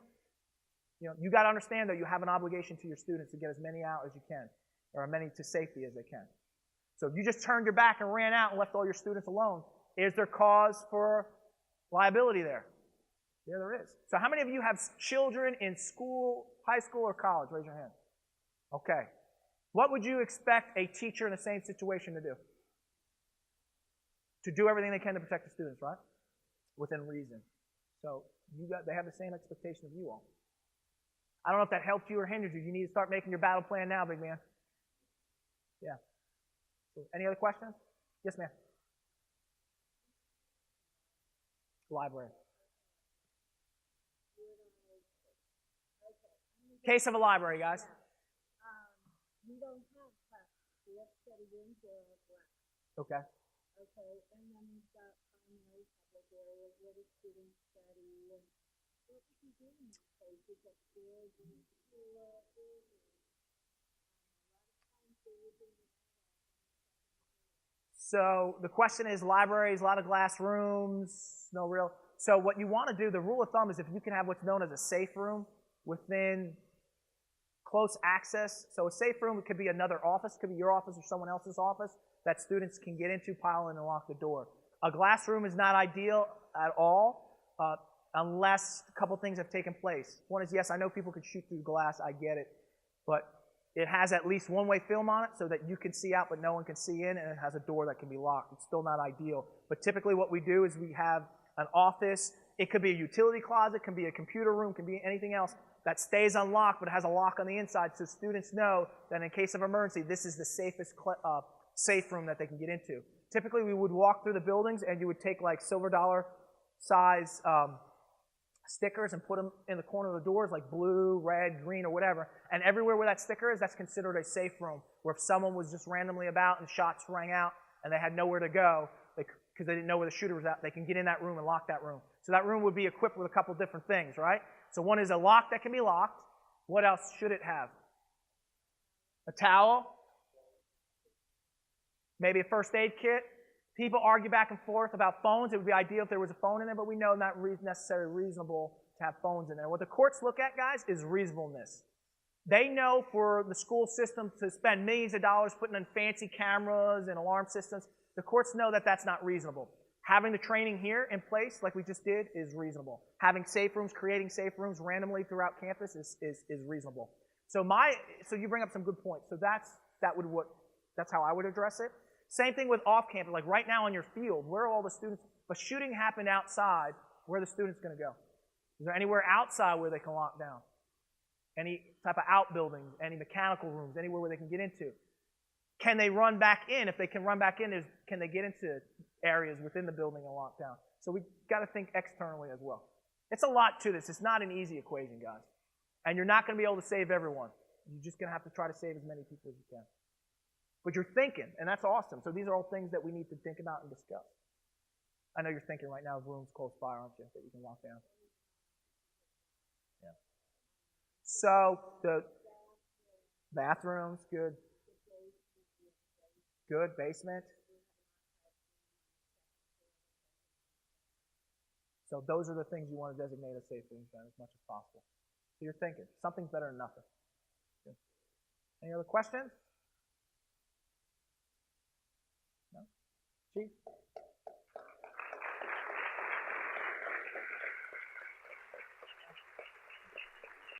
You got to understand, though, you have an obligation to your students to get as many out as you can, or as many to safety as they can. So if you just turned your back and ran out and left all your students alone, is there cause for liability there? Yeah, there is. So how many of you have children in school, high school, or college? Raise your hand. Okay. What would you expect a teacher in the same situation to do? To do everything they can to protect the students, right? Within reason. So they have the same expectation of you all. I don't know if that helped you or hindered you. You need to start making your battle plan now, big man. Yeah. So, any other questions? Yes, ma'am. Library. Case of a library, guys. We don't have classes. We have to study into a class. Okay. Okay, and then we've got primary public areas where the students study. And what would you do in these places upstairs in the school areas? So the question is, libraries, a lot of glass rooms, no real. So what you want to do, the rule of thumb is if you can have what's known as a safe room within close access. So a safe room could be another office, could be your office or someone else's office that students can get into, pile in, and lock the door. A glass room is not ideal at all unless a couple things have taken place. One is, yes, I know people can shoot through glass, I get it, but it has at least one-way film on it so that you can see out but no one can see in, and it has a door that can be locked. It's still not ideal. But typically what we do is we have an office. It could be a utility closet, it can be a computer room, it can be anything else that stays unlocked but has a lock on the inside so students know that in case of emergency, this is the safest safe room that they can get into. Typically, we would walk through the buildings and you would take like silver dollar size stickers and put them in the corner of the doors, like blue, red, green, or whatever. And everywhere where that sticker is, that's considered a safe room, where if someone was just randomly about and shots rang out and they had nowhere to go, because they didn't know where the shooter was at. They can get in that room and lock that room. So that room would be equipped with a couple different things, right? So one is a lock that can be locked. What else should it have? A towel. Maybe a first aid kit. People argue back and forth about phones. It would be ideal if there was a phone in there, but we know not necessarily reasonable to have phones in there. What the courts look at, guys, is reasonableness. They know for the school system to spend millions of dollars putting in fancy cameras and alarm systems, the courts know that that's not reasonable. Having the training here in place, like we just did, is reasonable. Having safe rooms, creating safe rooms randomly throughout campus is reasonable. So you bring up some good points. So that's how I would address it. Same thing with off campus, like right now on your field, where are all the students? If a shooting happened outside, where are the students going to go? Is there anywhere outside where they can lock down? Any type of outbuildings, any mechanical rooms, anywhere where they can get into? Can they run back in? If they can run back in, can they get into areas within the building and lock down? So we've got to think externally as well. It's a lot to this. It's not an easy equation, guys. And you're not going to be able to save everyone. You're just going to have to try to save as many people as you can. But you're thinking, and that's awesome. So these are all things that we need to think about and discuss. I know you're thinking right now of rooms close by, aren't you, that you can lock down? Yeah. So the bathrooms, good. Good. Basement. So those are the things you want to designate as safe rooms then as much as possible. So you're thinking, something's better than nothing. Good. Any other questions? No? Chief?